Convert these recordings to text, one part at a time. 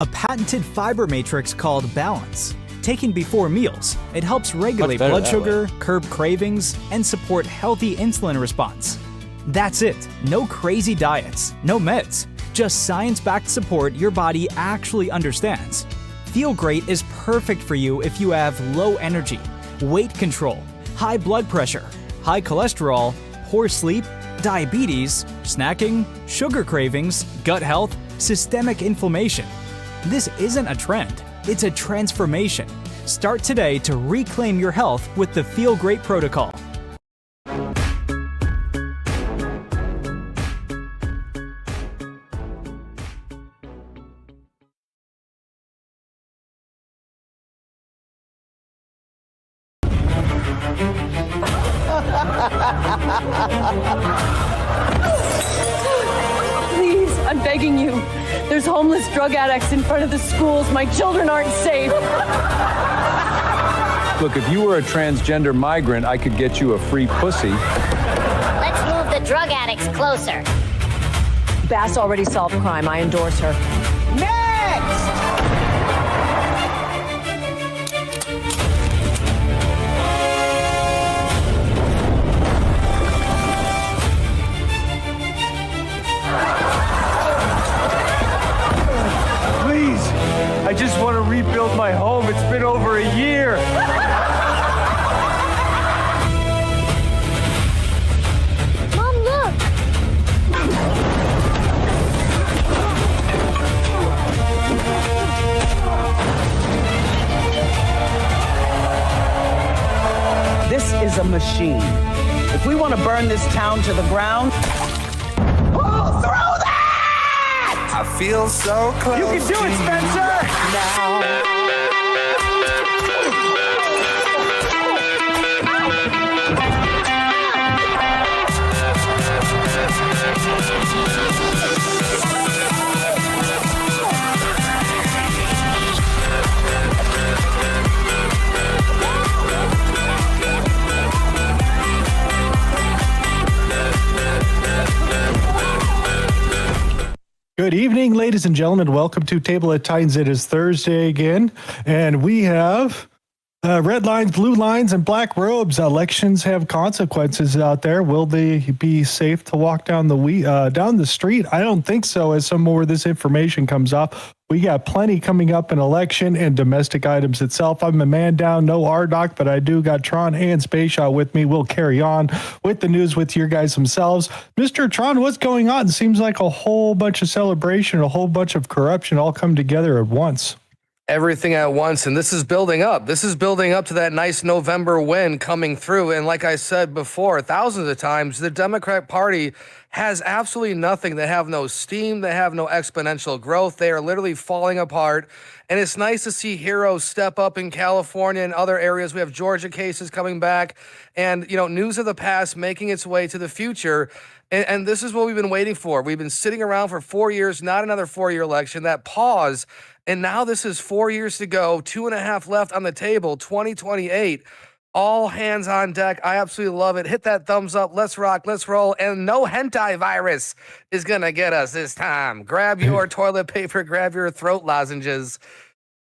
a patented fiber matrix called Balance. Taken before meals, it helps regulate blood sugar, curb cravings, and support healthy insulin response. That's it. No crazy diets, no meds, just science-backed support your body actually understands. Feel Great is perfect for you if you have low energy, weight control, high blood pressure, high cholesterol, poor sleep, diabetes, snacking, sugar cravings, gut health, systemic inflammation. This isn't a trend, it's a transformation. Start today to reclaim your health with the Feel Great protocol. Please, I'm begging you. There's homeless drug addicts in front of the schools. My children aren't safe. Look, if you were a transgender migrant, I could get you a free pussy. Let's move the drug addicts closer. Bass already solved crime. I endorse her. Next! I just want to rebuild my home. It's been over a year. Mom, look! This is a machine. If we want to burn this town to the ground, pull through that! I feel so close. You can do it, Spencer! Good evening, ladies and gentlemen. Welcome to Table at Titans. It is Thursday again, and we have red lines, blue lines, and black robes. Elections have consequences out there. Will they be safe to walk down the street? I don't think so. As some more of this information comes up, we got plenty coming up in election and domestic items itself. I'm a man down, no Rdoc, but I do got Tron and Space Shot with me. We'll carry on with the news with your guys themselves. Mr. Tron, what's going on? It seems like a whole bunch of celebration, a whole bunch of corruption all come together at once. Everything at once, and this is building up. This is building up to that nice November win coming through. And like I said before, thousands of times, the Democrat Party has absolutely nothing. They have no steam. They have no exponential growth. They are literally falling apart. And it's nice to see heroes step up in California and other areas. We have Georgia cases coming back and, news of the past making its way to the future. And this is what we've been waiting for. We've been sitting around for 4 years, not another 4-year election, that pause. And now this is 4 years to go, 2.5 left on the table, 2028. All hands on deck. I absolutely love it. Hit that thumbs up. Let's rock. Let's roll. And no hentai virus is going to get us this time. Grab your toilet paper. Grab your throat lozenges.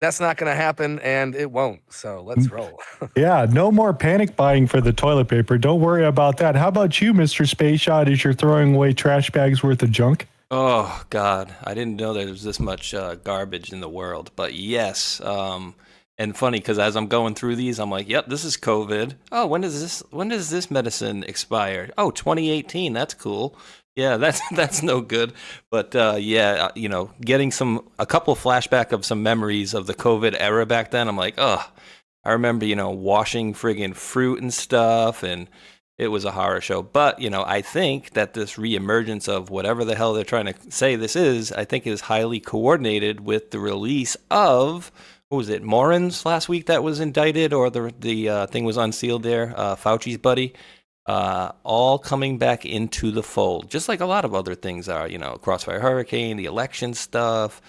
That's not going to happen, and it won't. So let's roll. Yeah, no more panic buying for the toilet paper. Don't worry about that. How about you, Mr. Space Shot, as you're throwing away trash bags worth of junk? Oh, God. I didn't know there was this much garbage in the world. But yes, and funny because as I'm going through these, I'm like, yep, this is COVID. Oh, when does this medicine expire? Oh, 2018. That's cool. Yeah, that's no good. But getting a couple flashback of some memories of the COVID era back then. I'm like, oh, I remember, washing friggin' fruit and stuff, and it was a horror show. But, I think that this reemergence of whatever the hell they're trying to say this is, I think is highly coordinated with the release of, what was it, Morin's last week that was indicted, or the thing was unsealed there, Fauci's buddy. All coming back into the fold, just like a lot of other things are, Crossfire Hurricane, the election stuff,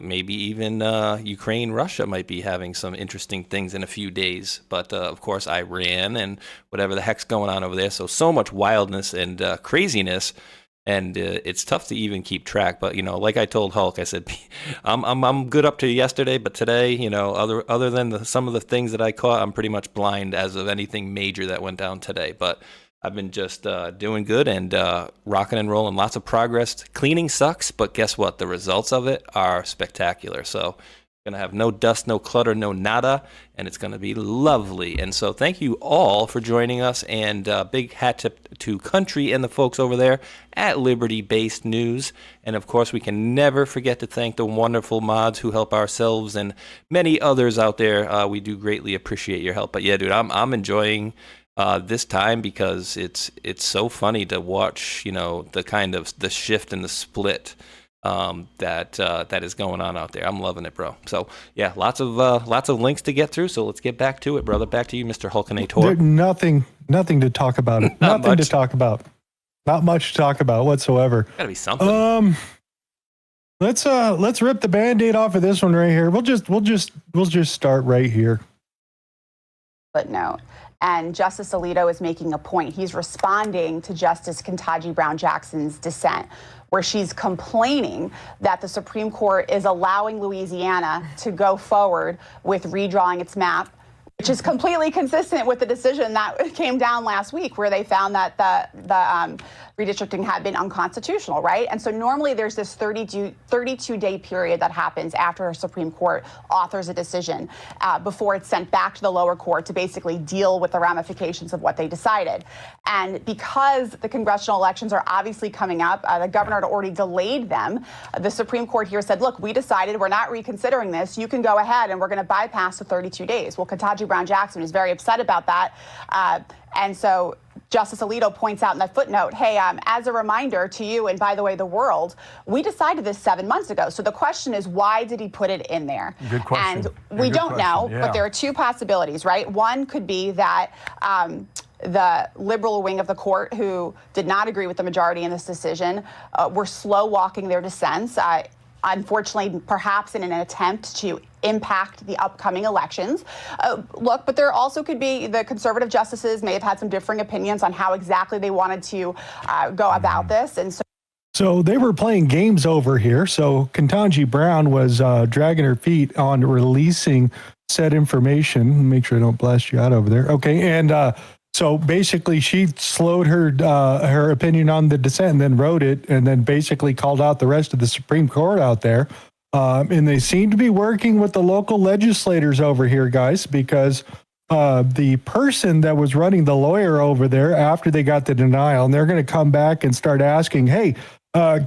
maybe even Ukraine, Russia might be having some interesting things in a few days. But, of course, Iran and whatever the heck's going on over there. So much wildness and craziness. and it's tough to even keep track. But like I told Hulk, I said I'm good up to yesterday, but today, other than some of the things that I caught, I'm pretty much blind as of anything major that went down today. But I've been just doing good and rocking and rolling. Lots of progress. Cleaning sucks, but guess what? The results of it are spectacular. So gonna have no dust, no clutter, no nada, and it's gonna be lovely. And so thank you all for joining us, and big hat tip to Country and the folks over there at Liberty Based News. And of course, we can never forget to thank the wonderful mods who help ourselves and many others out there. We do greatly appreciate your help. But yeah, dude, I'm enjoying this time because it's so funny to watch, the kind of the shift and the split that is going on out there. I'm loving it, bro. So yeah, lots of links to get through. So let's get back to it, brother. Back to you, Mr. Hulkinator. Nothing to talk about. Nothing to talk about. Not much to talk about whatsoever. Gotta be something. Let's rip the Band-Aid off of this one right here. We'll just start right here. Footnote. And Justice Alito is making a point. He's responding to Justice Ketanji Brown Jackson's dissent, where she's complaining that the Supreme Court is allowing Louisiana to go forward with redrawing its map, which is completely consistent with the decision that came down last week, where they found that the redistricting had been unconstitutional, right? And so normally there's this 32-day period that happens after a Supreme Court authors a decision before it's sent back to the lower court to basically deal with the ramifications of what they decided. And because the congressional elections are obviously coming up, the governor had already delayed them. The Supreme Court here said, look, we decided we're not reconsidering this. You can go ahead and we're going to bypass the 32 days. Well, Ketanji Brown Jackson is very upset about that. And so Justice Alito points out in that footnote, hey, as a reminder to you, and by the way, the world, we decided this 7 months ago. So the question is, why did he put it in there? Good question. And we don't know, but there are two possibilities, right? One could be that the liberal wing of the court, who did not agree with the majority in this decision, were slow walking their dissents. Unfortunately, perhaps in an attempt to impact the upcoming elections. But there also could be the conservative justices may have had some differing opinions on how exactly they wanted to go about this. And so they were playing games over here. So Ketanji Brown was dragging her feet on releasing said information. Make sure I don't blast you out over there. Okay. And so basically she slowed her opinion on the dissent and then wrote it and then basically called out the rest of the Supreme Court out there. And they seem to be working with the local legislators over here, guys, because the person that was running the lawyer over there after they got the denial, and they're going to come back and start asking, hey,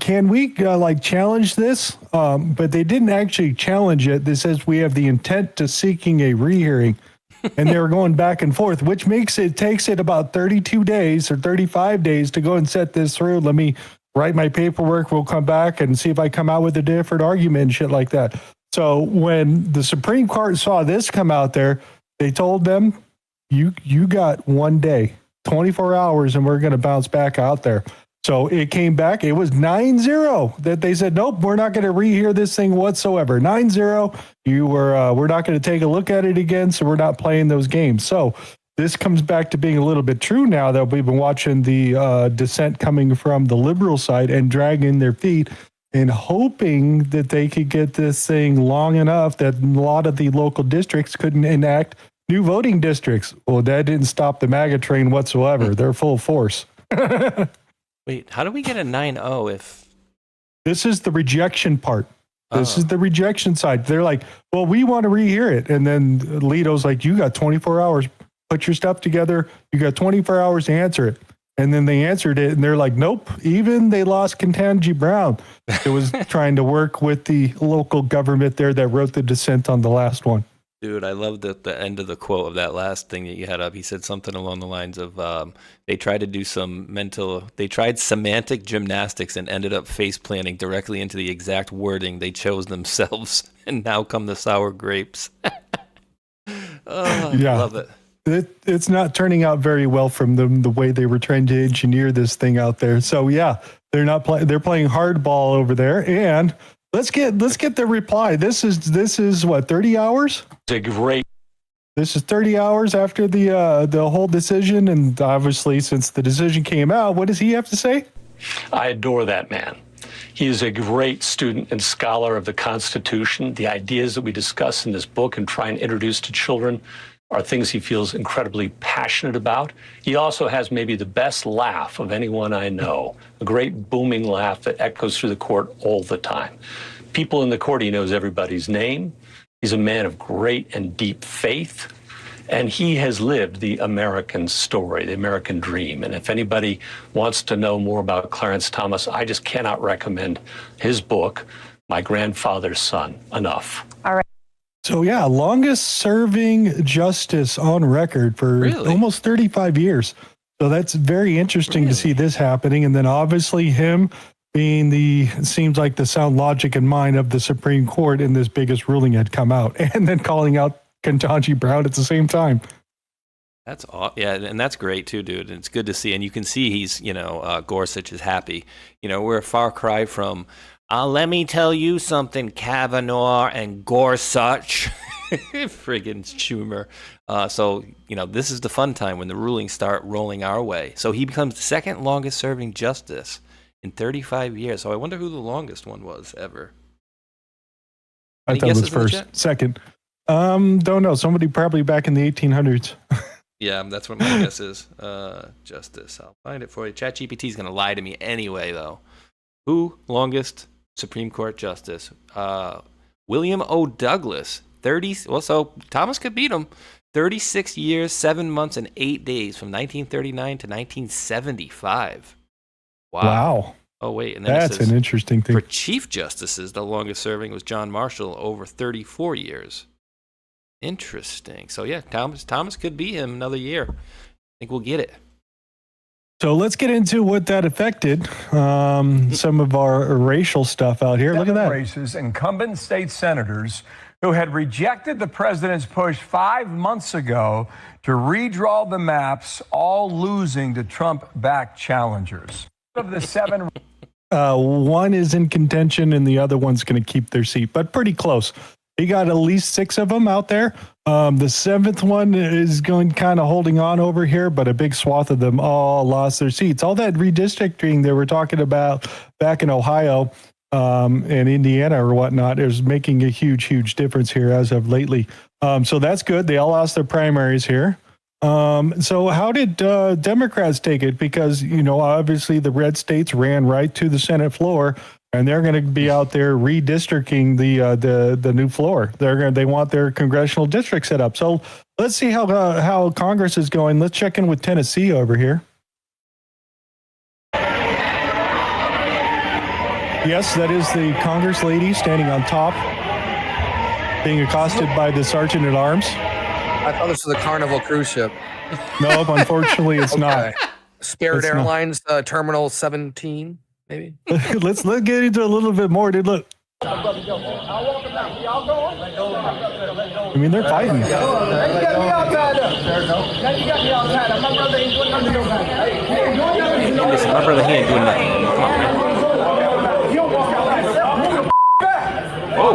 can we challenge this? But they didn't actually challenge it. This says we have the intent to seeking a rehearing. And they were going back and forth, which takes it about 32 days or 35 days to go and set this through. Let me write my paperwork. We'll come back and see if I come out with a different argument and shit like that. So when the Supreme Court saw this come out there, they told them, you got 1 day, 24 hours, and we're going to bounce back out there. So it came back. It was 9-0 that they said, nope, we're not going to rehear this thing whatsoever. 9-0. We're not going to take a look at it again. So we're not playing those games. So this comes back to being a little bit true now that we've been watching the dissent coming from the liberal side and dragging their feet and hoping that they could get this thing long enough that a lot of the local districts couldn't enact new voting districts. Well, that didn't stop the MAGA train whatsoever. They're full force. Wait, how do we get a 9-0 if... This is the rejection part. This is the rejection side. They're like, well, we want to rehear it. And then Alito's like, you got 24 hours. Put your stuff together. You got 24 hours to answer it. And then they answered it, and they're like, nope. Even they lost Ketanji Brown. It was trying to work with the local government there that wrote the dissent on the last one. Dude, I love the end of the quote of that last thing that you had up. He said something along the lines of, they tried to do they tried semantic gymnastics and ended up face planting directly into the exact wording they chose themselves. And now come the sour grapes. Yeah. Love it. It's not turning out very well from them, the way they were trying to engineer this thing out there. So yeah, they're playing hardball over there. And let's get the reply. This is what, 30 hours? Great. This is 30 hours after the whole decision, and obviously since the decision came out, what does he have to say? I adore that man. He is a great student and scholar of the Constitution. The ideas that we discuss in this book and try and introduce to children are things he feels incredibly passionate about. He also has maybe the best laugh of anyone I know, a great booming laugh that echoes through the court all the time. People in the court, he knows everybody's name. He's a man of great and deep faith. And he has lived the American story, the American dream. And if anybody wants to know more about Clarence Thomas, I just cannot recommend his book, My Grandfather's Son, enough. All right. So, yeah, longest serving justice on record for almost 35 years. So that's very interesting to see this happening. And then obviously him being seems like the sound logic and mind of the Supreme Court in this biggest ruling had come out, and then calling out Ketanji Brown at the same time. That's yeah, and that's great too, dude. And it's good to see, and you can see he's, Gorsuch is happy. We're a far cry from, let me tell you something, Kavanaugh and Gorsuch, friggin' Schumer. So this is the fun time when the rulings start rolling our way. So he becomes the second longest serving justice in 35 years. So I wonder who the longest one was ever. I thought it was first, second. Don't know. Somebody probably back in the 1800s. Yeah, that's what my guess is. Justice. I'll find it for you. ChatGPT is going to lie to me anyway, though. Who longest Supreme Court justice? William O. Douglas. 30. Well, so Thomas could beat him. 36 years, 7 months, and 8 days from 1939 to 1975. Wow. Oh, wait. And then that's an interesting thing. For Chief Justices, the longest serving was John Marshall, over 34 years. Interesting. So, yeah, Thomas could beat him another year. I think we'll get it. So let's get into what that affected. Some of our racial stuff out here. Look at that. Races, incumbent state senators who had rejected the president's push 5 months ago to redraw the maps, all losing to Trump-backed challengers. Of the 7, one is in contention and the other one's going to keep their seat, but pretty close. He got at least 6 of them out there. The 7th one is going kind of holding on over here, but a big swath of them all lost their seats. All that redistricting they were talking about back in Ohio and Indiana or whatnot is making a huge, huge difference here as of lately. So that's good. They all lost their primaries here. So how did Democrats take it? Because, obviously the red states ran right to the Senate floor. And they're going to be out there redistricting the new floor. They want their congressional district set up. So let's see how Congress is going. Let's check in with Tennessee over here. Yes, that is the Congress lady standing on top, being accosted by the sergeant at arms. I thought this was a Carnival cruise ship. No, unfortunately, it's not. Spirit Airlines Terminal 17. Maybe. Let's get into a little bit more, dude. Look. I mean, they're fighting. Listen, my brother, he ain't doing nothing. Come on, man. Whoa.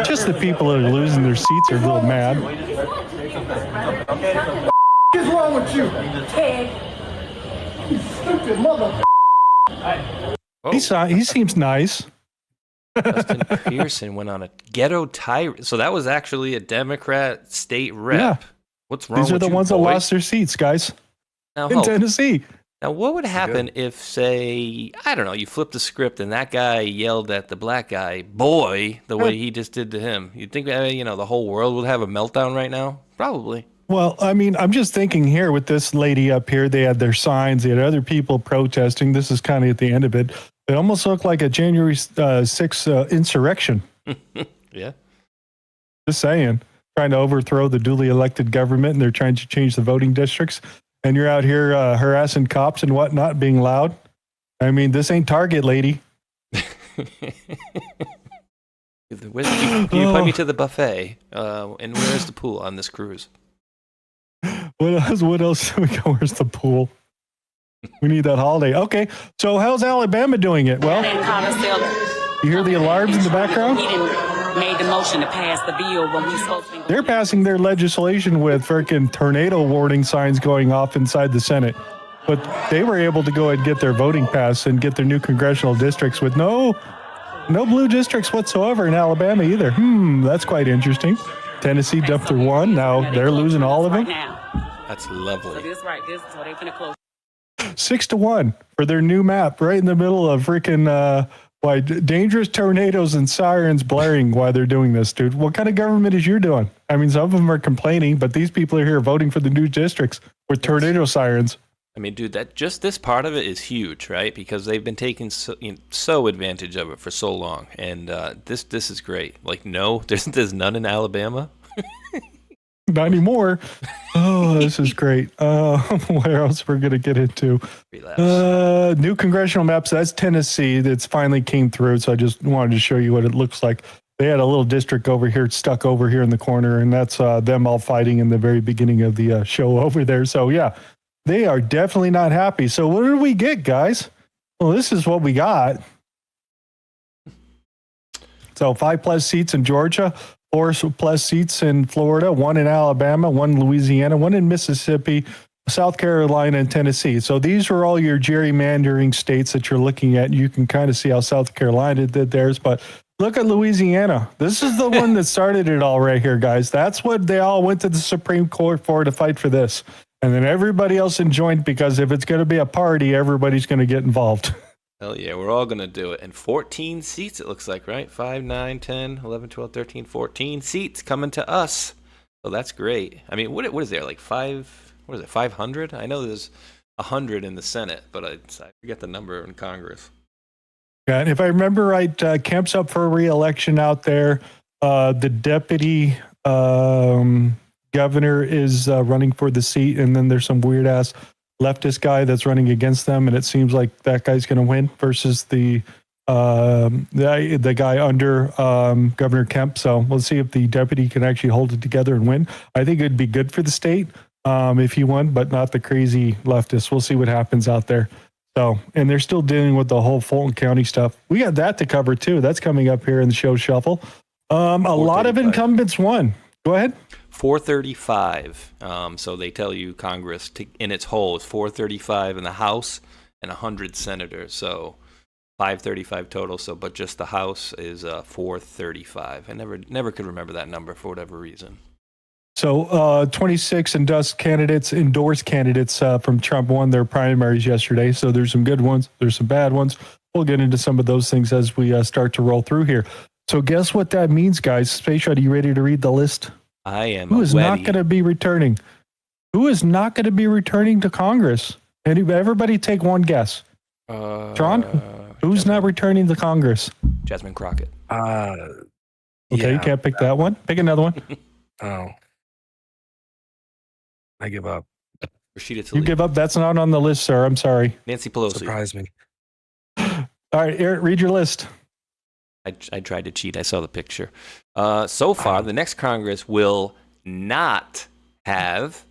Just the people that are losing their seats are a little mad. What is wrong with you? Ted. You stupid mother. He seems nice. Justin Pearson went on a ghetto tirade. So that was actually a Democrat state rep. Yeah. What's wrong with These are the ones that lost their seats, guys. Now, in Tennessee. Now, what would happen if, say, I don't know, you flipped the script and that guy yelled at the black guy, boy, the way he just did to him? You'd think, the whole world would have a meltdown right now? Probably. Well, I mean, I'm just thinking here with this lady up here, they had their signs, they had other people protesting. This is kind of at the end of it. It almost looked like a January 6th insurrection. Yeah. Just saying. Trying to overthrow the duly elected government, and they're trying to change the voting districts. And you're out here harassing cops and whatnot, being loud. I mean, this ain't Target, lady. Can you play me to the buffet? And where's the pool on this cruise? What else do we go? Where's the pool? We need that holiday. Okay, so how's Alabama doing it? Well, you hear the alarms in the background? made the motion to pass the bill when we supposed to be. They're passing their legislation with freaking tornado warning signs going off inside the Senate. But they were able to go and get their voting passed and get their new congressional districts with no blue districts whatsoever in Alabama either. That's quite interesting. Tennessee dumped their one. Now they're losing all of them. That's lovely. So this right, this is what they're gonna close. 6-1 for their new map, right in the middle of freaking dangerous tornadoes and sirens blaring while they're doing this, dude. What kind of government is you doing? I mean, some of them are complaining, but these people are here voting for the new districts with tornado sirens. I mean, dude, that just this part of it is huge, right? Because they've been taking so advantage of it for so long, and this is great. Like, no, there's none in Alabama. Not anymore. Oh, this is great. Where else we're gonna get into? New congressional maps. That's Tennessee. That's finally came through. So I just wanted to show you what it looks like. They had a little district over here, stuck over here in the corner, and that's them all fighting in the very beginning of the show over there. So yeah, they are definitely not happy. So what did we get, guys? Well, this is what we got. So 5+ seats in Georgia, 4+ seats in Florida, 1 in Alabama, 1 in Louisiana, 1 in Mississippi, South Carolina, and Tennessee. So these are all your gerrymandering states that you're looking at. You can kind of see how South Carolina did theirs, but look at Louisiana. This is the one that started it all right here, guys. That's what they all went to the Supreme Court for, to fight for this. And then everybody else joined, because if it's going to be a party, everybody's going to get involved. Hell yeah, we're all going to do it. And 14 seats, it looks like, right? 5, 9, 10, 11, 12, 13, 14 seats coming to us. So that's great. I mean, what is there, like 500? I know there's 100 in the Senate, but I forget the number in Congress. Yeah, and if I remember right, Kemp's up for re-election out there. The deputy governor is running for the seat, and then there's some weird-ass leftist guy that's running against them, and it seems like that guy's going to win versus the guy under Governor Kemp. So we'll see if the deputy can actually hold it together and win. I think it'd be good for the state if he won, but not the crazy leftists. We'll see what happens out there. So, and they're still dealing with the whole Fulton County stuff. We got that to cover too. That's coming up here in the show shuffle. A lot of incumbents won. Go ahead. 435. So they tell you Congress in its whole is 435 in the House and 100 senators. So 535 total. So, but just the House is 435. I never could remember that number for whatever reason. So 26 endorsed candidates from Trump won their primaries yesterday. So there's some good ones. There's some bad ones. We'll get into some of those things as we start to roll through here. So guess what that means, guys? Space Shot, are you ready to read the list? I am. Who is not going to be returning? Who is not going to be returning to Congress? Everybody take one guess. Tron, who's not returning to Congress? Jasmine Crockett. Okay, you can't pick that one. Pick another one. Oh. I give up. Rashida Tlaib. You give up? That's not on the list, sir. I'm sorry. Nancy Pelosi. Surprise me. All right, Eric, read your list. I tried to cheat. I saw the picture. So far, the next Congress will not have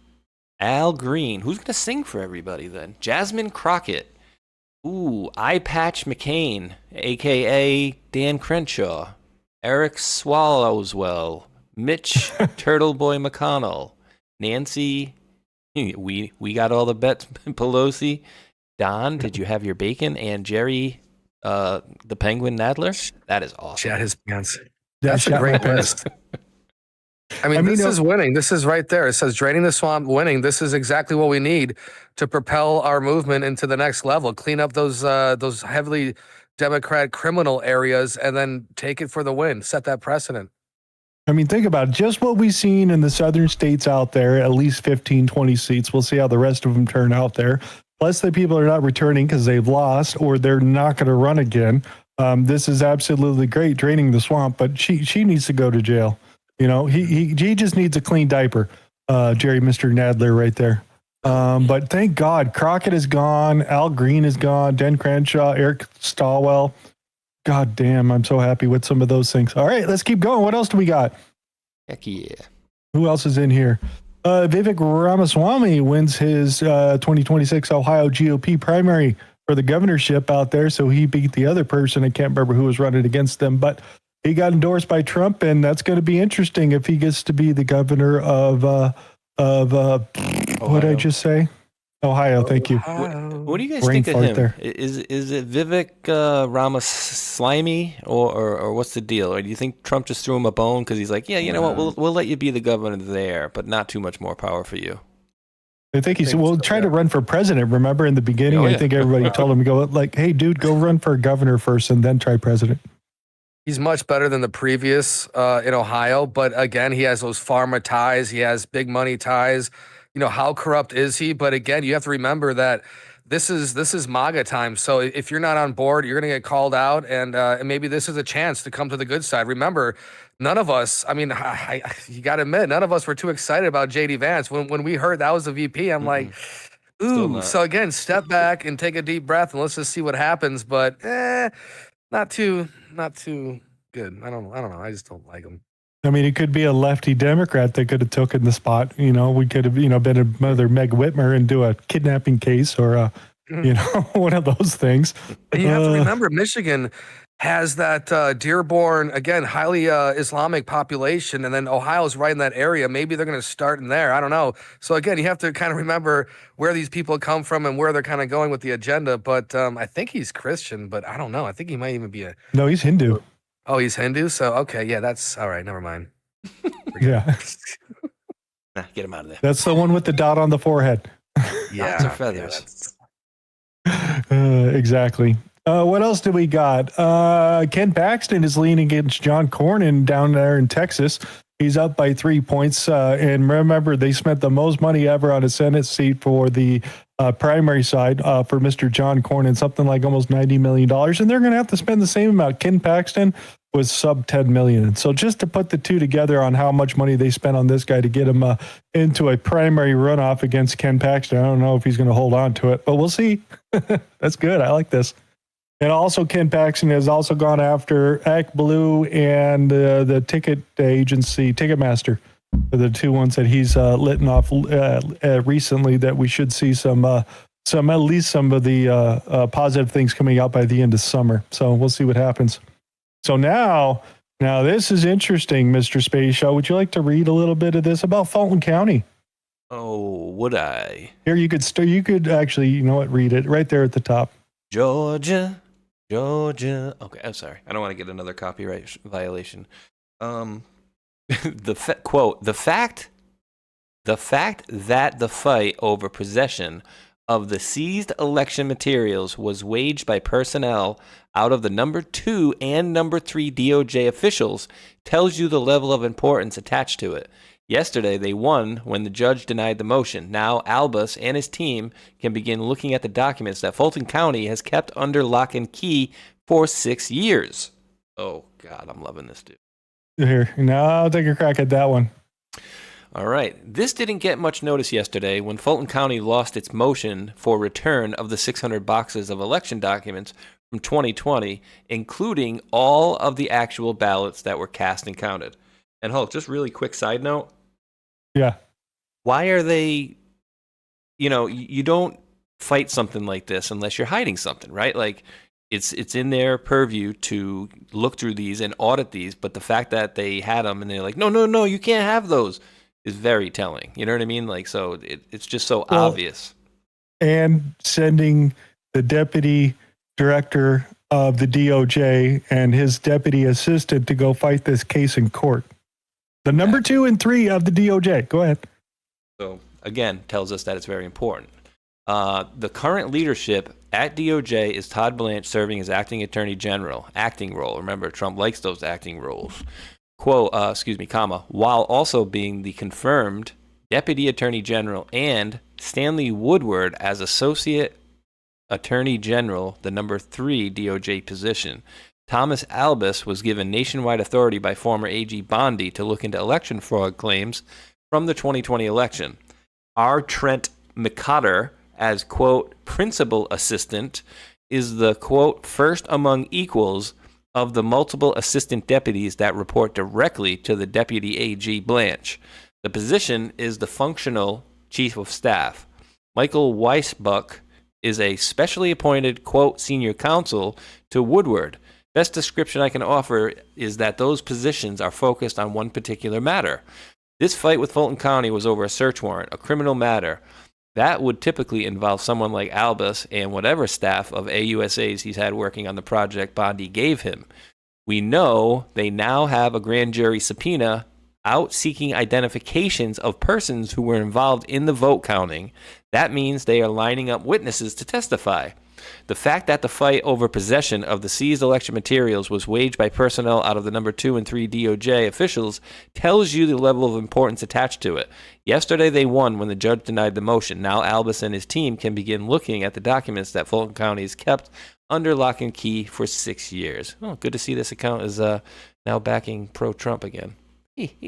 Al Green. Who's going to sing for everybody then? Jasmine Crockett. Ooh, Eye Patch McCain, a.k.a. Dan Crenshaw. Eric Swallowswell. Mitch Turtleboy McConnell. Nancy, we got all the bets. Pelosi. Don, did you have your bacon? And Jerry, the Penguin Nadler? That is awesome. Shat his pants. That's a great list. I mean, this is winning. This is right there. It says draining the swamp, winning. This is exactly what we need to propel our movement into the next level. Clean up those heavily Democrat criminal areas and then take it for the win. Set that precedent. I mean, think about it. Just what we've seen in the southern states out there, at least 15, 20 seats. We'll see how the rest of them turn out there. Plus, the people are not returning because they've lost or they're not going to run again. This is absolutely great, draining the swamp, but she needs to go to jail. You know, he just needs a clean diaper, Jerry, Mr. Nadler right there. But thank God, Crockett is gone. Al Green is gone. Dan Crenshaw, Eric Stallwell. God damn, I'm so happy with some of those things. All right, let's keep going. What else do we got? Heck yeah. Who else is in here? Vivek Ramaswamy wins his 2026 Ohio GOP primary for the governorship out there. So he beat the other person. I can't remember who was running against them, but he got endorsed by Trump, and that's going to be interesting if he gets to be the governor of what did I just say? Ohio. Thank you. What do you guys Brain think of fart him? there. Is it Vivek Ramaswamy, or what's the deal? Or do you think Trump just threw him a bone because he's like, yeah, you know what, we'll let you be the governor there, but not too much more power for you? I think he's trying to run for president. Remember in the beginning, Oh, yeah. I think everybody told him to go like, hey, dude, go run for governor first and then try president. He's much better than the previous in Ohio, but again, he has those pharma ties. He has big money ties. You know, how corrupt is he? But again, you have to remember that this is MAGA time. So if you're not on board, you're going to get called out, and maybe this is a chance to come to the good side. Remember, none of us, I mean, you got to admit, none of us were too excited about J.D. Vance. When we heard that was the VP, I'm like, ooh. So again, step back and take a deep breath, and let's just see what happens. But not too good. I don't know. I just don't like him. I mean, it could be a lefty Democrat that could have taken the spot. You know, we could have, been another Meg Whitmer and do a kidnapping case or, one of those things. And you have to remember, Michigan has that Dearborn, again, highly Islamic population, and then Ohio's right in that area. Maybe they're going to start in there. I don't know. So again, you have to kind of remember where these people come from and where they're kind of going with the agenda. But I think he's Christian, but I don't know. I think he might even be No, he's Hindu. Oh, he's Hindu? So, okay, yeah, that's all right. Never mind. Yeah. Nah, get him out of there. That's the one with the dot on the forehead. Yeah. Lots of feathers. Exactly. What else do we got? Ken Paxton is leaning against John Cornyn down there in Texas. He's up by 3 points. And remember, they spent the most money ever on a Senate seat for the primary side for Mr. John Cornyn, something like almost $90 million. And they're going to have to spend the same amount. Ken Paxton was sub $10 million. So just to put the two together on how much money they spent on this guy to get him into a primary runoff against Ken Paxton, I don't know if he's going to hold on to it, but we'll see. That's good. I like this. And also, Ken Paxton has also gone after ActBlue and the ticket agency, Ticketmaster, are the two ones that he's letting off recently. That we should see some at least some of the positive things coming out by the end of summer. So we'll see what happens. So now this is interesting, Mr. Space Show. Would you like to read a little bit of this about Fulton County? Oh, would I? Here, you could actually, read it right there at the top. Georgia. Okay, I'm sorry. I don't want to get another copyright violation. Quote, the fact that the fight over possession of the seized election materials was waged by personnel out of the number 2 and number 3 DOJ officials tells you the level of importance attached to it. Yesterday, they won when the judge denied the motion. Now, Albus and his team can begin looking at the documents that Fulton County has kept under lock and key for 6 years. Oh, God, I'm loving this, dude. Here, now I'll take a crack at that one. All right. This didn't get much notice yesterday when Fulton County lost its motion for return of the 600 boxes of election documents from 2020, including all of the actual ballots that were cast and counted. And Hulk, just really quick side note. Yeah. Why are they, you don't fight something like this unless you're hiding something, right? Like it's in their purview to look through these and audit these, but the fact that they had them and they're like, no, you can't have those is very telling. You know what I mean? Like, so it's just so obvious. And sending the deputy director of the DOJ and his deputy assistant to go fight this case in court. The number 2 and 3 of the DOJ. Go ahead. So, again, tells us that it's very important. The current leadership at DOJ is Todd Blanche serving as acting attorney general, acting role. Remember, Trump likes those acting roles. Quote, while also being the confirmed deputy attorney general and Stanley Woodward as associate attorney general, the number 3 DOJ position. Thomas Albus was given nationwide authority by former AG Bondi to look into election fraud claims from the 2020 election. R. Trent McCotter, as, quote, principal assistant, is the, quote, first among equals of the multiple assistant deputies that report directly to the deputy AG Blanche. The position is the functional chief of staff. Michael Weisbuck is a specially appointed, quote, senior counsel to Woodward. Best description I can offer is that those positions are focused on one particular matter. This fight with Fulton County was over a search warrant, a criminal matter. That would typically involve someone like Albus and whatever staff of AUSAs he's had working on the project Bondi gave him. We know they now have a grand jury subpoena out seeking identifications of persons who were involved in the vote counting. That means they are lining up witnesses to testify. The fact that the fight over possession of the seized election materials was waged by personnel out of the number 2 and 3 DOJ officials tells you the level of importance attached to it. Yesterday they won when the judge denied the motion. Now Albus and his team can begin looking at the documents that Fulton County has kept under lock and key for 6 years. Oh, good to see this account is now backing pro-Trump again.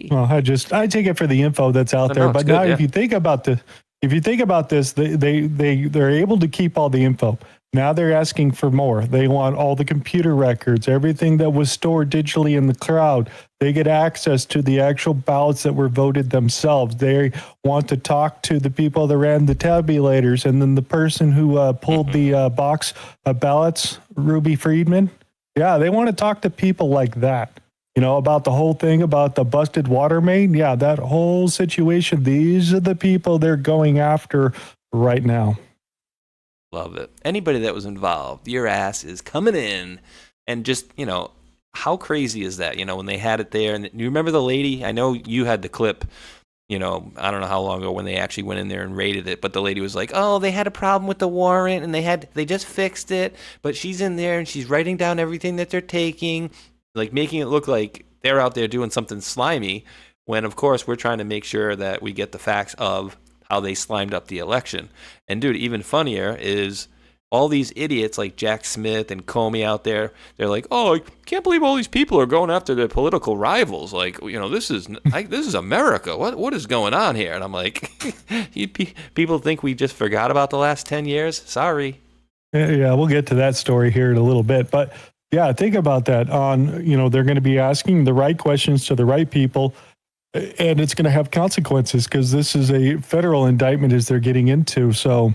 Well, I take it for the info that's out there. But now, if you think about this, they're able to keep all the info. Now they're asking for more. They want all the computer records, everything that was stored digitally in the cloud. They get access to the actual ballots that were voted themselves. They want to talk to the people that ran the tabulators, and then the person who pulled the box of ballots, Ruby Friedman. Yeah, they want to talk to people like that. You know, about the whole thing about the busted water main. Yeah, that whole situation. These are the people they're going after right now. Love it. Anybody that was involved, your ass is coming in. And just, how crazy is that? When they had it there. And you remember the lady? I know you had the clip, I don't know how long ago when they actually went in there and raided it. But the lady was like, oh, they had a problem with the warrant and they just fixed it. But she's in there and she's writing down everything that they're taking, like making it look like they're out there doing something slimy. When, of course, we're trying to make sure that we get the facts of how they slimed up the election. And dude, even funnier is all these idiots like Jack Smith and Comey out there. They're like, "Oh, I can't believe all these people are going after their political rivals. Like, this is America. What is going on here?" And I'm like, people think we just forgot about the last 10 years. Sorry. Yeah, we'll get to that story here in a little bit, but yeah, think about that. They're going to be asking the right questions to the right people. And it's going to have consequences because this is a federal indictment as they're getting into. So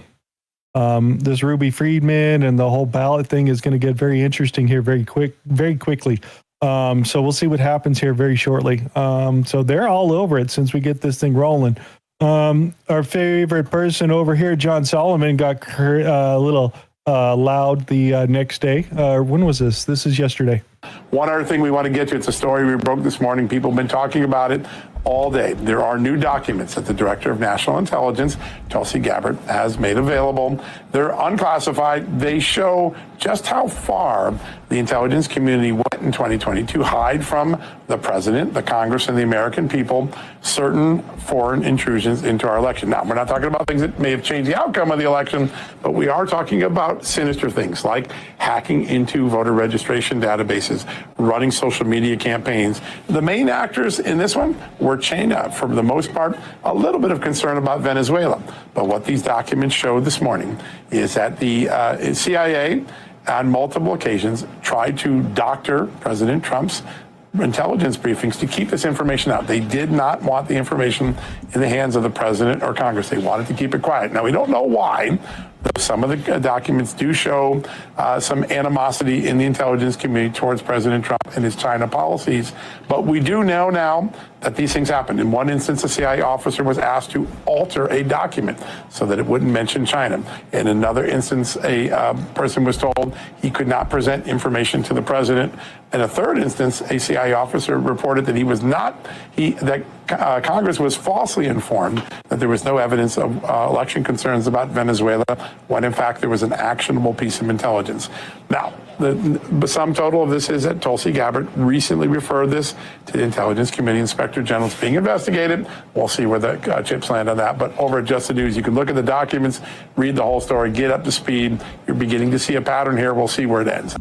this Ruby Friedman and the whole ballot thing is going to get very interesting here very quickly. So we'll see what happens here very shortly. So they're all over it since we get this thing rolling. Our favorite person over here, John Solomon, got a little loud the next day. When was this? This is yesterday. One other thing we want to get to, it's a story we broke this morning. People have been talking about it all day. There are new documents that the Director of National Intelligence, Tulsi Gabbard, has made available. They're unclassified. They show just how far the intelligence community went in 2020 to hide from the president, the Congress, and the American people certain foreign intrusions into our election. Now, we're not talking about things that may have changed the outcome of the election, but we are talking about sinister things like hacking into voter registration databases, running social media campaigns. The main actors in this one were chained up. For the most part, a little bit of concern about Venezuela. But what these documents showed this morning is that the CIA on multiple occasions tried to doctor President Trump's intelligence briefings to keep this information out. They did not want the information in the hands of the president or Congress. They wanted to keep it quiet. Now, we don't know why. Some of the documents do show some animosity in the intelligence community towards President Trump and his China policies. But we do know now that these things happen. In one instance, a CIA officer was asked to alter a document so that it wouldn't mention China. In another instance, a person was told he could not present information to the president. In a third instance, a CIA officer reported that Congress was falsely informed that there was no evidence of election concerns about Venezuela, when in fact there was an actionable piece of intelligence. Now, the sum total of this is that Tulsi Gabbard recently referred this to the Intelligence Committee. Inspector General is being investigated. We'll see where the chips land on that. But over at Just the News, you can look at the documents, read the whole story, get up to speed. You're beginning to see a pattern here. We'll see where it ends.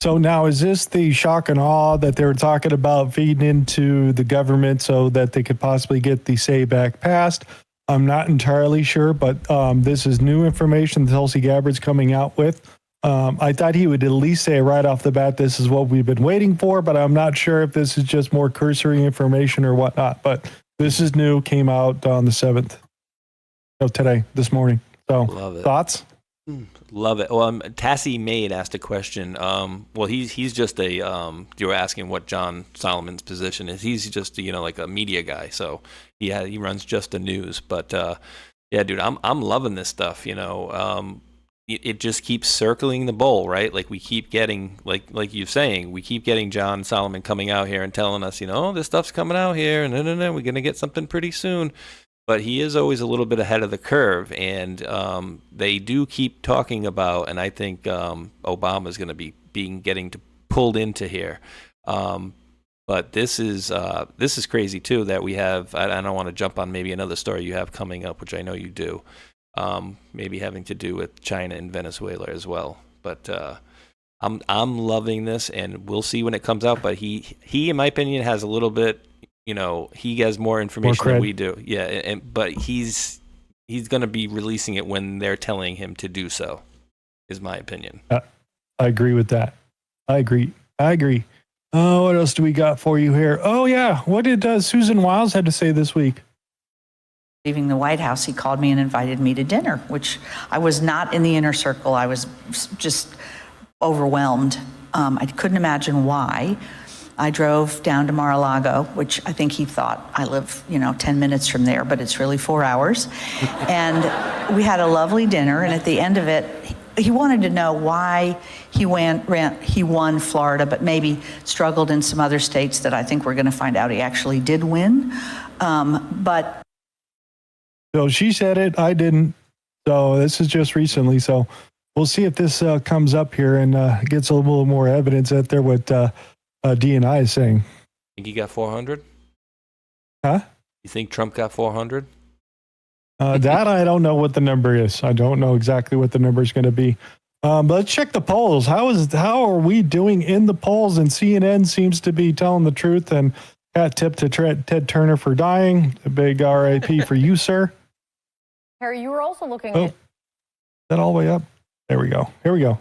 So now, is this the shock and awe that they were talking about feeding into the government so that they could possibly get the SABE Act passed? I'm not entirely sure, but this is new information that Tulsi Gabbard's coming out with. I thought he would at least say right off the bat, this is what we've been waiting for, but I'm not sure if this is just more cursory information or whatnot. But this is new, came out on the 7th of today, this morning. So, thoughts? Love it. Well, Tassie Maid asked a question. Well, he's just a. You were asking what John Solomon's position is. He's just like a media guy. So he runs just the news. But yeah, dude, I'm loving this stuff. It just keeps circling the bowl, right? Like we keep getting, like you're saying, we keep getting John Solomon coming out here and telling us, this stuff's coming out here, and we're gonna get something pretty soon. But he is always a little bit ahead of the curve, and they do keep talking about, and I think Obama's going to be getting pulled into here. But this is crazy too that we have. I don't want to jump on maybe another story you have coming up, which I know you do, maybe having to do with China and Venezuela as well. But I'm loving this, and we'll see when it comes out. But he in my opinion has a little bit. He has more information than we do. Yeah, but he's going to be releasing it when they're telling him to do so, is my opinion. I agree with that. I agree. What else do we got for you here? Oh, yeah. What did Susan Wiles had to say this week? Leaving the White House, he called me and invited me to dinner, which I was not in the inner circle. I was just overwhelmed. I couldn't imagine why. I drove down to Mar-a-Lago, which I think he thought I live, 10 minutes from there, but it's really 4 hours. And we had a lovely dinner, and at the end of it, he wanted to know why he won Florida, but maybe struggled in some other states that I think we're going to find out he actually did win. But so she said it, I didn't. So this is just recently. So we'll see if this comes up here and gets a little more evidence out there. What D&I is saying. Think he got 400? Huh? You think Trump got 400? That I don't know what the number is. I don't know exactly what the number is going to be. But let's check the polls. How are we doing in the polls? And CNN seems to be telling the truth. And got tipped to Ted Turner for dying. A big RIP for you, sir. Harry, you were also looking at that all the way up. There we go. Here we go.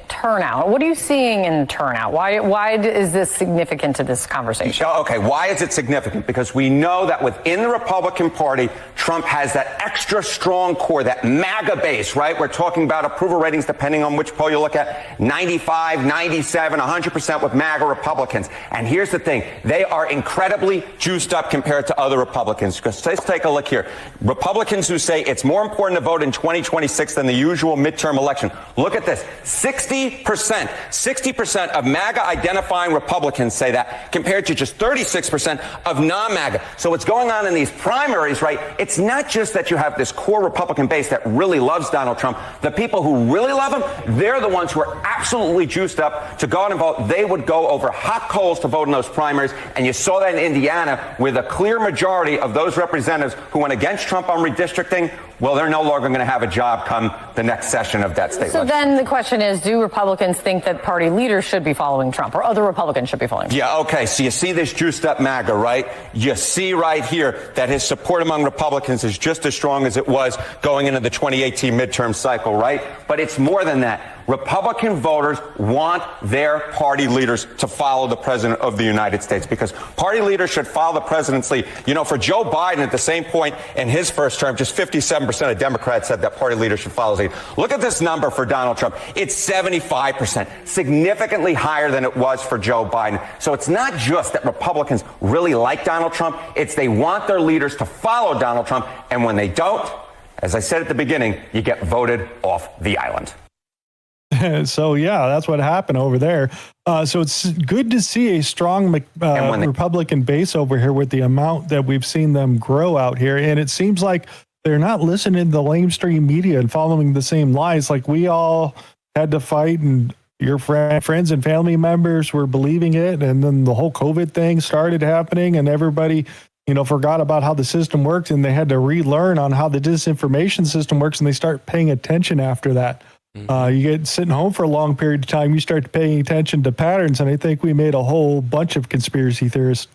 Turnout. What are you seeing in turnout? Why is this significant to this conversation? Okay, why is it significant? Because we know that within the Republican Party, Trump has that extra strong core, that MAGA base, right? We're talking about approval ratings, depending on which poll you look at, 95, 97, 100% with MAGA Republicans. And here's the thing. They are incredibly juiced up compared to other Republicans. Because let's take a look here. Republicans who say it's more important to vote in 2026 than the usual midterm election. Look at this. 60% of MAGA identifying Republicans say that, compared to just 36% of non-MAGA. So what's going on in these primaries, right? It's not just that you have this core Republican base that really loves Donald Trump. The people who really love him, they're the ones who are absolutely juiced up to go out and vote. They would go over hot coals to vote in those primaries. And you saw that in Indiana, with a clear majority of those representatives who went against Trump on redistricting. Well, they're no longer going to have a job come the next session of that state. So then the question is, do Republicans think that party leaders should be following Trump, or other Republicans should be following Trump? Yeah, okay. So you see this juiced up MAGA, right? You see right here that his support among Republicans is just as strong as it was going into the 2018 midterm cycle, right? But it's more than that. Republican voters want their party leaders to follow the president of the United States, because party leaders should follow the president's lead. For Joe Biden, at the same point in his first term, just 57% of Democrats said that party leaders should follow his lead. Look at this number for Donald Trump. It's 75%, significantly higher than it was for Joe Biden. So it's not just that Republicans really like Donald Trump. It's they want their leaders to follow Donald Trump. And when they don't, as I said at the beginning, you get voted off the island. So, yeah, that's what happened over there. So it's good to see a strong Republican base over here with the amount that we've seen them grow out here. And it seems like they're not listening to the lamestream media and following the same lies. Like we all had to fight, and your friends and family members were believing it. And then the whole COVID thing started happening, and everybody forgot about how the system worked, and they had to relearn on how the disinformation system works, and they start paying attention after that. You get sitting home for a long period of time, you start paying attention to patterns, and I think we made a whole bunch of conspiracy theorists.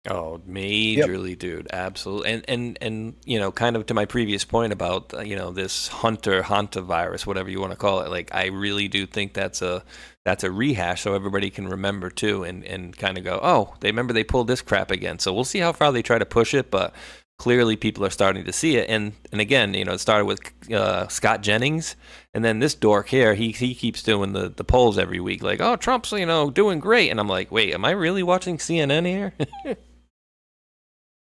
Oh, majorly, dude. Absolutely. And kind of to my previous point about, this Hanta virus, whatever you want to call it. Like, I really do think that's a rehash, so everybody can remember too, and kind of go, oh, they pulled this crap again. So we'll see how far they try to push it, but clearly people are starting to see it. And again, it started with Scott Jennings, and then this dork here, he keeps doing the polls every week, like, oh, Trump's doing great, and I'm like, wait, am I really watching CNN here?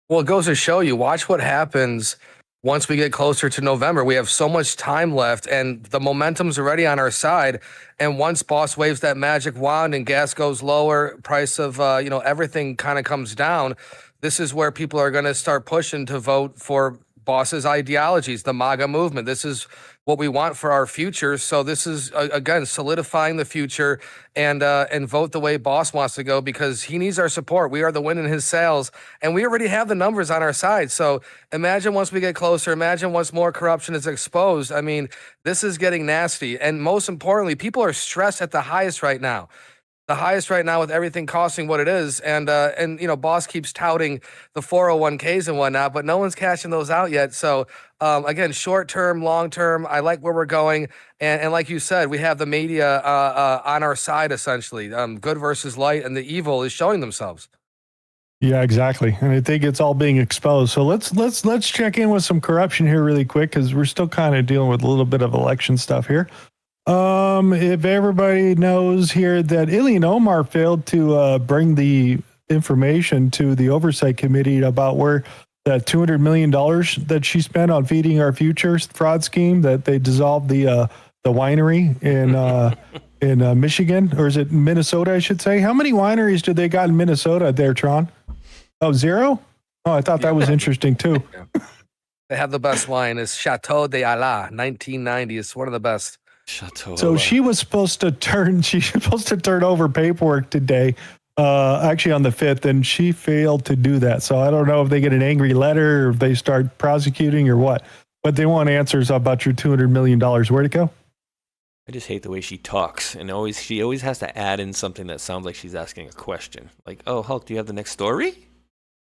Well, it goes to show you, watch what happens once we get closer to November. We have so much time left, and the momentum's already on our side. And once Boss waves that magic wand and gas goes lower, price of everything kind of comes down, this is where people are going to start pushing to vote for Boss's ideologies, the MAGA movement. This is what we want for our future. So this is, again, solidifying the future, and vote the way Boss wants to go, because he needs our support. We are the wind in his sails, and we already have the numbers on our side. So imagine once we get closer, imagine once more corruption is exposed. I mean, this is getting nasty. And most importantly, people are stressed at the highest right now. The highest right now with everything costing what it is. And Boss keeps touting the 401ks and whatnot, but no one's cashing those out yet. So again, short term, long term, I like where we're going. And like you said, we have the media on our side, essentially. Good versus light, and the evil is showing themselves. Yeah, exactly. And I think it's all being exposed. So let's check in with some corruption here really quick, because we're still kind of dealing with a little bit of election stuff here. If everybody knows here that Ilhan Omar failed to bring the information to the oversight committee about where that $200 million that she spent on feeding our future fraud scheme, that they dissolved the winery in Michigan, or is it Minnesota, I should say. How many wineries did they got in Minnesota there, Tron? Oh, 0? Oh, I thought that was interesting too. They have the best wine. It's Chateau de Allah, 1990. It's one of the best. Chateau. So she was supposed to turn over paperwork today, actually on the 5th, and she failed to do that. So I don't know if they get an angry letter or if they start prosecuting or what, but they want answers about your $200 million. Where'd it go? I just hate the way she talks, and she always has to add in something that sounds like she's asking a question. Like, oh, Hulk, do you have the next story?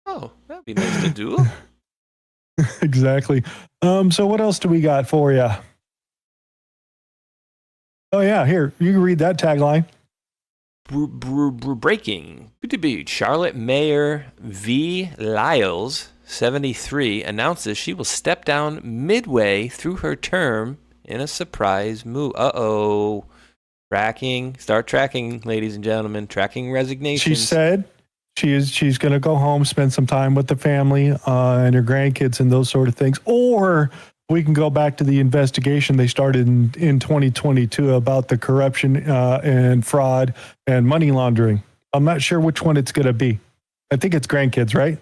Oh, that'd be nice to do. Exactly. So what else do we got for you? Oh, yeah, here, you can read that tagline. Breaking. Charlotte Mayor V. Lyles, 73, announces she will step down midway through her term in a surprise move. Uh-oh. Start tracking, ladies and gentlemen. Tracking resignations. She said she's going to go home, spend some time with the family and her grandkids and those sort of things. Or we can go back to the investigation they started in 2022 about the corruption and fraud and money laundering. I'm not sure which one it's going to be. I think it's grandkids, right?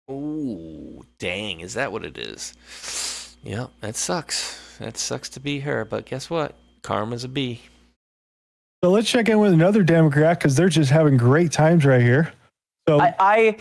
Oh, dang. Is that what it is? Yeah, that sucks. That sucks to be her. But guess what? Karma's a bee. So let's check in with another Democrat, because they're just having great times right here. So I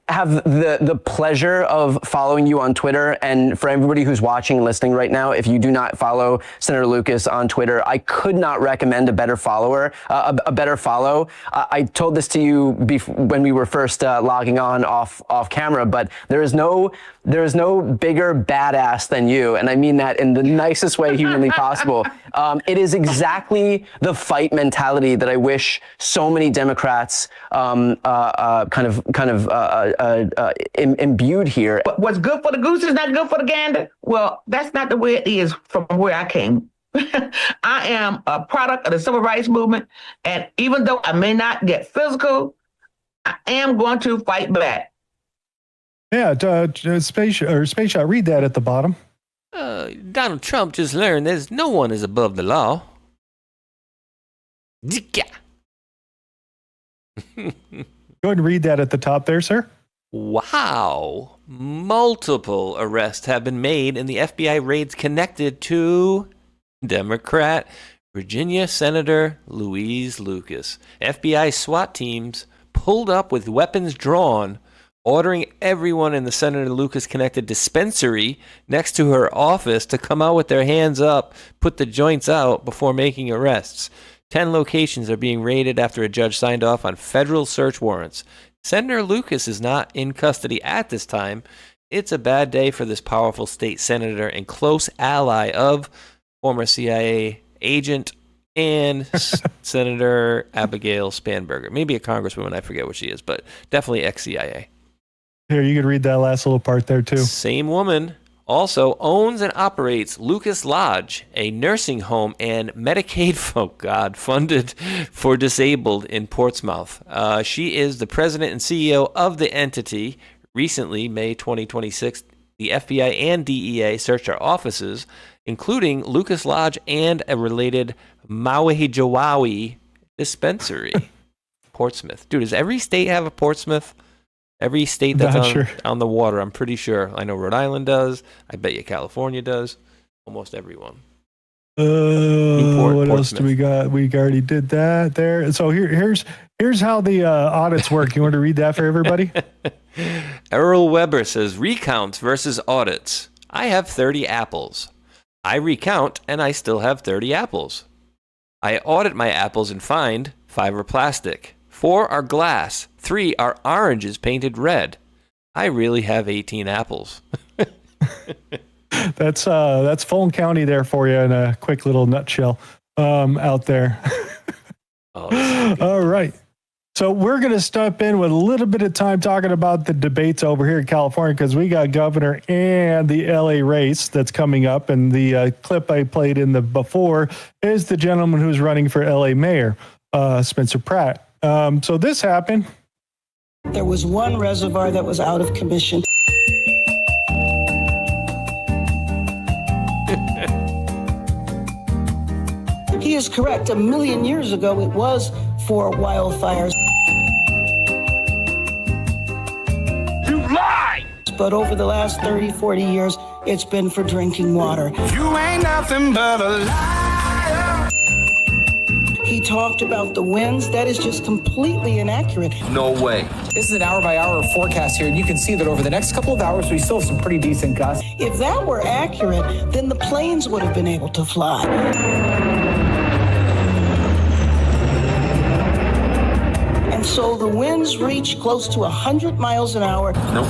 have the pleasure of following you on Twitter. And for everybody who's watching and listening right now, if you do not follow Senator Lucas on Twitter, I could not recommend a better follower, a better follow. I told this to you when we were first logging on off camera, but there is no bigger badass than you. And I mean that in the nicest way humanly possible. It is exactly the fight mentality that I wish so many Democrats imbued here. But what's good for the goose is not good for the gander. Well, that's not the way it is from where I came. I am a product of the civil rights movement, and even though I may not get physical, I am going to fight back. Yeah, Space Shot, read that at the bottom. Donald Trump just learned there's no one is above the law. Go ahead and read that at the top there, sir. Wow. Multiple arrests have been made in the FBI raids connected to Democrat Virginia Senator Louise Lucas. FBI SWAT teams pulled up with weapons drawn, ordering everyone in the Senator Lucas-connected dispensary next to her office to come out with their hands up, put the joints out before making arrests. 10 locations are being raided after a judge signed off on federal search warrants. Senator Lucas is not in custody at this time. It's a bad day for this powerful state senator and close ally of former CIA agent and Senator Abigail Spanberger. Maybe a congresswoman, I forget what she is, but definitely ex-CIA. Here, you could read that last little part there, too. Same woman also owns and operates Lucas Lodge, a nursing home and Medicaid, funded for disabled in Portsmouth. She is the president and CEO of the entity. Recently, May 2026, the FBI and DEA searched our offices, including Lucas Lodge and a related Maui dispensary. Portsmouth. Dude, does every state have a Portsmouth? Every state that's on the water, I'm pretty sure. I know Rhode Island does. I bet you California does. Almost everyone. What else do we got? We already did that there. So here's how the audits work. You want to read that for everybody? Errol Weber says, recounts versus audits. I have 30 apples. I recount, and I still have 30 apples. I audit my apples and find 5 are plastic. 4 are glass. 3 are oranges painted red. I really have 18 apples. That's Fulton County there for you in a quick little nutshell out there. All right. So we're going to step in with a little bit of time talking about the debates over here in California because we got governor and the LA race that's coming up. And the clip I played in the before is the gentleman who's running for LA mayor, Spencer Pratt. So this happened. There was one reservoir that was out of commission. He is correct. 1 million years ago, it was for wildfires. You lie! But over the last 30, 40 years, it's been for drinking water. You ain't nothing but a liar. He talked about the winds. That is just completely inaccurate. No way. This is an hour-by-hour forecast here, and you can see that over the next couple of hours, we still have some pretty decent gusts. If that were accurate, then the planes would have been able to fly. And so the winds reach close to 100 miles an hour. Nope.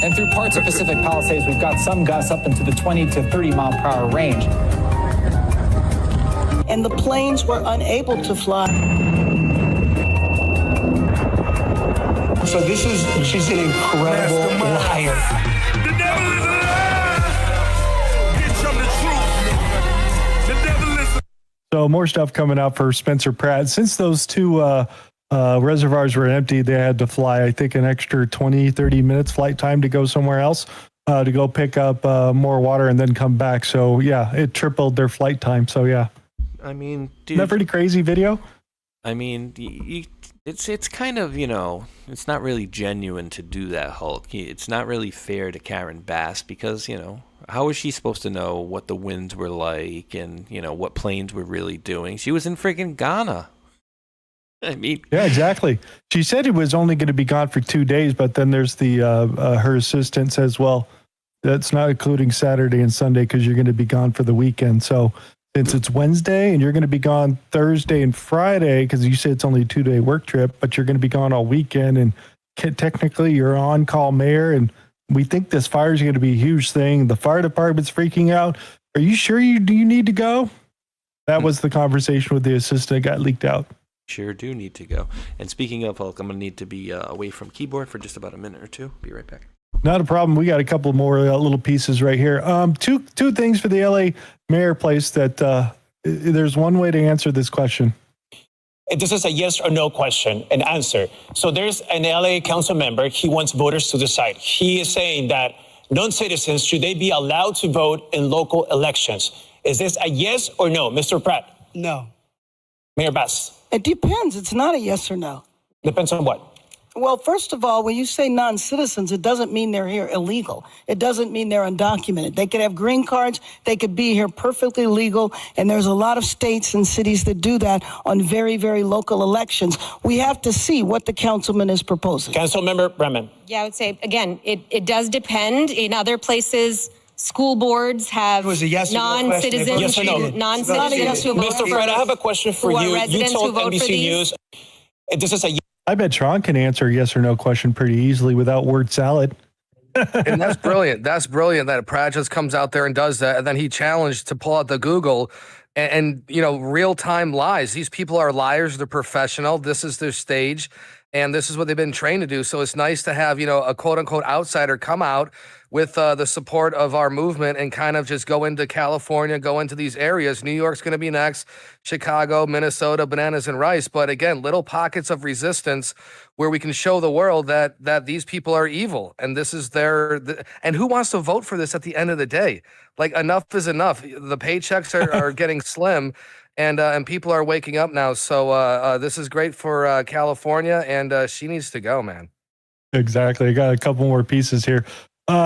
And through parts of Pacific Palisades, we've got some gusts up into the 20 to 30 mile per hour range. And the planes were unable to fly. So she's an incredible liar. The devil is alive! Get some the truth. The devil is. So more stuff coming out for Spencer Pratt. Since those two reservoirs were empty, they had to fly, I think, an extra 20, 30 minutes flight time to go somewhere else to go pick up more water and then come back. So, yeah, it tripled their flight time. So, yeah. I mean, dude. Isn't that pretty crazy video? I mean, it's kind of, it's not really genuine to do that, Hulk. It's not really fair to Karen Bass because, how was she supposed to know what the winds were like and, what planes were really doing? She was in freaking Ghana. I mean, yeah, exactly. She said it was only going to be gone for 2 days, but then there's the her assistant says, well, that's not including Saturday and Sunday because you're going to be gone for the weekend. So since it's Wednesday and you're going to be gone Thursday and Friday, because you said it's only a 2-day work trip, but you're going to be gone all weekend and technically you're on-call mayor and we think this fire is going to be a huge thing. The fire department's freaking out. Are you sure you need to go? That was the conversation with the assistant that got leaked out. Sure do need to go. And speaking of Hulk, I'm going to need to be away from keyboard for just about a minute or two. Be right back. Not a problem. We got a couple more little pieces right here. Two things for the LA mayor place that there's one way to answer this question. This is a yes or no question and answer. So there's an LA council member. He wants voters to decide. He is saying that non-citizens, should they be allowed to vote in local elections? Is this a yes or no, Mr. Pratt? No. Mayor Bass? It depends. It's not a yes or no. Depends on what? Well, first of all, when you say non-citizens, it doesn't mean they're here illegal. It doesn't mean they're undocumented. They could have green cards. They could be here perfectly legal. And there's a lot of states and cities that do that on very, very local elections. We have to see what the councilman is proposing. Councilmember Bremen. Yeah, I would say, again, it does depend. In other places, school boards have non-citizens. Yes or no? Non-citizens who vote Mr. Pratt, I have a question for you. You told NBC News. This is a I bet Tron can answer a yes or no question pretty easily without word salad. And that's brilliant. That's brilliant that Pratt just comes out there and does that. And then he challenged to pull out the Google and real-time lies. These people are liars. They're professional. This is their stage. And this is what they've been trained to do. So it's nice to have, a quote unquote outsider come out with the support of our movement and kind of just go into California, go into these areas. New York's going to be next, Chicago, Minnesota, bananas and rice. But again, little pockets of resistance where we can show the world that these people are evil. And this is and who wants to vote for this at the end of the day? Like, enough is enough. The paychecks are getting slim. And people are waking up now. So this is great for California, and she needs to go, man. Exactly. I got a couple more pieces here.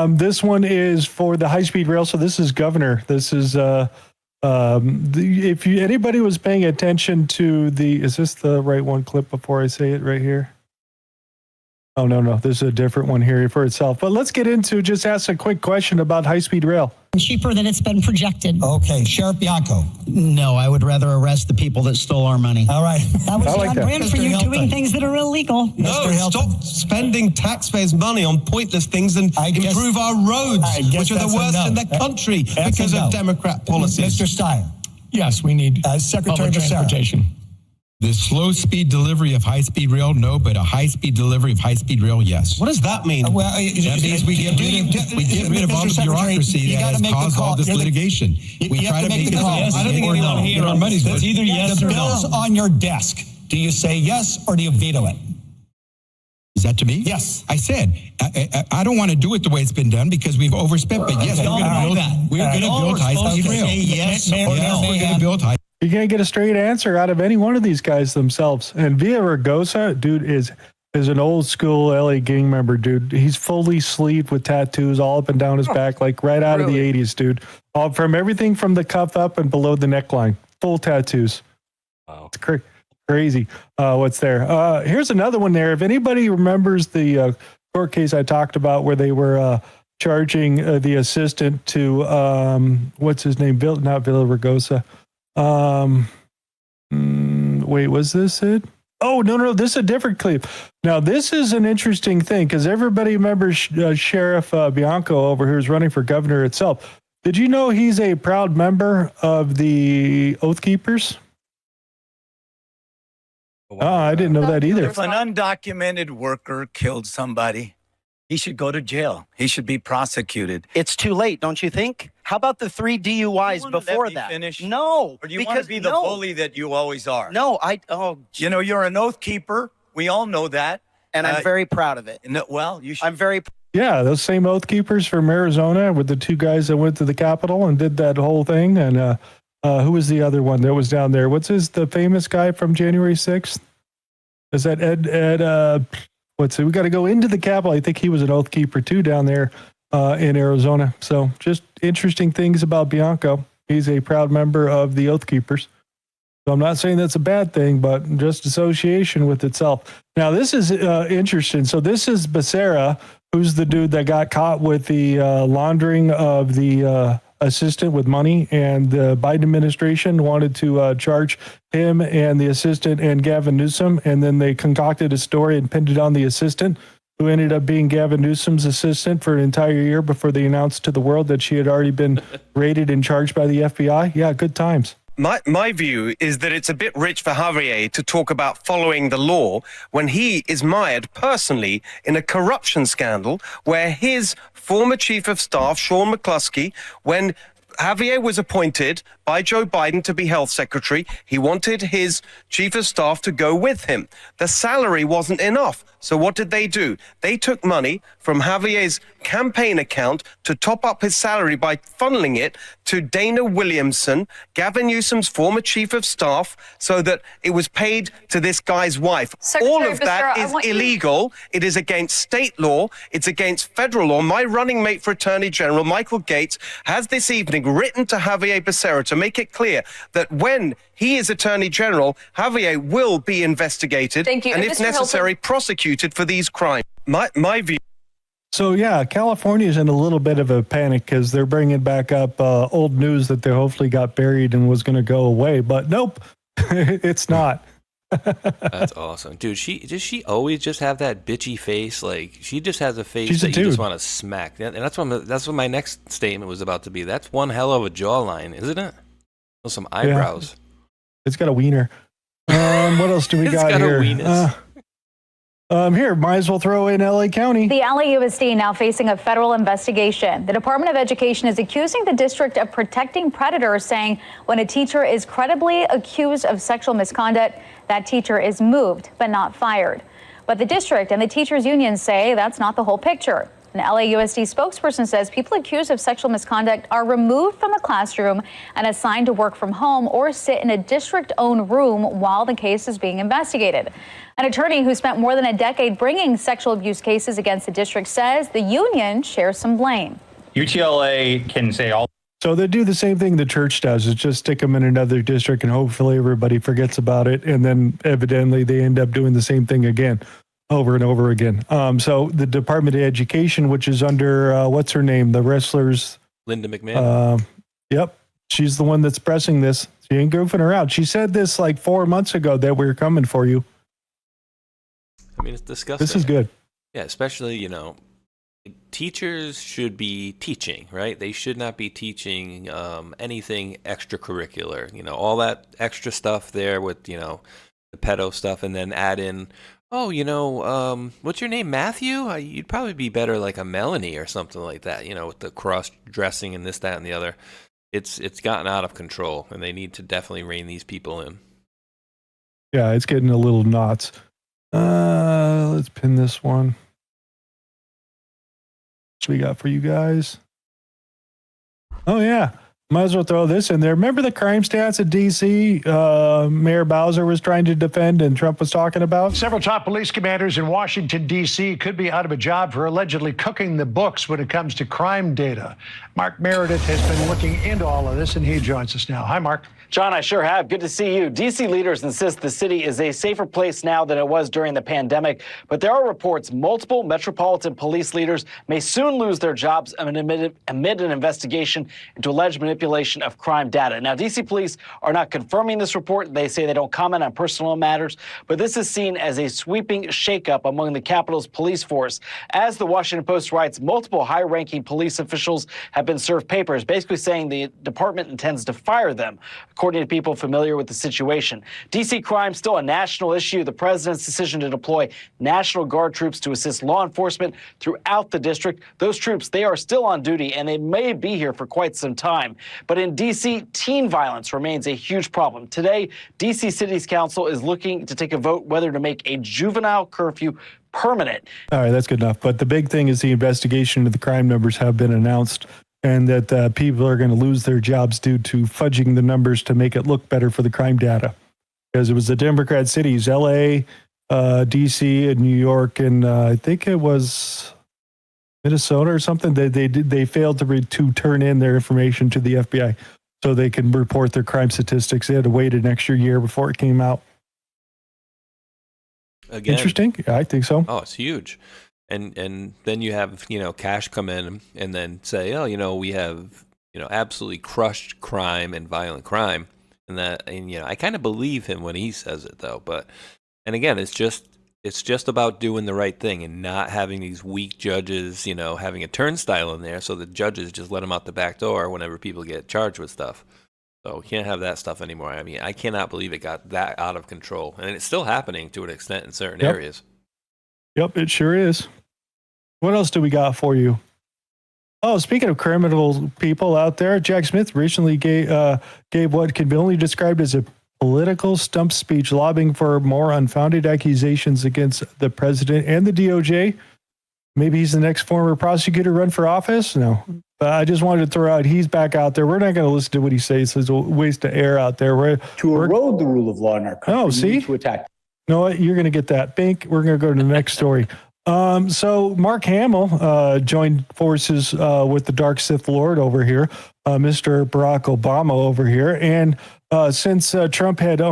This one is for the high-speed rail. So this is Governor. This is if anybody was paying attention to is this the right one? Clip before I say it right here. Oh, no. There's a different one here for itself. But let's get into just ask a quick question about high-speed rail. Cheaper than it's been projected. Okay, Sheriff Bianco. No, I would rather arrest the people that stole our money. All right. That was like on that. brand for Mr. you Hilton. doing things that are illegal. No, stop spending taxpayers' money on pointless things and improve our roads, which are the worst in the country because of Democrat policies. Mr. Stein. Yes, we need Secretary public Becerra. transportation. The slow speed delivery of high speed rail, no, but a high speed delivery of high speed rail, yes. What does that mean? That means we get rid of all the bureaucracy that has caused all this litigation. We try to make it yes I don't think anyone here our money's it's worth. either yes The or bill's no. On your desk. Do you say yes or do you veto it? Is that to me? Yes. I said, I don't want to do it the way it's been done because we've overspent, but yes, we're going to build high speed rail. Yes or no. We're going to build high. You can't get a straight answer out of any one of these guys themselves. And Villa Ragosa, dude, is an old school LA gang member, dude. He's fully sleeved with tattoos all up and down his back, like right out of the 80s, dude. All from everything from the cuff up and below the neckline. Full tattoos. Wow. It's crazy what's there. Here's another one there. If anybody remembers the court case I talked about where they were charging the assistant to, what's his name? Not Villa Ragosa. Wait, was this it? Oh, no, this is a different clip. Now, this is an interesting thing because everybody remembers Sheriff Bianco over here who's running for governor itself. Did you know he's a proud member of the Oath Keepers? I didn't know that either. If an undocumented worker killed somebody, he should go to jail. He should be prosecuted. It's too late, don't you think? How about the 3 DUIs before that? Finish? No. Or do you want to be the bully that you always are? No, you're an oath keeper. We all know that. And I'm very proud of it. No, well, you should. I'm very Yeah, those same Oath Keepers from Arizona with the two guys that went to the Capitol and did that whole thing. And who was the other one that was down there? The famous guy from January 6th? Is that Ed we got to go into the Capitol. I think he was an Oath Keeper too down there in Arizona. So just interesting things about Bianco. He's a proud member of the Oath Keepers. So I'm not saying that's a bad thing, but just association with itself. Now, this is interesting. So this is Becerra, who's the dude that got caught with the laundering of the assistant with money, and the Biden administration wanted to charge him and the assistant and Gavin Newsom, and then they concocted a story and pinned it on the assistant, who ended up being Gavin Newsom's assistant for an entire year before they announced to the world that she had already been raided and charged by the FBI. Yeah, good times. My view is that it's a bit rich for Javier to talk about following the law when he is mired personally in a corruption scandal where his former chief of staff, Sean McCluskey, when Javier was appointed by Joe Biden to be health secretary, he wanted his chief of staff to go with him. The salary wasn't enough. So what did they do? They took money from Javier's campaign account to top up his salary by funneling it to Dana Williamson, Gavin Newsom's former chief of staff, so that it was paid to this guy's wife. All of that is illegal. It is against state law. It's against federal law. My running mate for Attorney General, Michael Gates, has this evening written to Javier Becerra to make it clear that when he is Attorney General, Javier will be investigated and, if necessary, prosecuted for these crimes. My view. So, yeah, California's in a little bit of a panic because they're bringing back up old news that they hopefully got buried and was going to go away. But nope, it's not. That's awesome. Dude, does she always just have that bitchy face? Like, she just has a face She's that a you dude. just want to smack. And that's what my next statement was about to be. That's one hell of a jawline, isn't it? With some eyebrows. Yeah. It's got a wiener. What else do we got got here? A weenus. Here, might as well throw in LA County. The LAUSD now facing a federal investigation. The Department of Education is accusing the district of protecting predators, saying when a teacher is credibly accused of sexual misconduct, that teacher is moved but not fired. But the district and the teachers union say that's not the whole picture. An LAUSD spokesperson says people accused of sexual misconduct are removed from the classroom and assigned to work from home or sit in a district-owned room while the case is being investigated. An attorney who spent more than a decade bringing sexual abuse cases against the district says the union shares some blame. UTLA can say all. So they do the same thing the church does, is just stick them in another district and hopefully everybody forgets about it. And then evidently they end up doing the same thing again, over and over again. So the Department of Education, which is under, what's her name? The wrestlers. Linda McMahon. Yep. She's the one that's pressing this. She ain't goofing around. She said this like 4 months ago that we were coming for you. I mean, it's disgusting. This is good. Yeah, especially, teachers should be teaching, right? They should not be teaching anything extracurricular. All that extra stuff there with, the pedo stuff, and then add in, what's your name, Matthew? You'd probably be better like a Melanie or something like that, with the cross-dressing and this, that, and the other. It's gotten out of control, and they need to definitely rein these people in. Yeah, it's getting a little nuts. Let's pin this one. What we got for you guys? Oh yeah, might as well throw this in there. Remember the crime stats at DC Mayor Bowser was trying to defend and Trump was talking about? Several top police commanders in Washington, D.C. could be out of a job for allegedly cooking the books when it comes to crime data. Mark Meredith has been looking into all of this, and he joins us now. Hi, Mark. John, I sure have. Good to see you. D.C. leaders insist the city is a safer place now than it was during the pandemic, but there are reports multiple metropolitan police leaders may soon lose their jobs amid an investigation into alleged manipulation of crime data. Now, D.C. police are not confirming this report. They say they don't comment on personal matters, but this is seen as a sweeping shakeup among the capital's police force. As the Washington Post writes, multiple high-ranking police officials have been served papers, basically saying the department intends to fire them, according to people familiar with the situation. D.C. crime still a national issue. The president's decision to deploy National Guard troops to assist law enforcement throughout the district. Those troops, they are still on duty, and they may be here for quite some time. But in D.C., teen violence remains a huge problem. Today, D.C. City's Council is looking to take a vote whether to make a juvenile curfew permanent. All right, that's good enough. But the big thing is the investigation of the crime numbers have been announced, and that people are going to lose their jobs due to fudging the numbers to make it look better for the crime data. Because it was the Democrat cities, LA, DC, and New York, and I think it was Minnesota or something. They failed to turn in their information to the FBI so they can report their crime statistics. They had to wait an extra year before it came out. Again, interesting. Yeah, I think so. Oh, it's huge. And then you have, Cash come in and then say, we have, absolutely crushed crime and violent crime. And I kind of believe him when he says it, though. And again, it's just about doing the right thing and not having these weak judges, having a turnstile in there so the judges just let them out the back door whenever people get charged with stuff. So we can't have that stuff anymore. I mean, I cannot believe it got that out of control. And it's still happening to an extent in certain areas. Yep, it sure is. What else do we got for you? Oh, speaking of criminal people out there, Jack Smith recently gave what can be only described as a political stump speech lobbying for more unfounded accusations against the president and the DOJ. Maybe he's the next former prosecutor run for office? No. I just wanted to throw out, he's back out there. We're not going to listen to what he says. There's a waste of air out there. We're erode the rule of law in our country. Oh, see? To attack. You know what? You're going to get that. Bink. We're going to go to the next story. So Mark Hamill joined forces with the Dark Sith Lord over here, Mr. Barack Obama over here. And since Trump had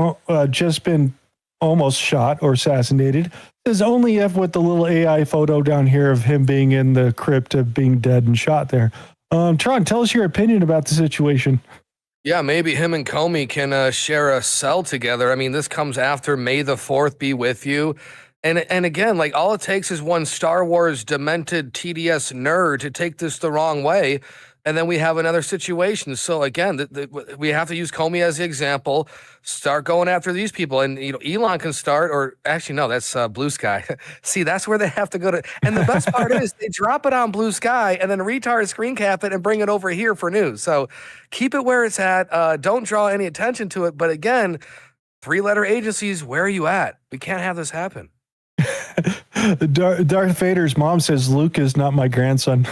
just been almost shot or assassinated, there's only F with the little AI photo down here of him being in the crypt of being dead and shot there. Tron, tell us your opinion about the situation. Yeah, maybe him and Comey can share a cell together. I mean, this comes after May the 4th be with you. And again, like all it takes is one Star Wars demented TDS nerd to take this the wrong way, and then we have another situation. So again, we have to use Comey as the example. Start going after these people, and Elon can start, or actually no, that's Blue Sky. See, that's where they have to go to. And the best part is they drop it on Blue Sky, and then retard screen cap it and bring it over here for news. So keep it where it's at. Don't draw any attention to it. But again, 3-letter agencies, where are you at? We can't have this happen. Darth Vader's mom says Luke is not my grandson.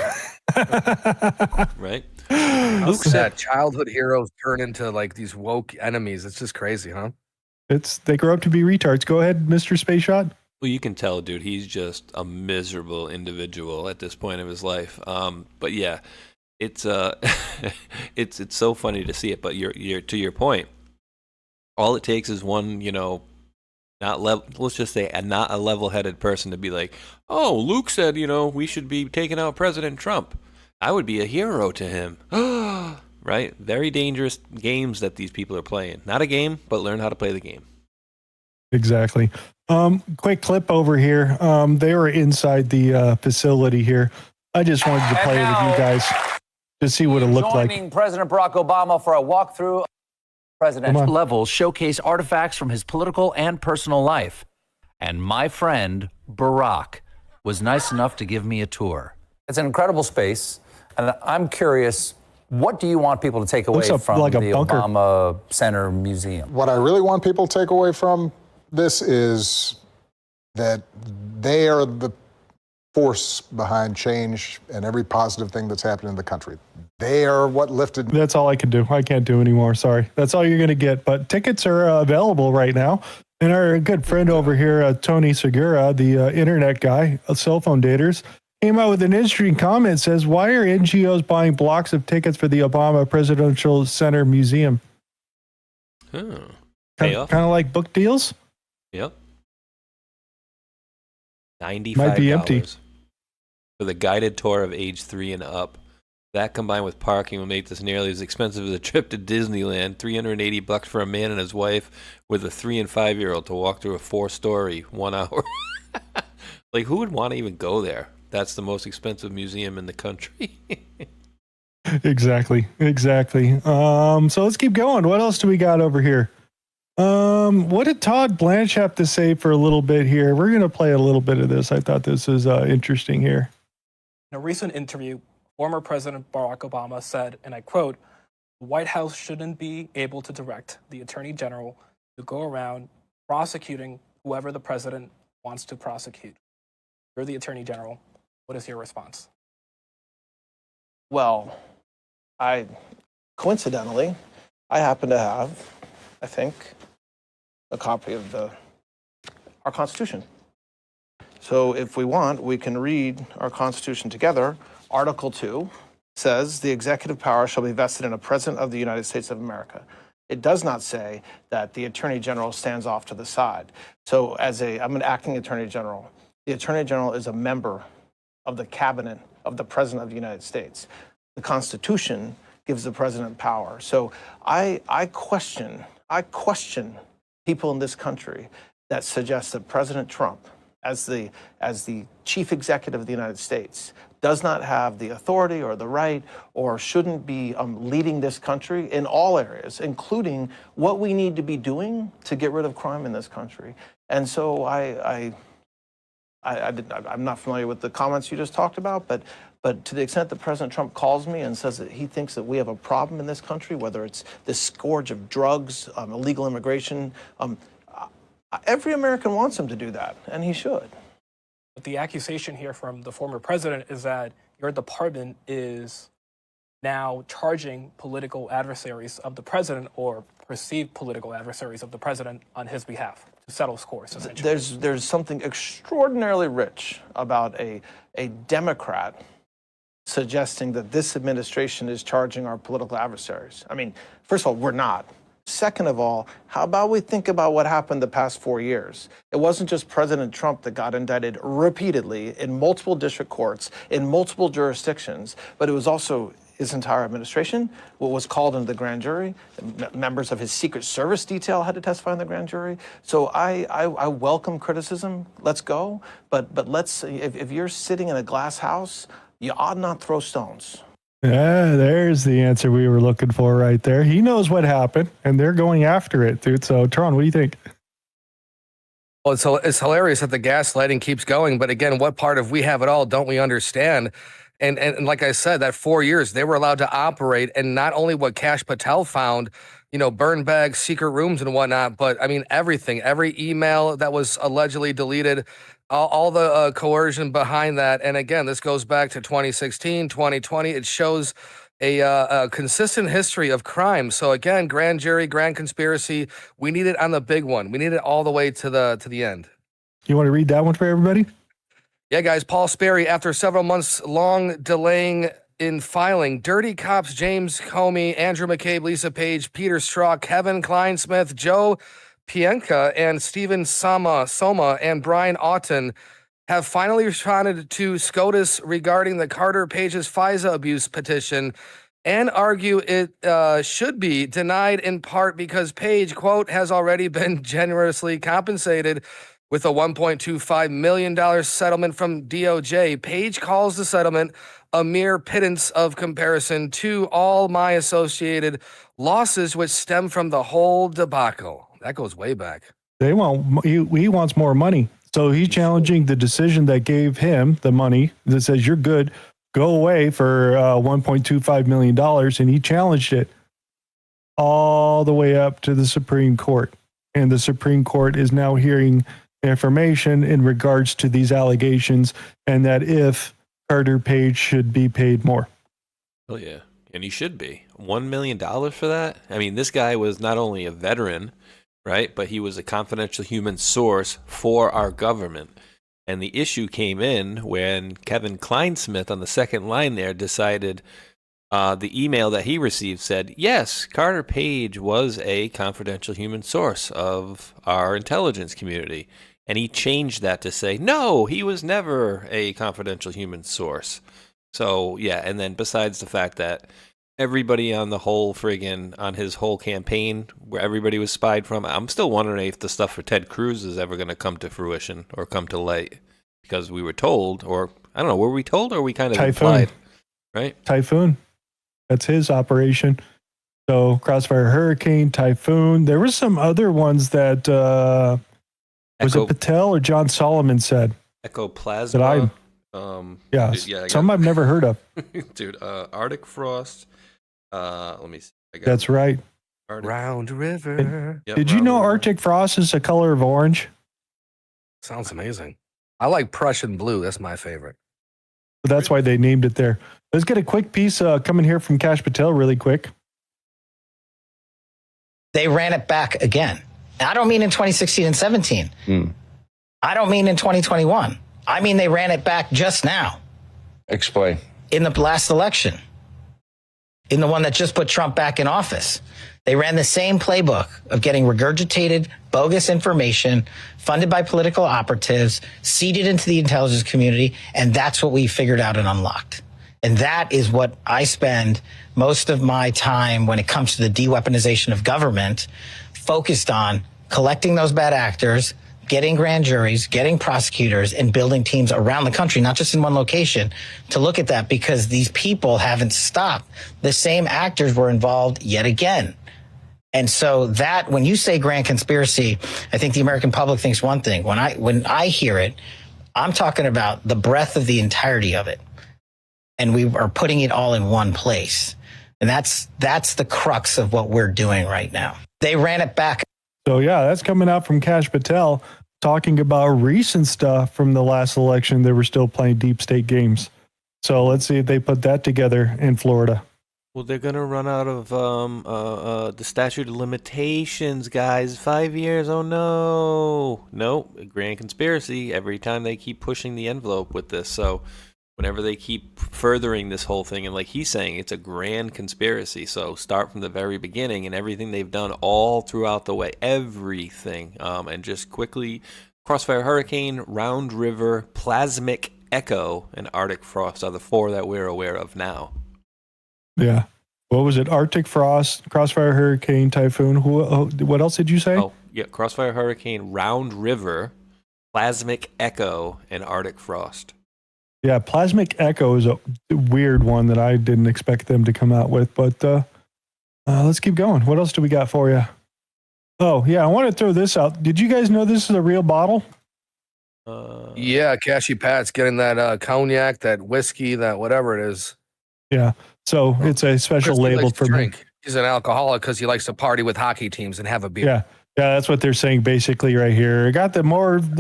Right. Luke said childhood heroes turn into like these woke enemies. It's just crazy, huh? They grow up to be retards. Go ahead, Mr. Space Shot. Well, you can tell, dude, he's just a miserable individual at this point of his life. But yeah, it's it's so funny to see it. But you're to your point, all it takes is one, let's just say not a level-headed person to be like, oh, Luke said, we should be taking out President Trump. I would be a hero to him. Right? Very dangerous games that these people are playing. Not a game, but learn how to play the game. Exactly. Quick clip over here. They were inside the facility here. I just wanted to play it with you guys to see what it looked like. Joining President Barack Obama for a walkthrough. Presidential levels showcase artifacts from his political and personal life. And my friend, Barack, was nice enough to give me a tour. It's an incredible space. And I'm curious, what do you want people to take away from the Obama Center Museum? What I really want people to take away from this is that they are the force behind change and every positive thing that's happened in the country. They are what lifted. That's all I can do. I can't do anymore. Sorry. That's all you're going to get. But tickets are available right now. And our good friend over here, Tony Segura, the internet guy, cell phone daters, came out with an interesting comment. Says, why are NGOs buying blocks of tickets for the Obama Presidential Center Museum? Kind of like book deals? Yep. $95 might be empty for the guided tour of age 3 and up. That combined with parking will make this nearly as expensive as a trip to Disneyland. $380 for a man and his wife with a 3 and 5-year-old to walk through a 4-story 1 hour. Like, who would want to even go there? That's the most expensive museum in the country. Exactly. So let's keep going. What else do we got over here? What did Todd Blanche have to say for a little bit here? We're going to play a little bit of this. I thought this was interesting here. In a recent interview, former President Barack Obama said, and I quote, "The White House shouldn't be able to direct the Attorney General to go around prosecuting whoever the president wants to prosecute." You're the Attorney General. What is your response? Well, coincidentally, I happen to have, I think, a copy of our Constitution. So if we want, we can read our Constitution together. Article 2 says the executive power shall be vested in a president of the United States of America. It does not say that the Attorney General stands off to the side. So I'm an acting Attorney General. The Attorney General is a member of the cabinet of the President of the United States. The Constitution gives the president power. So I question people in this country that suggest that President Trump, as the chief executive of the United States, does not have the authority or the right or shouldn't be leading this country in all areas, including what we need to be doing to get rid of crime in this country. And so I'm not familiar with the comments you just talked about, but to the extent that President Trump calls me and says that he thinks that we have a problem in this country, whether it's this scourge of drugs, illegal immigration, every American wants him to do that, and he should. But the accusation here from the former president is that your department is now charging political adversaries of the president or perceived political adversaries of the president on his behalf to settle scores, essentially. There's something extraordinarily rich about a Democrat suggesting that this administration is charging our political adversaries. I mean, first of all, we're not. Second of all, how about we think about what happened the past 4 years? It wasn't just President Trump that got indicted repeatedly in multiple district courts, in multiple jurisdictions, but it was also his entire administration was called into the grand jury. Members of his Secret Service detail had to testify in the grand jury. So I welcome criticism. Let's go. But let's, if you're sitting in a glass house, you ought not throw stones. Yeah, there's the answer we were looking for right there. He knows what happened, and they're going after it, dude. So, Tron, what do you think? Well, it's hilarious that the gaslighting keeps going. But again, what part of we have it all don't we understand? And like I said, that 4 years, they were allowed to operate. And not only what Kash Patel found, burn bags, secret rooms and whatnot, but I mean, everything, every email that was allegedly deleted, all the coercion behind that. And again, this goes back to 2016, 2020. It shows a consistent history of crime. So again, grand jury, grand conspiracy. We need it on the big one. We need it all the way to the end. You want to read that one for everybody? Yeah, guys. Paul Sperry, after several months long delaying in filing, dirty cops James Comey, Andrew McCabe, Lisa Page, Peter Strzok, Kevin Kleinsmith, Joe Pienka, and Stephen Soma, and Brian Auten have finally responded to SCOTUS regarding the Carter Page's FISA abuse petition and argue it should be denied in part because Page, quote, has already been generously compensated with a $1.25 million settlement from DOJ. Page calls the settlement a mere pittance of comparison to all my associated losses, which stem from the whole debacle. That goes way back. He wants more money. So he's challenging the decision that gave him the money that says you're good, go away for $1.25 million. And he challenged it all the way up to the Supreme Court. And the Supreme Court is now hearing information in regards to these allegations and that if Carter Page should be paid more. Oh, yeah. And he should be. $1 million for that? I mean, this guy was not only a veteran, right, but he was a confidential human source for our government. And the issue came in when Kevin Kleinsmith on the second line there decided the email that he received said, yes, Carter Page was a confidential human source of our intelligence community. And he changed that to say, no, he was never a confidential human source. So, yeah, and then besides the fact that everybody on the whole on his whole campaign, where everybody was spied from, I'm still wondering if the stuff for Ted Cruz is ever going to come to fruition or come to light. Because we were told, or I don't know, were we told or we kind of implied? Right? Typhoon. That's his operation. So Crossfire Hurricane, Typhoon. There were some other ones that... was it Patel or John Solomon said? Ecoplasma. Some I've never heard of. Dude, Arctic Frost. Let me see. That's right. Round River. Did you know Arctic Frost is the color of orange? Sounds amazing. I like Prussian blue. That's my favorite. That's why they named it there. Let's get a quick piece coming here from Kash Patel really quick. They ran it back again. I don't mean in 2016 and 17. I don't mean in 2021. I mean they ran it back just now. Explain. In the last election. In the one that just put Trump back in office. They ran the same playbook of getting regurgitated, bogus information, funded by political operatives, seeded into the intelligence community, and that's what we figured out and unlocked. And that is what I spend most of my time when it comes to the de-weaponization of government, focused on collecting those bad actors, getting grand juries, getting prosecutors, and building teams around the country, not just in one location, to look at that because these people haven't stopped. The same actors were involved yet again. And so that, when you say grand conspiracy, I think the American public thinks one thing. When I hear it, I'm talking about the breadth of the entirety of it. And we are putting it all in one place. And that's the crux of what we're doing right now. They ran it back. So, yeah, that's coming out from Kash Patel talking about recent stuff from the last election. They were still playing deep state games. So let's see if they put that together in Florida. Well, they're going to run out of the statute of limitations, guys. 5 years. Oh, no. No, grand conspiracy every time they keep pushing the envelope with this. So whenever they keep furthering this whole thing, and like he's saying, it's a grand conspiracy. So start from the very beginning and everything they've done all throughout the way, everything. And just quickly, Crossfire Hurricane, Round River, Plasmic Echo, and Arctic Frost are the four that we're aware of now. Yeah. What was it? Arctic frost, crossfire hurricane, typhoon. What else did you say? Oh, yeah, crossfire hurricane, round river, plasmic echo, and Arctic frost. Yeah, plasmic echo is a weird one that I didn't expect them to come out with, but let's keep going. What else do we got for you? Oh, yeah, I want to throw this out. Did you guys know this is a real bottle? Yeah, Cashy Pat's getting that cognac, that whiskey, that whatever it is. Yeah, so it's a special label for drink. He's an alcoholic because he likes to party with hockey teams and have a beer. Yeah, that's what they're saying basically right here. I got the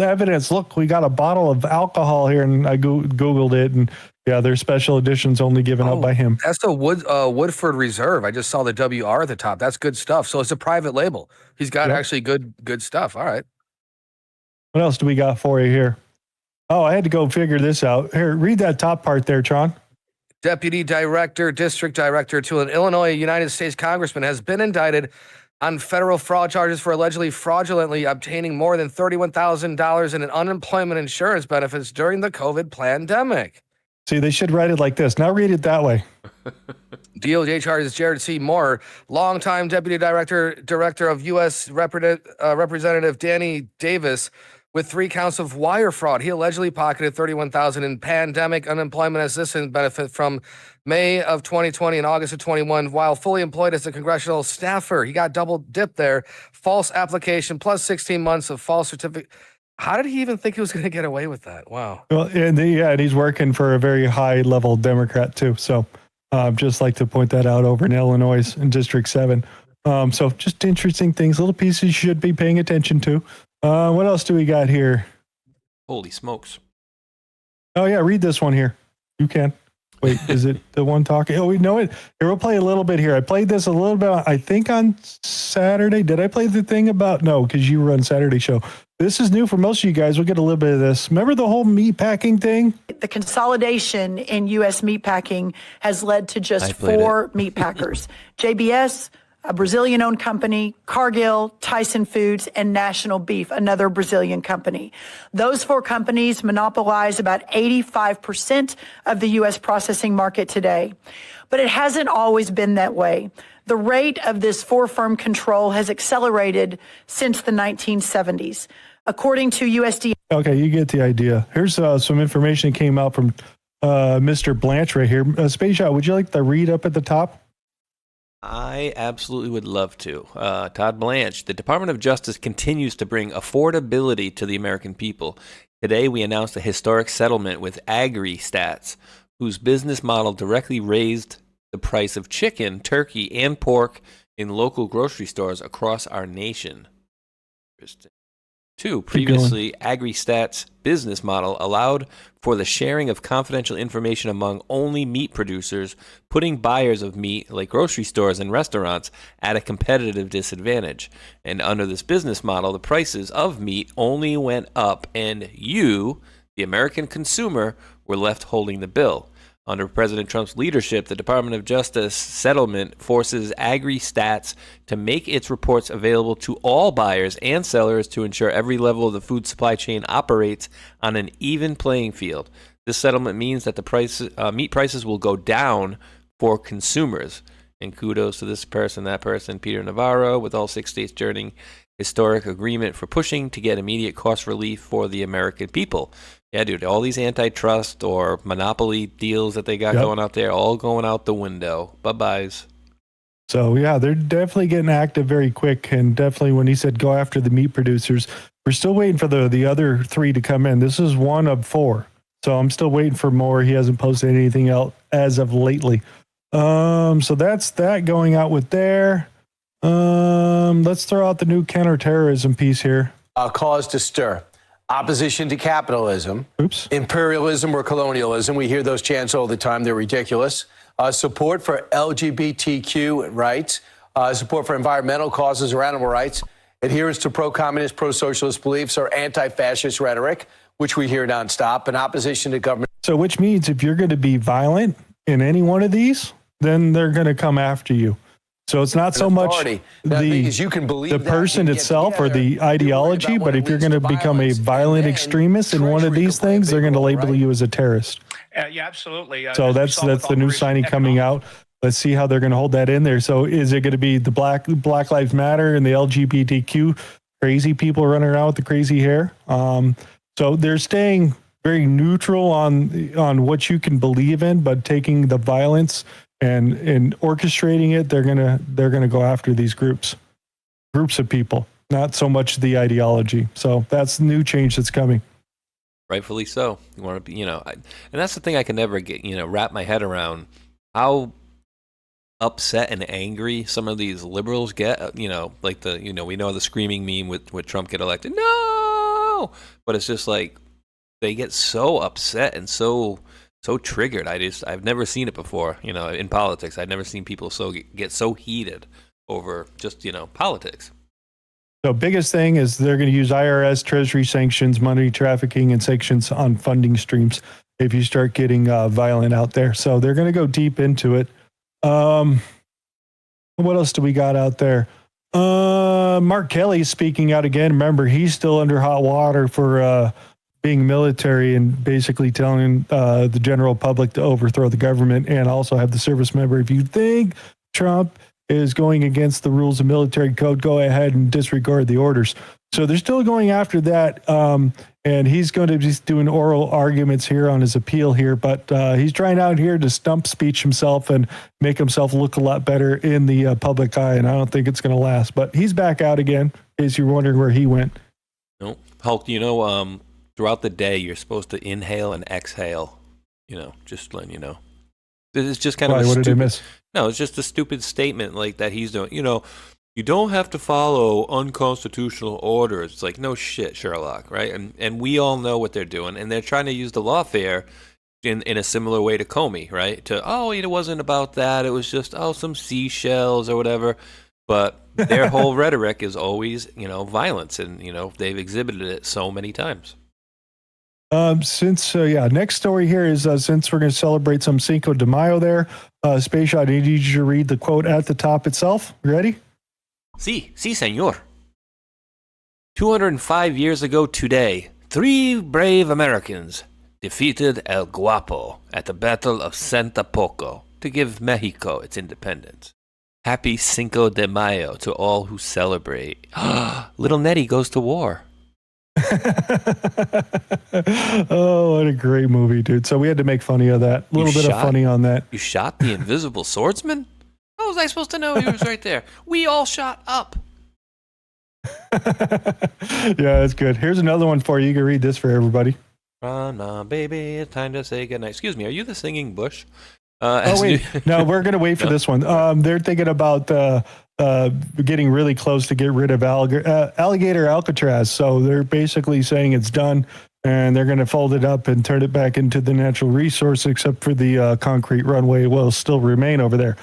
evidence. Look, we got a bottle of alcohol here, and I Googled it, and yeah, their special edition's only given out by him. That's the Woodford Reserve. I just saw the WR at the top. That's good stuff. So it's a private label. He's got actually good stuff. All right. What else do we got for you here? Oh, I had to go figure this out. Here, read that top part there, Tron. Deputy Director, District Director to an Illinois United States Congressman has been indicted on federal fraud charges for allegedly fraudulently obtaining more than $31,000 in unemployment insurance benefits during the COVID pandemic. See, they should write it like this. Now read it that way. DOJ charges Jared C. Moore, longtime Deputy Director of U.S. Representative Danny Davis, with 3 counts of wire fraud. He allegedly pocketed $31,000 in pandemic unemployment assistance benefit from May of 2020 and August of 21 while fully employed as a congressional staffer. He got double dipped there. False application plus 16 months of false certificate. How did he even think he was going to get away with that? Wow. Well, and he's working for a very high-level Democrat, too. So just like to point that out over in Illinois in District 7. So just interesting things, little pieces you should be paying attention to. What else do we got here? Holy smokes. Oh, yeah, read this one here. You can. Wait, is it the one talking? Oh, we know it. Here, we'll play a little bit here. I played this a little bit, I think, on Saturday. Did I play the thing about? No, because you run Saturday show. This is new for most of you guys. We'll get a little bit of this. Remember the whole meat packing thing? The consolidation in U.S. meatpacking has led to just 4 meat packers. JBS, a Brazilian-owned company, Cargill, Tyson Foods, and National Beef, another Brazilian company. Those 4 companies monopolize about 85% of the U.S. processing market today. But it hasn't always been that way. The rate of this 4-firm control has accelerated since the 1970s. According to USDA. Okay, you get the idea. Here's some information that came out from Mr. Blanche right here. Space Shot, would you like to read up at the top? I absolutely would love to. Todd Blanche, the Department of Justice continues to bring affordability to the American people. Today, we announced a historic settlement with AgriStats, whose business model directly raised the price of chicken, turkey, and pork in local grocery stores across our nation. Interesting. 2, previously, AgriStats' business model allowed for the sharing of confidential information among only meat producers, putting buyers of meat, like grocery stores and restaurants, at a competitive disadvantage. And under this business model, the prices of meat only went up, and you, the American consumer, were left holding the bill. Under President Trump's leadership, the Department of Justice settlement forces AgriStats to make its reports available to all buyers and sellers to ensure every level of the food supply chain operates on an even playing field. This settlement means that the meat prices will go down for consumers. And kudos to this person, that person, Peter Navarro, with all 6 states joining historic agreement for pushing to get immediate cost relief for the American people. Yeah, dude, all these antitrust or monopoly deals that they got going out there, all going out the window. Bye-byes. So, yeah, they're definitely getting active very quick. And definitely when he said go after the meat producers, we're still waiting for the other 3 to come in. This is 1 of 4. So I'm still waiting for more. He hasn't posted anything else as of lately. So that's that going out with there. Let's throw out the new counterterrorism piece here. Cause to stir. Opposition to capitalism, imperialism or colonialism. We hear those chants all the time. They're ridiculous. Support for LGBTQ rights, support for environmental causes or animal rights, adherence to pro-communist, pro-socialist beliefs or anti-fascist rhetoric, which we hear nonstop, and opposition to government. So which means if you're going to be violent in any one of these, then they're going to come after you. So it's not so much the person itself or the ideology, but if you're going to become a violent extremist in one of these things, they're going to label you as a terrorist. Yeah, absolutely. So that's the new signing coming out. let's see how they're going to hold that in there. So is it going to be the Black Lives Matter and the LGBTQ crazy people running around with the crazy hair? So they're staying very neutral on what you can believe in, but taking the violence and orchestrating it, they're gonna go after these groups of people, not so much the ideology. So that's the new change that's coming. Rightfully so. You want to be, and that's the thing I can never get, wrap my head around how upset and angry some of these liberals get. Like we know the screaming meme with Trump get elected. No, but it's just like they get so upset and so triggered. I've never seen it before. In politics, I've never seen people get so heated over just politics. So biggest thing is they're going to use IRS, Treasury sanctions, money trafficking, and sanctions on funding streams if you start getting violent out there. So they're going to go deep into it. What else do we got out there? Mark Kelly speaking out again. Remember, he's still under hot water for being military and basically telling the general public to overthrow the government and also have the service member. If you think Trump is going against the rules of military code, go ahead and disregard the orders. So they're still going after that. And he's going to be doing oral arguments here on his appeal here, but he's trying out here to stump speech himself and make himself look a lot better in the public eye. And I don't think it's going to last, but he's back out again, in case you're wondering where he went. No, Hulk, throughout the day, you're supposed to inhale and exhale, just letting you know. This is just kind of what did I miss? No, it's just a stupid statement like that he's doing. You don't have to follow unconstitutional orders. It's like, no shit, Sherlock, right? And we all know what they're doing, and they're trying to use the lawfare in a similar way to Comey, right? It wasn't about that. It was just, some seashells or whatever. But their whole rhetoric is always, violence, and, they've exhibited it so many times. Next story here is since we're going to celebrate some Cinco de Mayo there, Space Shot, I need you to read the quote at the top itself. Ready? Sí, señor. 205 years ago today, 3 brave Americans defeated El Guapo at the Battle of Santa Poco to give Mexico its independence. Happy Cinco de Mayo to all who celebrate. Little Nettie goes to war. Oh, what a great movie, dude. So we had to make funny of that. A little bit of funny on that. You shot the invisible swordsman? How was I supposed to know he was right there? We all shot up. Yeah, that's good. Here's another one for you. You can read this for everybody. Run, on, baby. It's time to say goodnight. Excuse me, are you the singing Bush? Wait. No, we're going to wait for this one. They're thinking about getting really close to get rid of alligator Alcatraz. So they're basically saying it's done, and they're going to fold it up and turn it back into the natural resource, except for the concrete runway will still remain over there.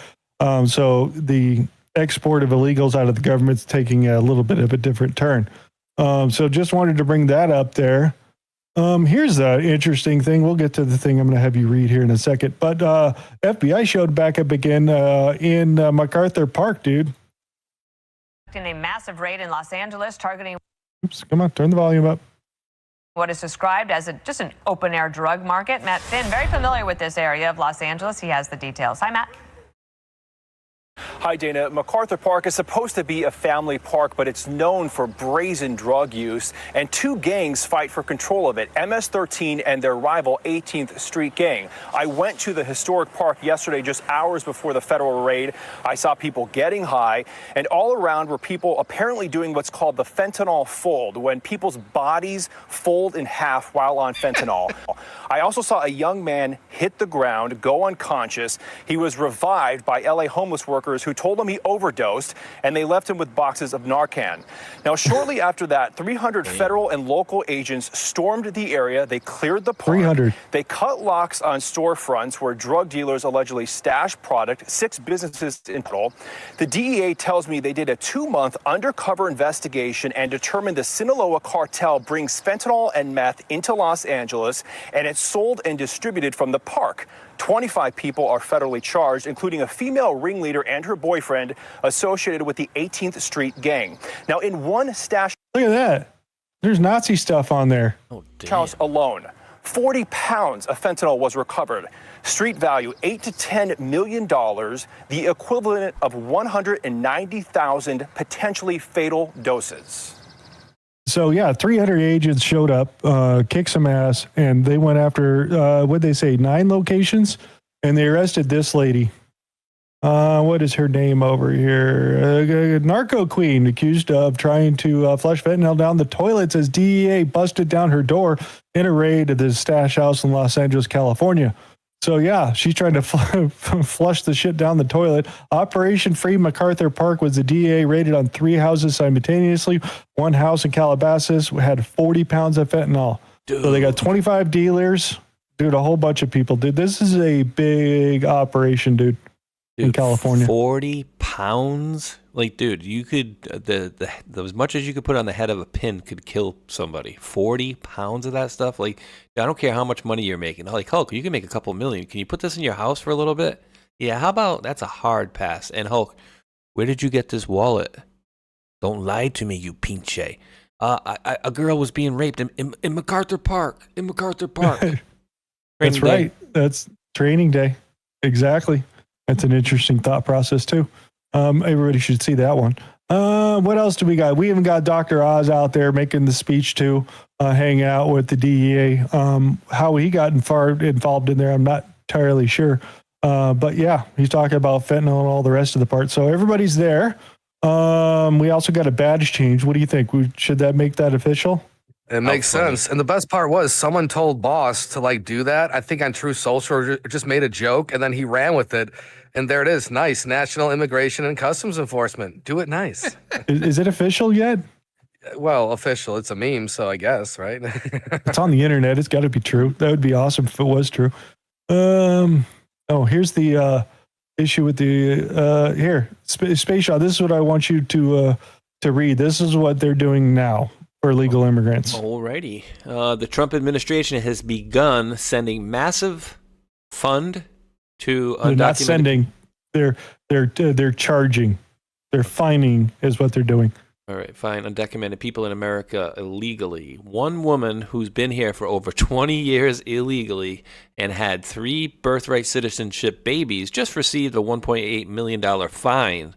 So the export of illegals out of the government's taking a little bit of a different turn. So just wanted to bring that up there. Here's the interesting thing. We'll get to the thing I'm going to have you read here in a second. But FBI showed back up again in MacArthur Park, dude. In a massive raid in Los Angeles targeting... Oops, come on, turn the volume up. What is described as just an open-air drug market. Matt Finn, very familiar with this area of Los Angeles. He has the details. Hi, Matt. Hi, Dana. MacArthur Park is supposed to be a family park, but it's known for brazen drug use, and 2 gangs fight for control of it, MS-13 and their rival 18th Street Gang. I went to the historic park yesterday, just hours before the federal raid. I saw people getting high, and all around were people apparently doing what's called the fentanyl fold, when people's bodies fold in half while on fentanyl. I also saw a young man hit the ground, go unconscious. He was revived by LA homeless workers who told him he overdosed, and they left him with boxes of Narcan. Now, shortly after that, 300 federal and local agents stormed the area. They cleared the park. 300. They cut locks on storefronts where drug dealers allegedly stashed product, 6 businesses in total. The DEA tells me they did a 2-month undercover investigation and determined the Sinaloa cartel brings fentanyl and meth into Los Angeles, and it's sold and distributed from the park. 25 people are federally charged, including a female ringleader and her boyfriend associated with the 18th Street Gang. Now, in one stash... Look at that. There's Nazi stuff on there. House alone, 40 pounds of fentanyl was recovered. Street value $8 to $10 million, the equivalent of 190,000 potentially fatal doses. So yeah, 300 agents showed up, kicked some ass, and they went after what'd they say, 9 locations, and they arrested this lady. What is her name over here? Narco queen, accused of trying to flush fentanyl down the toilets as DEA busted down her door in a raid at the stash house in Los Angeles, California. So yeah, she's trying to flush the shit down the toilet. Operation Free MacArthur Park was the DEA raided on 3 houses simultaneously. One house in Calabasas had 40 pounds of fentanyl. Dude. So they got 25 dealers, dude, a whole bunch of people. Dude, this is a big operation, dude. In California, 40 pounds. Like, dude, you could the as much as you could put on the head of a pin could kill somebody. 40 pounds of that stuff. Like, I don't care how much money you're making. Like, Hulk, you can make a couple million. Can you put this in your house for a little bit? Yeah, how about that's a hard pass. And Hulk, where did you get this wallet? Don't lie to me, you pinche. A girl was being raped in MacArthur Park. In MacArthur Park. That's right. That's training day. Exactly. That's an interesting thought process too. Everybody should see that one. What else do we got? We even got Dr. Oz out there making the speech too, hanging out with the DEA. How he got involved in there, I'm not entirely sure. But yeah, he's talking about fentanyl and all the rest of the parts. So everybody's there. We also got a badge change. What do you think? Should that make that official? It makes sense. And the best part was someone told Boss to like do that. I think on True Social or just made a joke and then he ran with it. And there it is. Nice. National Immigration and Customs Enforcement. Do it nice. Is it official yet? Well, official. It's a meme, so I guess, right? It's on the internet. It's got to be true. That would be awesome if it was true. Here's the issue with the here. Space Shot. This is what I want you to read. This is what they're doing now for illegal immigrants. Alrighty. The Trump administration has begun sending massive fund to undocumented. They're not sending. They're charging. They're fining is what they're doing. All right, fine. Undocumented people in America illegally. One woman who's been here for over 20 years illegally and had 3 birthright citizenship babies just received a $1.8 million fine.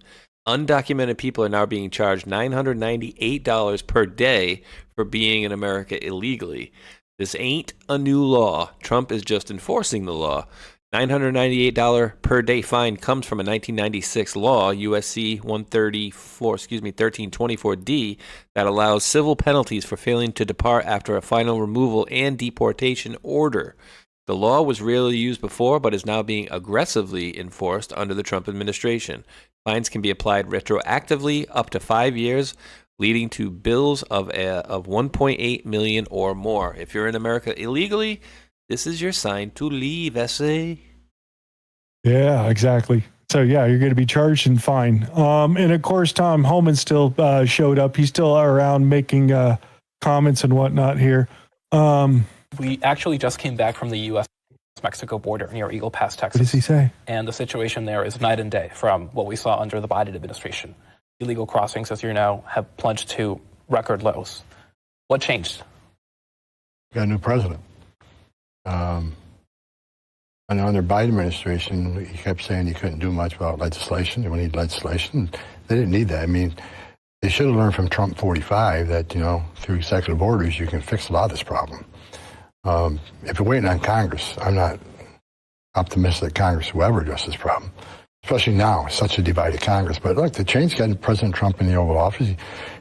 Undocumented people are now being charged $998 per day for being in America illegally. This ain't a new law. Trump is just enforcing the law. $998 per day fine comes from a 1996 law, USC 1324D, that allows civil penalties for failing to depart after a final removal and deportation order. The law was rarely used before, but is now being aggressively enforced under the Trump administration. Fines can be applied retroactively up to 5 years, leading to bills of $1.8 million or more. If you're in America illegally, this is your sign to leave, SA. Yeah, exactly. So yeah, you're going to be charged and fined. And of course, Tom Homan still showed up. He's still around making comments and whatnot here. We actually just came back from the U.S.-Mexico border near Eagle Pass, Texas. What does he say? And the situation there is night and day from what we saw under the Biden administration. Illegal crossings, as you know, have plunged to record lows. What changed? We got a new president. And under Biden administration, he kept saying he couldn't do much about legislation. We need legislation. They didn't need that. I mean, they should have learned from Trump 45 that, through executive orders, you can fix a lot of this problem. If you're waiting on Congress, I'm not optimistic that Congress will ever address this problem, especially now. It's such a divided Congress. But look, the change got President Trump in the Oval Office.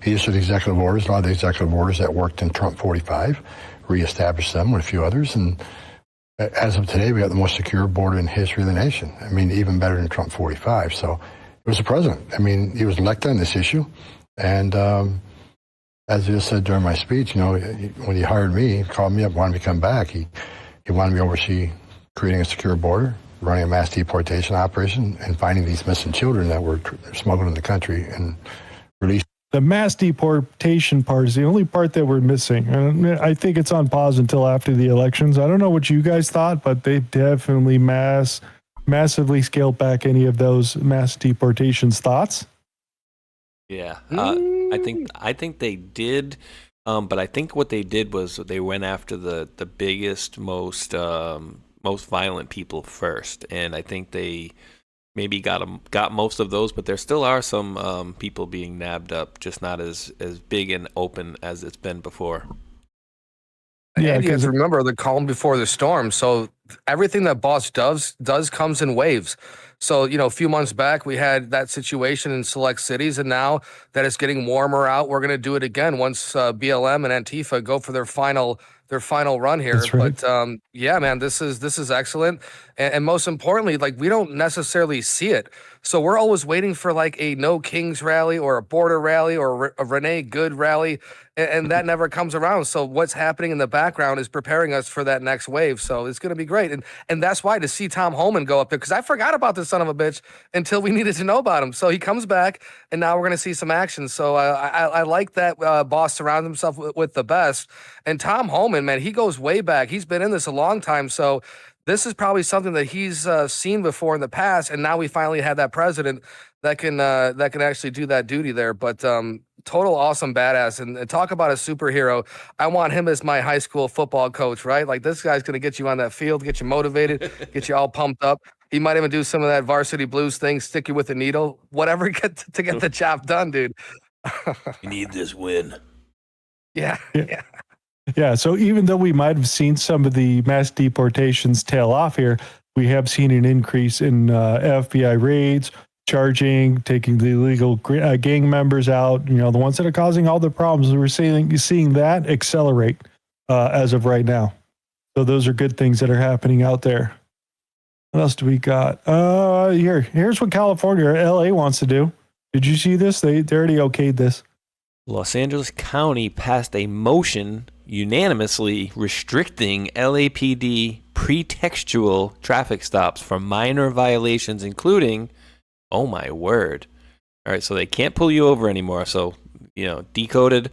He issued executive orders, a lot of the executive orders that worked in Trump 45, reestablished them with a few others. And as of today, we got the most secure border in the history of the nation. I mean, even better than Trump 45. So it was the president. I mean, he was elected on this issue. And as I just said during my speech, when he hired me, he called me up, wanted me to come back. He wanted me to oversee creating a secure border, running a mass deportation operation, and finding these missing children that were smuggled in the country and released. The mass deportation part is the only part that we're missing. And I think it's on pause until after the elections. I don't know what you guys thought, but they definitely massively scaled back any of those mass deportations. Thoughts? Yeah, I think they did, but I think what they did was they went after the biggest, most most violent people first, and I think they maybe got most of those, but there still are some people being nabbed up, just not as big and open as it's been before. Yeah, And you have to remember the calm before the storm. So everything that Boss does comes in waves. So, a few months back, we had that situation in select cities, and now that it's getting warmer out, we're going to do it again once BLM and Antifa go for their final run here. That's right. But yeah, man, this is excellent. And most importantly, like, we don't necessarily see it. So we're always waiting for like a No Kings rally or a border rally or a Renee Good rally, and that never comes around. So what's happening in the background is preparing us for that next wave. So it's going to be great. And that's why to see Tom Homan go up there, because I forgot about this son of a bitch until we needed to know about him. So he comes back, and now we're going to see some action. So I like that Boss surrounds himself with the best. And Tom Homan, man, he goes way back. He's been in this a long time. So this is probably something that he's seen before in the past, and now we finally have that president that can actually do that duty there. But total awesome badass, and talk about a superhero. I want him as my high school football coach, right? Like, this guy's gonna get you on that field, get you motivated, get you all pumped up. He might even do some of that varsity blues thing, stick you with a needle, whatever to get the job done, dude. We need this win. Yeah. Yeah, so even though we might have seen some of the mass deportations tail off here, we have seen an increase in FBI raids, charging, taking the illegal gang members out, the ones that are causing all the problems. We're seeing that accelerate as of right now. So those are good things that are happening out there. What else do we got? Here's what California or LA wants to do. Did you see this? They already okayed this. Los Angeles County passed a motion unanimously restricting LAPD pretextual traffic stops for minor violations, including, oh my word. All right, so they can't pull you over anymore. So, decoded,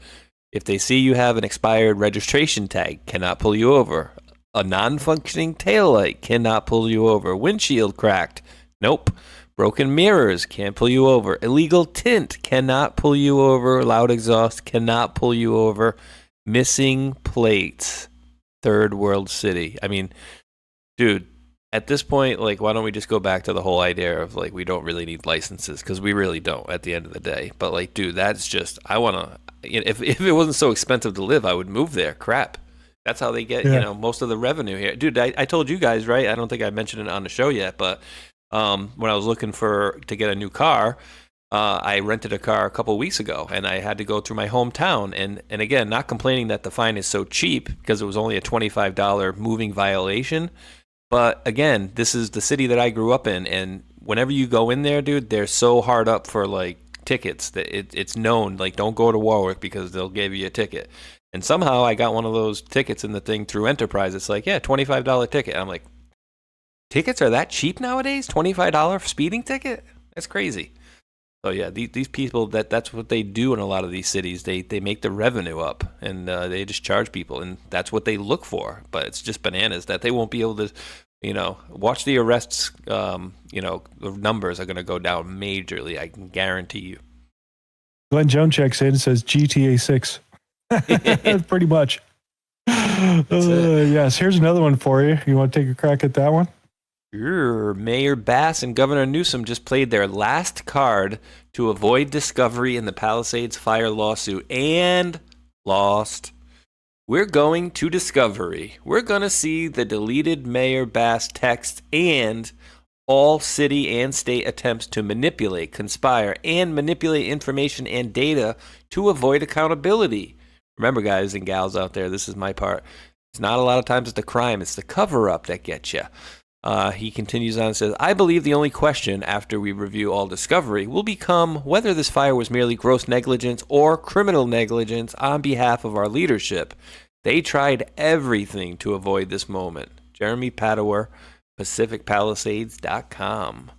if they see you have an expired registration tag, cannot pull you over. A non-functioning taillight cannot pull you over. Windshield cracked. Nope. Broken mirrors can't pull you over. Illegal tint cannot pull you over. Loud exhaust cannot pull you over. Missing plates. Third world city. I mean, dude, at this point, like, why don't we just go back to the whole idea of, like, we don't really need licenses, because we really don't at the end of the day. But, like, dude, that's just, I want to, if it wasn't so expensive to live, I would move there. Crap. That's how they get, most of the revenue here. Dude, I told you guys, right? I don't think I mentioned it on the show yet, but when I was looking to get a new car, I rented a car a couple weeks ago, and I had to go through my hometown. And again, not complaining that the fine is so cheap, because it was only a $25 moving violation. But again, this is the city that I grew up in, and whenever you go in there, dude, they're so hard up for like tickets that it's known, like, don't go to Warwick because they'll give you a ticket. And somehow I got one of those tickets in the thing through Enterprise. It's like, yeah, $25 ticket. And I'm like, tickets are that cheap nowadays? $25 speeding ticket? That's crazy. So yeah, these people, that's what they do in a lot of these cities. They make the revenue up, and they just charge people, and that's what they look for. But it's just bananas that they won't be able to, watch the arrests. The numbers are going to go down majorly. I can guarantee you. Glenn Jones checks in and says GTA 6. Pretty much. Yes, here's another one for you. You want to take a crack at that one? Sure. Mayor Bass and Governor Newsom just played their last card to avoid discovery in the Palisades fire lawsuit and lost. We're going to discovery. We're going to see the deleted Mayor Bass text and all city and state attempts to manipulate, conspire, and manipulate information and data to avoid accountability. Remember, guys and gals out there, this is my part. It's not a lot of times it's the crime, it's the cover-up that gets you. He continues on and says, I believe the only question after we review all discovery will become whether this fire was merely gross negligence or criminal negligence on behalf of our leadership. They tried everything to avoid this moment. Jeremy Padower, PacificPalisades.com.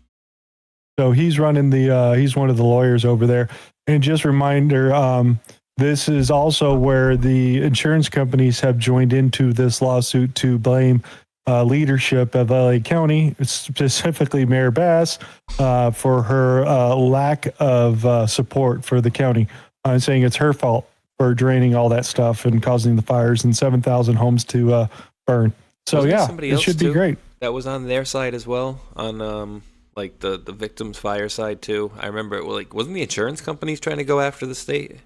So he's running he's one of the lawyers over there. And just a reminder, this is also where the insurance companies have joined into this lawsuit to blame leadership of LA County, specifically Mayor Bass, for her lack of support for the county. I'm saying it's her fault for draining all that stuff and causing the fires and 7,000 homes to burn. So Wasn't there yeah, somebody it else should be too great. that was on their side as well, on like the victims' fire side too. I remember it. Like, wasn't the insurance companies trying to go after the state?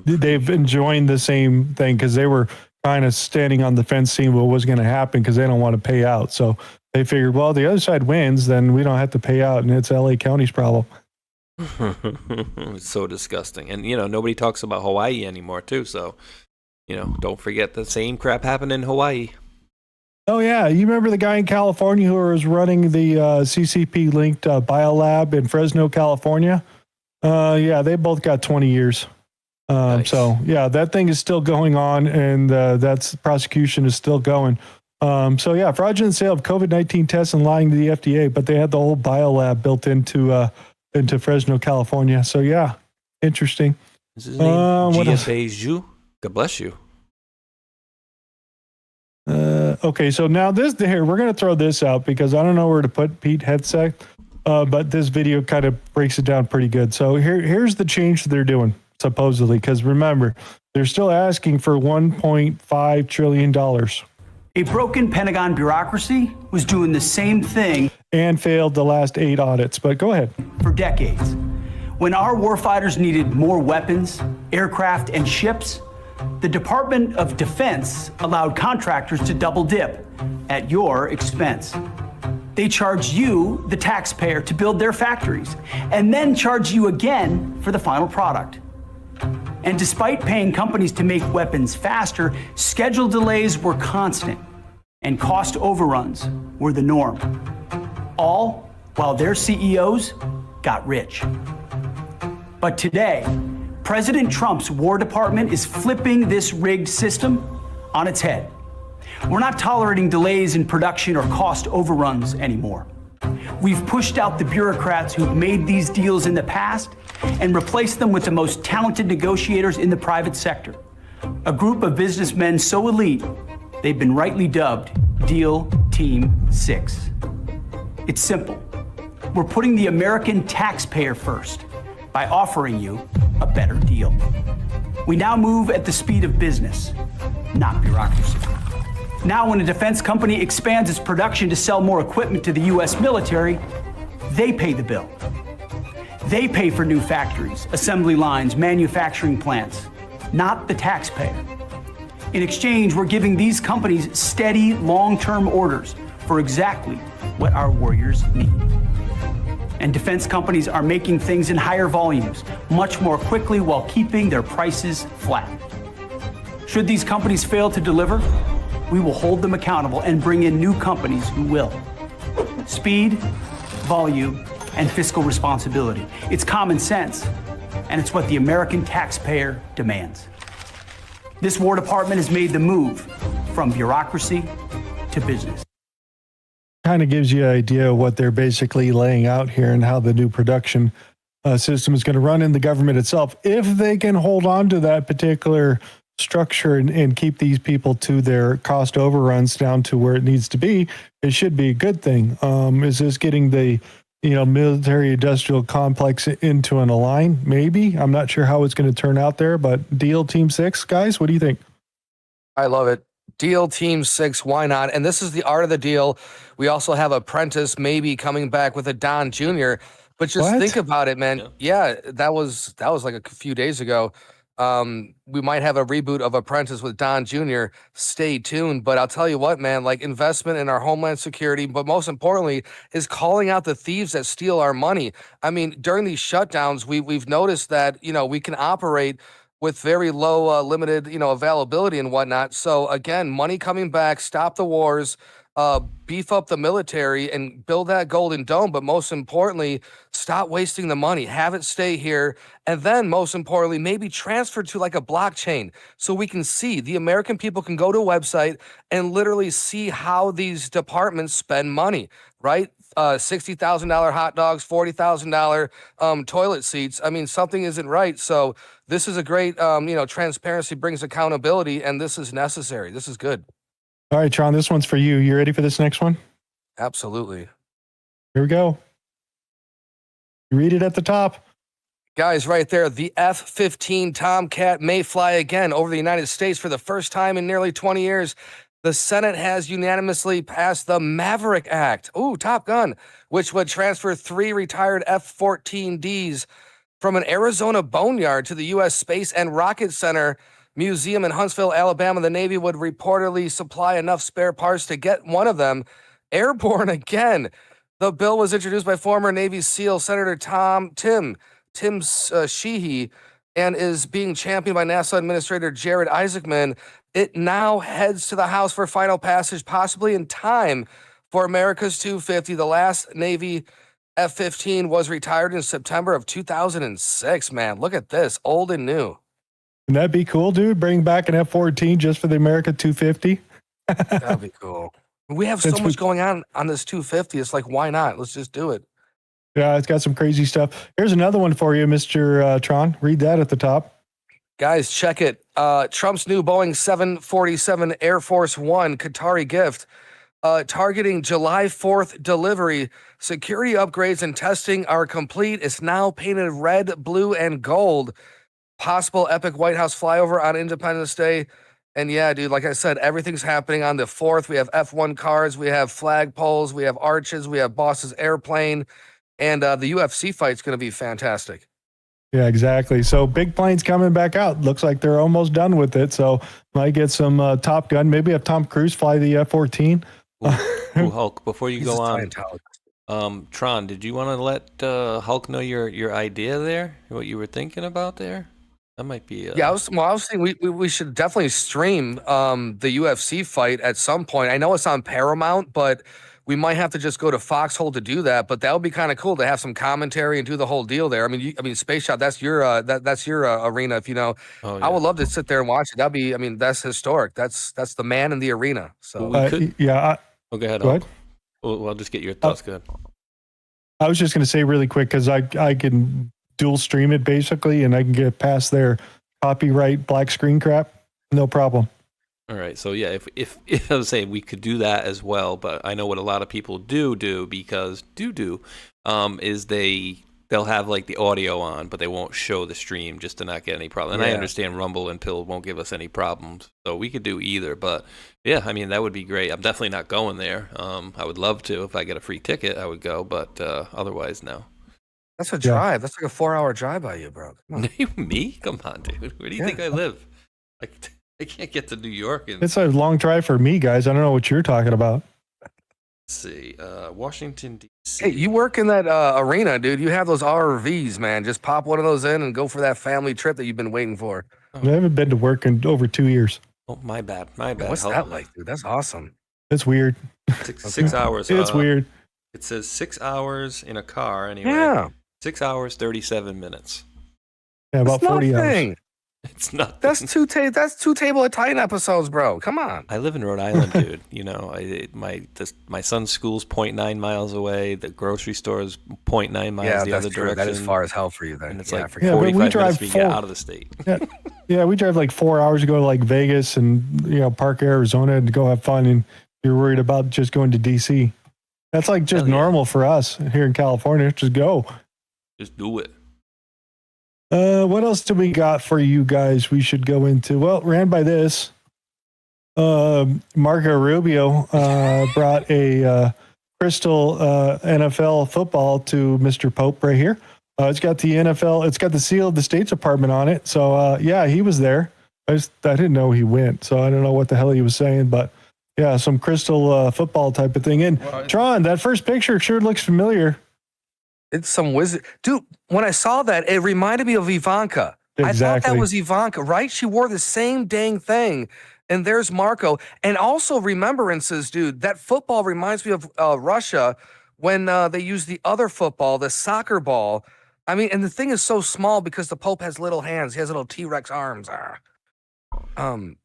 They've been enjoying the same thing because they were kind of standing on the fence seeing what was going to happen because they don't want to pay out. So they figured, well, the other side wins, then we don't have to pay out, and it's LA County's problem. It's so disgusting. And, nobody talks about Hawaii anymore, too. So, don't forget the same crap happened in Hawaii. Oh, yeah. You remember the guy in California who was running the CCP-linked biolab in Fresno, California? Yeah, they both got 20 years. Nice. So, yeah, that thing is still going on, and that's prosecution is still going. So, yeah, fraudulent sale of COVID-19 tests and lying to the FDA, but they had the whole biolab built into Fresno, California. So, yeah, interesting. Is his name GFA Zhu? God bless you. Okay, so now here, we're going to throw this out because I don't know where to put Pete Hegseth, but this video kind of breaks it down pretty good. So here's the change they're doing, supposedly, because remember, they're still asking for $1.5 trillion. A broken Pentagon bureaucracy was doing the same thing and failed the last 8 audits, but go ahead. For decades. When our warfighters needed more weapons, aircraft, and ships, the Department of Defense allowed contractors to double dip at your expense. They charged you, the taxpayer, to build their factories, and then charge you again for the final product. And despite paying companies to make weapons faster, schedule delays were constant, and cost overruns were the norm. All while their CEOs got rich. But today, President Trump's War Department is flipping this rigged system on its head. We're not tolerating delays in production or cost overruns anymore. We've pushed out the bureaucrats who've made these deals in the past and replaced them with the most talented negotiators in the private sector. A group of businessmen so elite, they've been rightly dubbed Deal Team 6. It's simple. We're putting the American taxpayer first by offering you a better deal. We now move at the speed of business, not bureaucracy. Now, when a defense company expands its production to sell more equipment to the U.S. military, they pay the bill. They pay for new factories, assembly lines, manufacturing plants, not the taxpayer. In exchange, we're giving these companies steady, long-term orders for exactly what our warriors need. And defense companies are making things in higher volumes, much more quickly while keeping their prices flat. Should these companies fail to deliver, we will hold them accountable and bring in new companies who will. Speed, volume, and fiscal responsibility. It's common sense, and it's what the American taxpayer demands. This War Department has made the move from bureaucracy to business. Kind of gives you an idea of what they're basically laying out here and how the new production system is going to run in the government itself. If they can hold on to that particular structure and keep these people to their cost overruns down to where it needs to be, it should be a good thing. Is this getting the military industrial complex into an align? Maybe. I'm not sure how it's going to turn out there, but Deal Team 6, guys, what do you think? I love it. Deal Team 6, why not? And this is the art of the deal. We also have Apprentice maybe coming back with a Don Jr. But just think about it, man. Yeah, that was like a few days ago. We might have a reboot of Apprentice with Don Jr. Stay tuned. But I'll tell you what, man, like investment in our homeland security, but most importantly is calling out the thieves that steal our money. I mean, during these shutdowns, we've noticed that, we can operate with very low, limited, availability and whatnot. So again, money coming back, stop the wars, beef up the military and build that golden dome. But most importantly, stop wasting the money, have it stay here. And then most importantly, maybe transfer to like a blockchain so we can see, the American people can go to a website and literally see how these departments spend money, right? $60,000 hot dogs, $40,000 toilet seats. I mean, something isn't right. So this is a great, transparency brings accountability, and this is necessary. This is good. All right, Tron, this one's for you. You ready for this next one? Absolutely. Here we go. You read it at the top. Guys, right there, the F-15 Tomcat may fly again over the United States for the first time in nearly 20 years. The Senate has unanimously passed the Maverick Act, Top Gun, which would transfer 3 retired F-14Ds from an Arizona boneyard to the U.S. Space and Rocket Center Museum in Huntsville, Alabama. The Navy would reportedly supply enough spare parts to get one of them airborne again. The bill was introduced by former Navy SEAL Senator Tim Sheehy and is being championed by NASA Administrator Jared Isaacman. It now heads to the House for final passage, possibly in time for America's 250. The last Navy F-15 was retired in September of 2006, man. Look at this, old and new. Wouldn't that be cool, dude? Bring back an F-14 just for the America 250? That'd be cool. We have so much going on this 250. It's like, why not? Let's just do it. Yeah, it's got some crazy stuff. Here's another one for you, Mr. Tron. Read that at the top. Guys, check it. Trump's new Boeing 747 Air Force One Qatari gift, targeting July 4th delivery. Security upgrades and testing are complete. It's now painted red, blue, and gold. Possible epic White House flyover on Independence Day. And yeah, dude, like I said, everything's happening on the 4th. We have F1 cars, we have flagpoles, we have arches, we have Boss's airplane, and the UFC fight's going to be fantastic. Yeah, exactly. So big planes coming back out. Looks like they're almost done with it. So might get some Top Gun. Maybe have Tom Cruise fly the F-14. Ooh, Hulk, before you go on, Tron, did you want to let Hulk know your idea there? What you were thinking about there? That might be. Yeah, I was thinking we should definitely stream the UFC fight at some point. I know it's on Paramount, but we might have to just go to Foxhole to do that. But that would be kind of cool to have some commentary and do the whole deal there. I mean, Space Shot, that's your that's your arena. If you know, I would love to sit there and watch it. That'd be, that's historic. That's the man in the arena. So we could. Yeah. Go ahead. Go ahead. Well, I'll just get your thoughts. Go ahead. I was just going to say really quick because I can dual stream it basically, and I can get past their copyright black screen crap, no problem. All right, so yeah, if I was saying we could do that as well, but I know what a lot of people do because is they'll have like the audio on, but they won't show the stream just to not get any problem. And I understand Rumble and Pill won't give us any problems, so we could do either. But yeah, I mean that would be great. I'm definitely not going there. I would love to if I get a free ticket, I would go, but otherwise no. That's a drive. That's like a 4-hour drive by you, bro. Come on. Me? Come on, dude. Where do you think I live? I can't get to New York. It's a long drive for me, guys. I don't know what you're talking about. Let's see. Washington, D.C. Hey, you work in that arena, dude. You have those RVs, man. Just pop one of those in and go for that family trip that you've been waiting for. I haven't been to work in over 2 years. Oh, my bad. What's that like, dude? That's awesome. It's weird. 6 hours. It's weird. It says 6 hours in a car anyway. Yeah. 6 hours, 37 minutes. Yeah, about 40 hours. It's not. That's two Table of Titan episodes, bro. Come on. I live in Rhode Island, dude. You know, my son's school's 0.9 miles away. The grocery store is 0.9 miles the other direction. That is far as hell for you then. And it's like 45 minutes to get out of the state. Yeah, we drive like 4 hours to go to like Vegas and Park, Arizona, and go have fun. And you're worried about just going to DC. That's like just normal for us here in California. Just go. Just do it. What else do we got for you guys we should go into? Well, ran by this. Marco Rubio brought a crystal NFL football to Mr. Pope right here. It's got the NFL, it's got the seal of the State Department on it. So, yeah, he was there. I didn't know he went, so I don't know what the hell he was saying, but yeah, some crystal football type of thing. And Tron, that first picture sure looks familiar. It's some wizard. Dude, when I saw that, it reminded me of Ivanka. Exactly. I thought that was Ivanka, right? She wore the same dang thing. And there's Marco. And also remembrances, dude. That football reminds me of Russia when they used the other football, the soccer ball. I mean, and the thing is so small because the Pope has little hands. He has little T-Rex arms.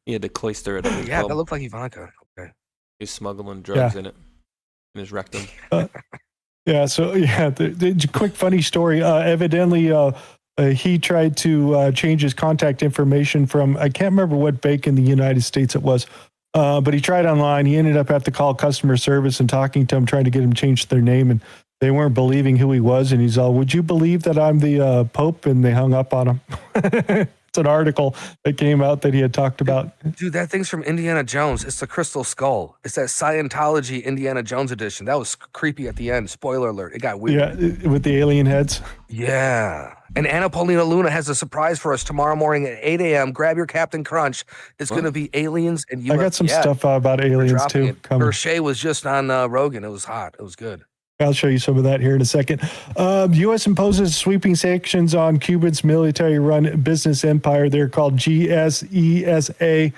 He had to cloister it up. Yeah, that looked like Ivanka. Okay. He's smuggling drugs in it. In his rectum. Yeah, so the quick funny story. Evidently, he tried to change his contact information from, I can't remember what bank in the United States it was, but he tried online. He ended up having to call customer service and talking to him, trying to get him changed their name, and they weren't believing who he was. And he's all, "Would you believe that I'm the Pope?" And they hung up on him. It's an article that came out that he had talked about. Dude, that thing's from Indiana Jones. It's the Crystal Skull. It's that Scientology Indiana Jones edition. That was creepy at the end. Spoiler alert. It got weird. Yeah, with the alien heads. Yeah. And Anna Paulina Luna has a surprise for us tomorrow morning at 8 a.m. Grab your Captain Crunch. It's going to be aliens and UFOs. I got some stuff about aliens too. Hershey was just on Rogan. It was hot. It was good. I'll show you some of that here in a second. U.S. imposes sweeping sanctions on Cuba's military-run business empire. They're called GSESA,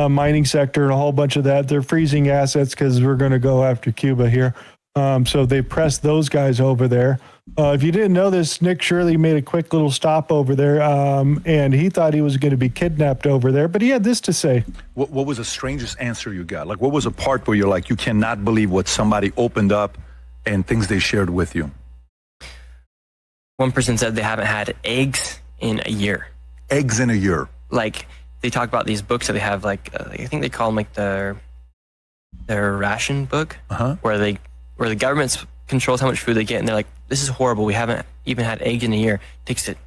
mining sector, and a whole bunch of that. They're freezing assets because we're going to go after Cuba here. So they pressed those guys over there. If you didn't know this, Nick Shirley made a quick little stop over there, and he thought he was going to be kidnapped over there, but he had this to say. What was the strangest answer you got? Like, what was a part where you're like, you cannot believe what somebody opened up and things they shared with you? One person said they haven't had eggs in a year. Eggs in a year? Like, they talk about these books that they have, like I think they call them like their ration book, where the government controls how much food they get, and they're like, this is horrible. We haven't even had eggs in a year. It takes it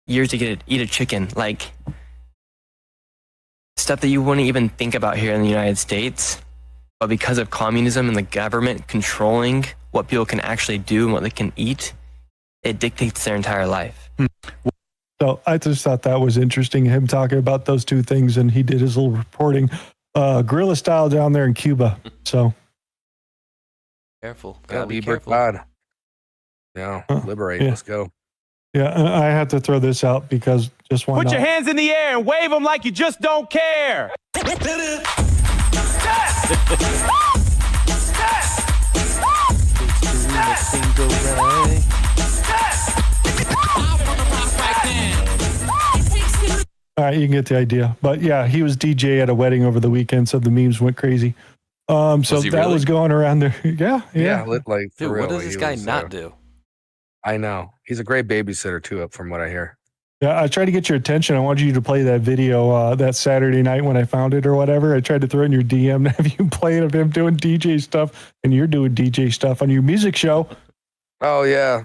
years to eat a chicken. Like, stuff that you wouldn't even think about here in the United States. But because of communism and the government controlling what people can actually do and what they can eat, it dictates their entire life. So I just thought that was interesting, him talking about those two things, and he did his little reporting, guerrilla style down there in Cuba. So careful, gotta be careful. God. Yeah, liberate. Yeah. Let's go. Yeah, I had to throw this out because just why Put not? your hands in the air and wave them like you just don't care. All right, you can get the idea. But yeah, he was DJ at a wedding over the weekend, so the memes went crazy. So he that really? was going around there. Yeah. Like, for Dude, real, what does he this guy was, not do? I know. He's a great babysitter, too, from what I hear. Yeah, I tried to get your attention. I wanted you to play that video that Saturday night when I found it or whatever. I tried to throw in your DM to have you play it of him doing DJ stuff, and you're doing DJ stuff on your music show. Oh, yeah.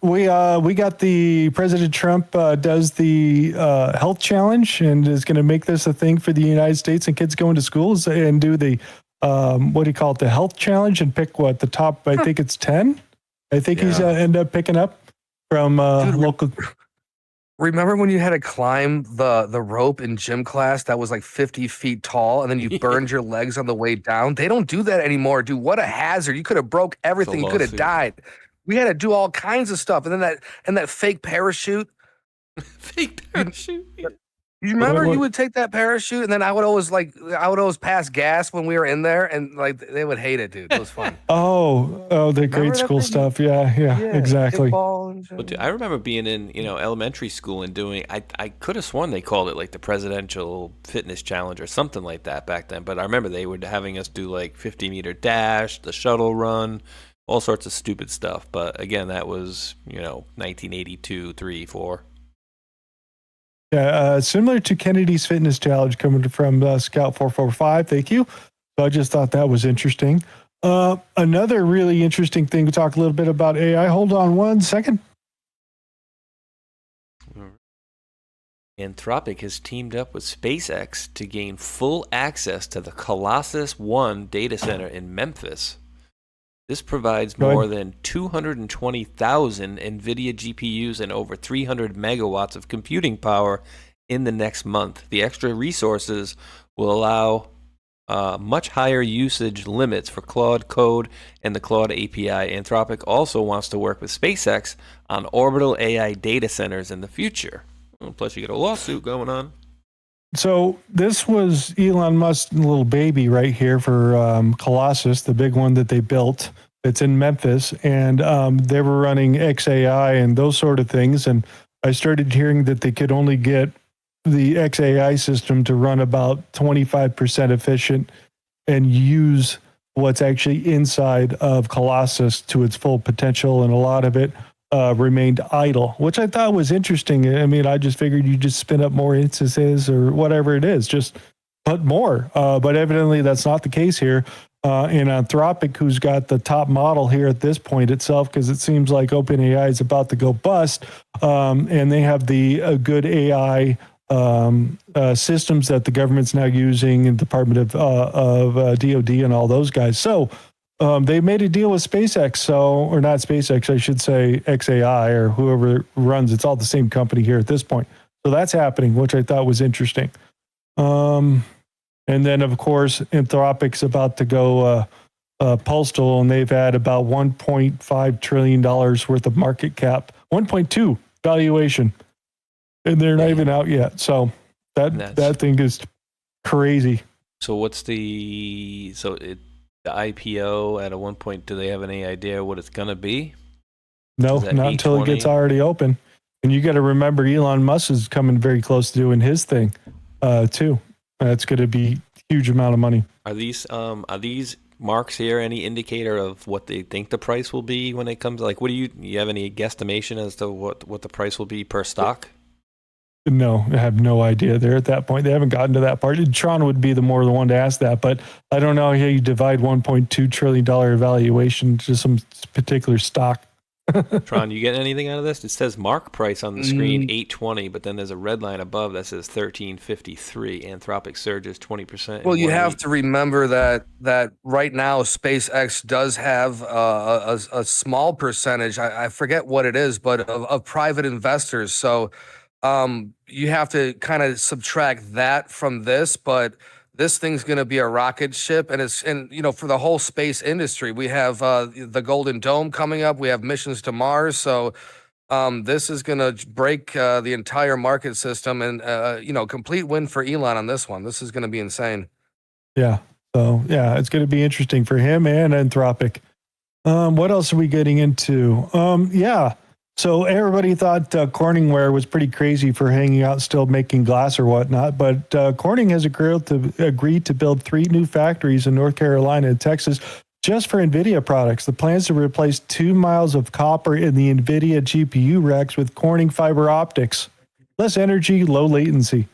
We got the President Trump does the health challenge and is going to make this a thing for the United States, and kids going to schools and do the what do you call it, the health challenge, and pick what the top, I think it's 10. I think he's end up picking up from local. Remember when you had to climb the rope in gym class that was like 50 feet tall, and then you burned your legs on the way down? They don't do that anymore, dude. What a hazard. You could have broke everything. You could have died. We had to do all kinds of stuff. And then that fake parachute. Fake parachute. You remember you would take that parachute, and then I would always pass gas when we were in there, and like they would hate it, dude. It was fun. Oh, the grade school stuff. Yeah, exactly. But dude, I remember being in elementary school and doing. I could have sworn they called it like the presidential fitness challenge or something like that back then. But I remember they were having us do like 50-meter dash, the shuttle run, all sorts of stupid stuff. But again, that was 1982, 3, 4. Yeah, similar to Kennedy's fitness challenge coming from Scout 445. Thank you. So I just thought that was interesting. Another really interesting thing to talk a little bit about AI. Hold on one second. Anthropic has teamed up with SpaceX to gain full access to the Colossus 1 data center in Memphis. This provides more than 220,000 NVIDIA GPUs and over 300 megawatts of computing power in the next month. The extra resources will allow much higher usage limits for Claude Code and the Claude API. Anthropic also wants to work with SpaceX on orbital AI data centers in the future. Plus, you get a lawsuit going on. So this was Elon Musk's little baby right here for Colossus, the big one that they built. It's in Memphis, and they were running XAI and those sort of things. And I started hearing that they could only get the XAI system to run about 25% efficient and use what's actually inside of Colossus to its full potential, and a lot of it remained idle, which I thought was interesting. I mean, I just figured you just spin up more instances or whatever it is, just put more. But evidently that's not the case here. and Anthropic, who's got the top model here at this point itself, because it seems like OpenAI is about to go bust, and they have the good AI systems that the government's now using in the Department of DOD and all those guys. So they made a deal with SpaceX, or not SpaceX, I should say XAI or whoever runs. It's all the same company here at this point. So that's happening, which I thought was interesting. And then, of course, Anthropic's about to go postal, and they've had about $1.5 trillion worth of market cap, 1.2 valuation, and they're not even out yet. So that thing is crazy. So what's the IPO at a one point? Do they have any idea what it's gonna be? No, not until it gets already open. And you got to remember, Elon Musk is coming very close to doing his thing too. That's going to be a huge amount of money. Are these marks here any indicator of what they think the price will be when it comes? Like, what do you have any guesstimation as to what the price will be per stock? No, I have no idea. They're at that point. They haven't gotten to that part. Tron would be the one to ask that, but I don't know how you divide $1.2 trillion valuation to some particular stock. Tron, you get anything out of this? It says mark price on the screen, 820, but then there's a red line above that says 1353. Anthropic surges 20%. Well, you have to remember that right now SpaceX does have a small percentage. I forget what it is, but of private investors. So you have to kind of subtract that from this, but this thing's going to be a rocket ship, and for the whole space industry, we have the Golden Dome coming up. We have missions to Mars, so this is going to break the entire market system, and complete win for Elon on this one. This is going to be insane. Yeah. So yeah, it's going to be interesting for him and Anthropic. What else are we getting into? Yeah. So everybody thought Corningware was pretty crazy for hanging out, still making glass or whatnot. But Corning has agreed to build 3 new factories in North Carolina and Texas just for NVIDIA products. The plans to replace 2 miles of copper in the NVIDIA GPU racks with Corning fiber optics. Less energy, low latency.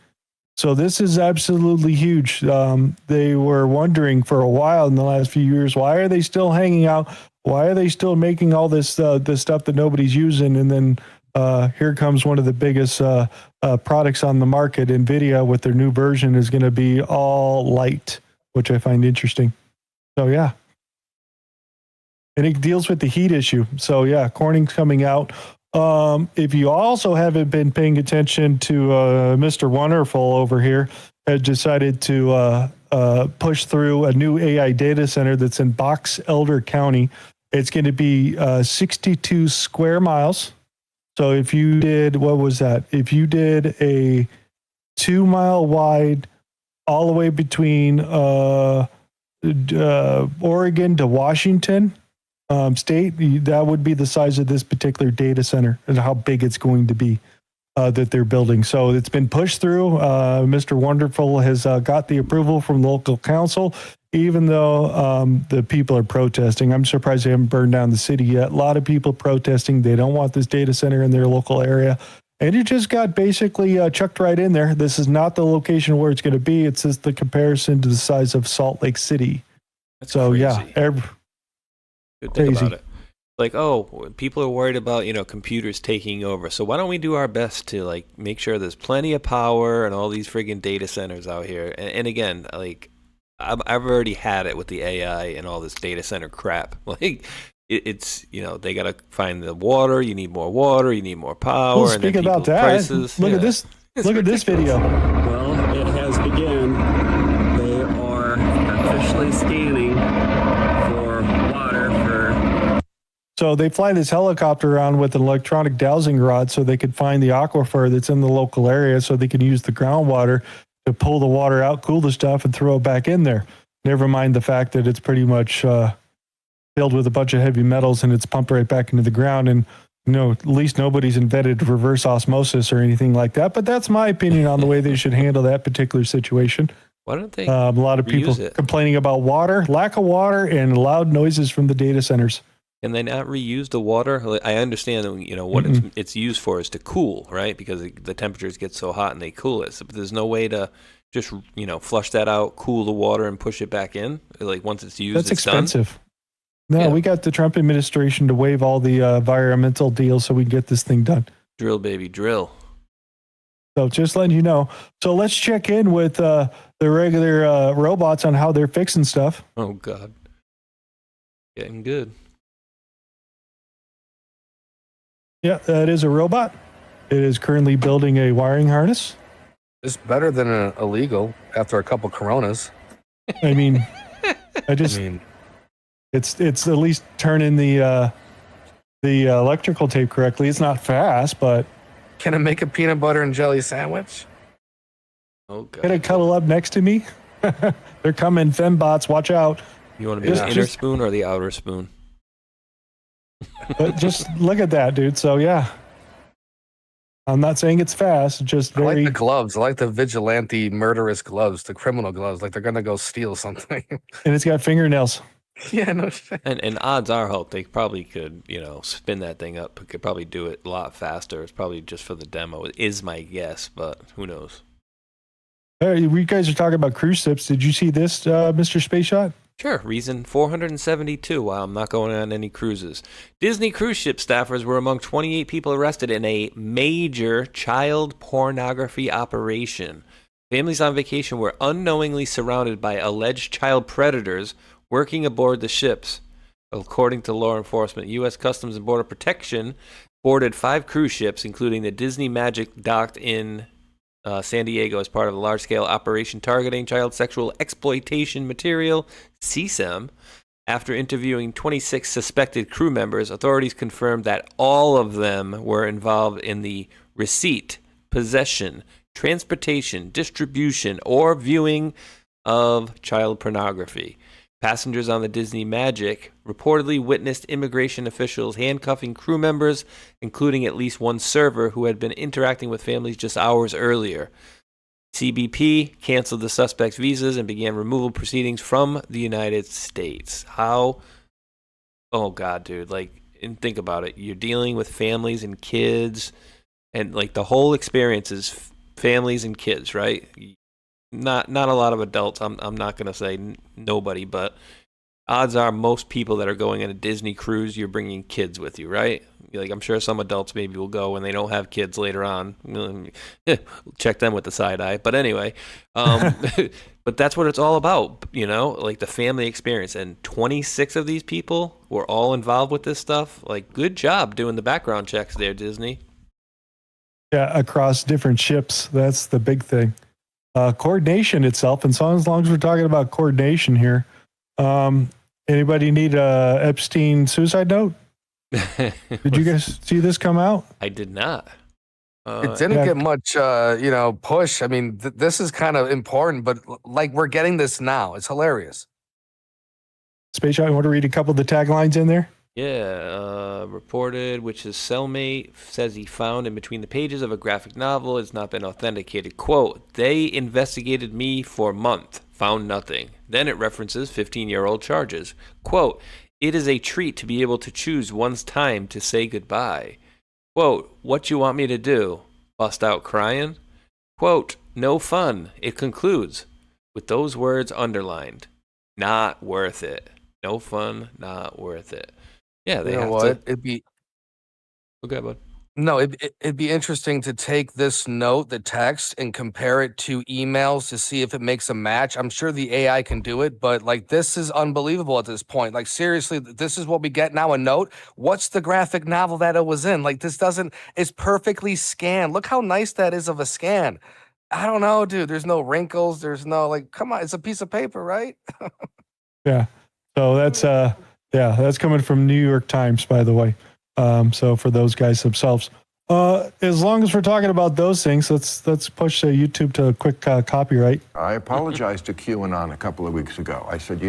So this is absolutely huge. They were wondering for a while in the last few years, why are they still hanging out? Why are they still making all this stuff that nobody's using? And then here comes one of the biggest products on the market. NVIDIA with their new version is going to be all light, which I find interesting. So yeah. And it deals with the heat issue. So yeah, Corning's coming out. If you also haven't been paying attention to Mr. Wonderful over here, has decided to push through a new AI data center that's in Box Elder County. It's going to be 62 square miles. So if you did, what was that? If you did a 2 mile wide, all the way between Oregon to Washington state, that would be the size of this particular data center and how big it's going to be that they're building. So it's been pushed through. Mr. Wonderful has got the approval from the local council, even though the people are protesting. I'm surprised they haven't burned down the city yet. A lot of people protesting. They don't want this data center in their local area. And it just got basically chucked right in there. This is not the location where it's going to be. It's just the comparison to the size of Salt Lake City. That's so crazy. Yeah, Good thing about it. Like, oh, people are worried about, computers taking over. So why don't we do our best to make sure there's plenty of power and all these friggin' data centers out here. And again, I've already had it with the AI and all this data center crap. It's they got to find the water. You need more water. You need more power. Well, speak and then about that. Prices. Look at this. Look at this video. Well, it has begun. They are officially scanning for water for. So they fly this helicopter around with an electronic dowsing rod so they could find the aquifer that's in the local area so they can use the groundwater to pull the water out, cool the stuff, and throw it back in there. Never mind the fact that it's pretty much filled with a bunch of heavy metals and it's pumped right back into the ground. And at least nobody's invented reverse osmosis or anything like that. But that's my opinion on the way they should handle that particular situation. Why don't they? A lot of people complaining about water, lack of water, and loud noises from the data centers. Can they not reuse the water? I understand that what it's used for is to cool, right? Because the temperatures get so hot and they cool it. So, but there's no way to just, flush that out, cool the water, and push it back in? Like once it's used, That's it's expensive. done? No, Yeah. we got the Trump administration to waive all the environmental deals so we can get this thing done. Drill, baby, drill. So just letting you know. So let's check in with the regular robots on how they're fixing stuff. Oh, God. Getting good. Yeah, that is a robot. It is currently building a wiring harness. It's better than an illegal after a couple Coronas. I mean, it's at least turning the electrical tape correctly. It's not fast, but can it make a peanut butter and jelly sandwich? Oh, God. Can it cuddle up next to me? They're coming, fembots. Watch out. You want to be the inner spoon or the outer spoon? Just look at that, dude. So yeah, I'm not saying it's fast. Just very. I like the gloves. I like the vigilante, murderous gloves, the criminal gloves. Like they're gonna go steal something. And it's got fingernails. Yeah, no shit. And odds are, Hope, they probably could, spin that thing up. Could probably do it a lot faster. It's probably just for the demo, is my guess, but who knows? Hey, we guys are talking about cruise ships. Did you see this, Mr. Space Shot? Sure. Reason 472 why I'm not going on any cruises. Disney cruise ship staffers were among 28 people arrested in a major child pornography operation. Families on vacation were unknowingly surrounded by alleged child predators working aboard the ships. According to law enforcement, U.S. Customs and Border Protection boarded 5 cruise ships, including the Disney Magic docked in San Diego as part of a large-scale operation targeting child sexual exploitation material, CSEM. After interviewing 26 suspected crew members, authorities confirmed that all of them were involved in the receipt, possession, transportation, distribution, or viewing of child pornography. Passengers on the Disney Magic reportedly witnessed immigration officials handcuffing crew members, including at least one server who had been interacting with families just hours earlier. CBP canceled the suspects' visas and began removal proceedings from the United States. How? Oh, God, dude. And think about it. You're dealing with families and kids, and, the whole experience is families and kids, right? Not a lot of adults. I'm not going to say nobody, but odds are most people that are going on a Disney cruise, you're bringing kids with you, right? I'm sure some adults maybe will go when they don't have kids later on. Check them with the side eye. But anyway, but that's what it's all about, the family experience. And 26 of these people were all involved with this stuff. Good job doing the background checks there, Disney. Yeah, across different ships. That's the big thing. Coordination itself, and so as long as we're talking about coordination here, anybody need a Epstein suicide note? Did you guys see this come out? I did not. It didn't get much, push. I mean, this is kind of important, but we're getting this now. It's hilarious. Space Shot, you want to read a couple of the taglines in there? Yeah, reported, which his cellmate says he found in between the pages of a graphic novel. It's not been authenticated. Quote, they investigated me for a month, found nothing. Then it references 15-year-old charges. Quote, it is a treat to be able to choose one's time to say goodbye. Quote, what you want me to do? Bust out crying? Quote, no fun. It concludes with those words underlined. Not worth it. No fun, not worth it. Yeah, they have to. It'd be okay, bud. No, it'd be interesting to take this note, the text, and compare it to emails to see if it makes a match. I'm sure the AI can do it, but this is unbelievable at this point. Seriously, this is what we get now. A note. What's the graphic novel that it was in? This doesn't. It's perfectly scanned. Look how nice that is of a scan. I don't know, dude. There's no wrinkles. There's no come on. It's a piece of paper, right? Yeah. So that's coming from New York Times, by the way. So for those guys themselves, as long as we're talking about those things, let's push YouTube to a quick copyright. I apologized to QAnon a couple of weeks ago. I said,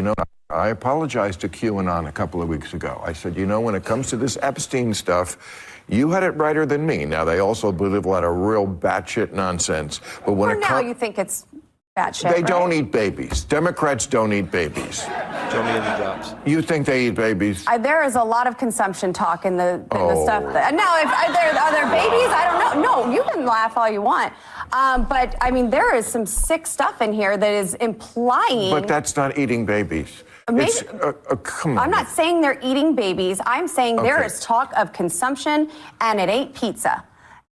I apologized to QAnon a couple of weeks ago. I said, when it comes to this Epstein stuff, you had it righter than me. Now, they also believe a lot of real batshit nonsense. But when now you think it's They don't eat babies. Democrats don't eat babies. Show me any drops. You think they eat babies? There is a lot of consumption talk in the stuff. Now, if are there babies? I don't know. No, you can laugh all you want. But, I mean, there is some sick stuff in here that is implying... But that's not eating babies. Maybe, come on. I'm not saying they're eating babies. I'm saying there is talk of consumption, and it ain't pizza.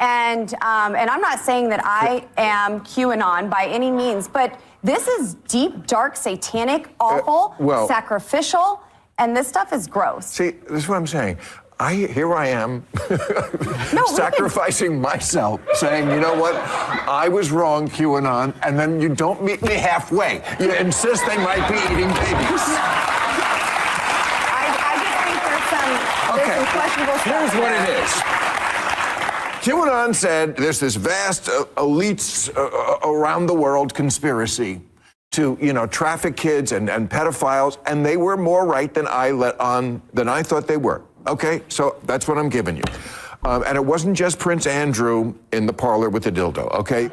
And I'm not saying that I am QAnon by any means, but this is deep, dark, satanic, awful, sacrificial, and this stuff is gross. See, this is what I'm saying. Here I am sacrificing myself, saying, you know what, I was wrong, QAnon, and then you don't meet me halfway. You insist they might be eating babies. I just think there's some questionable stuff. Here's what it is. QAnon said there's this vast elites around the world conspiracy to, traffic kids and pedophiles, and they were more right than I thought they were. Okay, so that's what I'm giving you. And it wasn't just Prince Andrew in the parlor with the dildo, okay?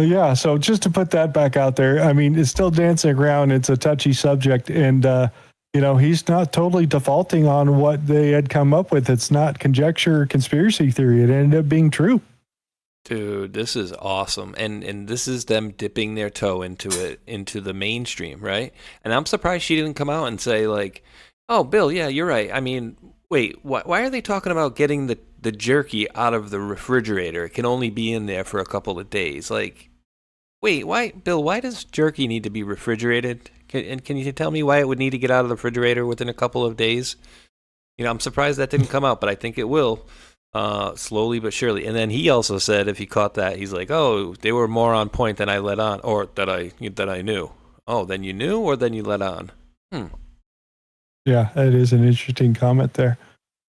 Yeah, so just to put that back out there, I mean, it's still dancing around. It's a touchy subject, and, he's not totally defaulting on what they had come up with. It's not conjecture or conspiracy theory. It ended up being true. Dude, this is awesome. And this is them dipping their toe into the mainstream, right? And I'm surprised she didn't come out and say, like, oh, Bill, yeah, you're right. I mean, wait, why are they talking about getting the jerky out of the refrigerator? It can only be in there for a couple of days. Like, wait, why does jerky need to be refrigerated? Can you tell me why it would need to get out of the refrigerator within a couple of days? I'm surprised that didn't come out, but I think it will, slowly but surely. And then he also said, if he caught that, he's like, oh, they were more on point than I let on, or that I knew. Oh, then you knew, or then you let on? Yeah, that is an interesting comment there.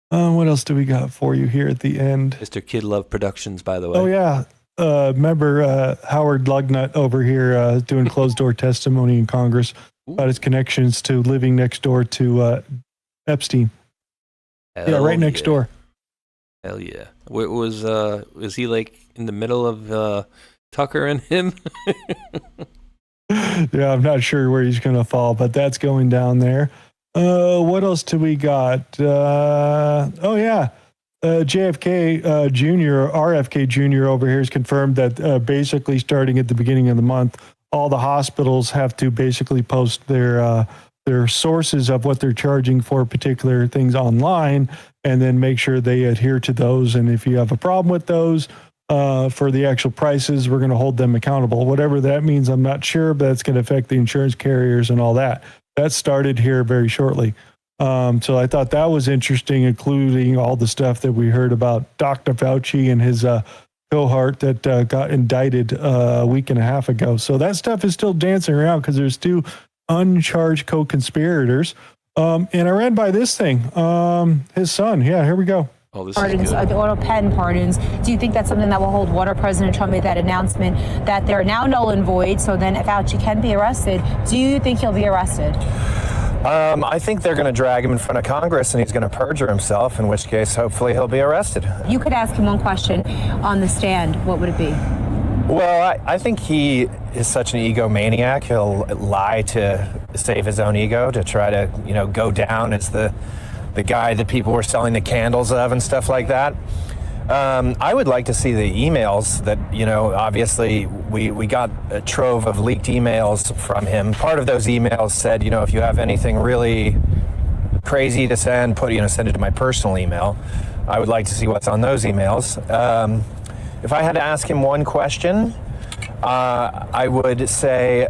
What else do we got for you here at the end? Mr. Kid Love Productions, by the way. Oh, yeah. Remember Howard Lugnut over here doing closed-door testimony in Congress about his connections to living next door to Epstein. Right next door. Hell yeah. Was he like in the middle of Tucker and him? Yeah, I'm not sure where he's going to fall, but that's going down there. What else do we got? JFK Jr., RFK Jr. over here has confirmed that basically starting at the beginning of the month, all the hospitals have to basically post their sources of what they're charging for particular things online, and then make sure they adhere to those. And if you have a problem with those for the actual prices, we're going to hold them accountable. Whatever that means, I'm not sure, but it's going to affect the insurance carriers and all that. That started here very shortly. So I thought that was interesting, including all the stuff that we heard about Dr. Fauci and his cohort that got indicted a week and a half ago. So that stuff is still dancing around because there's two uncharged co-conspirators. And I ran by this thing. His son. Yeah, here we go. Oh, this pardons, is good. the auto pen pardons. Do you think that's something that will hold water? President Trump made that announcement that they're now null and void. So then if Fauci can be arrested, do you think he'll be arrested? I think they're going to drag him in front of Congress and he's going to perjure himself, in which case hopefully he'll be arrested. You could ask him one question on the stand. What would it be? Well, I think he is such an egomaniac. He'll lie to save his own ego, to try to, go down as the guy that people were selling the candles of and stuff like that. I would like to see the emails that, obviously we got a trove of leaked emails from him. Part of those emails said, if you have anything really crazy to send, send it to my personal email. I would like to see what's on those emails. If I had to ask him one question, I would say,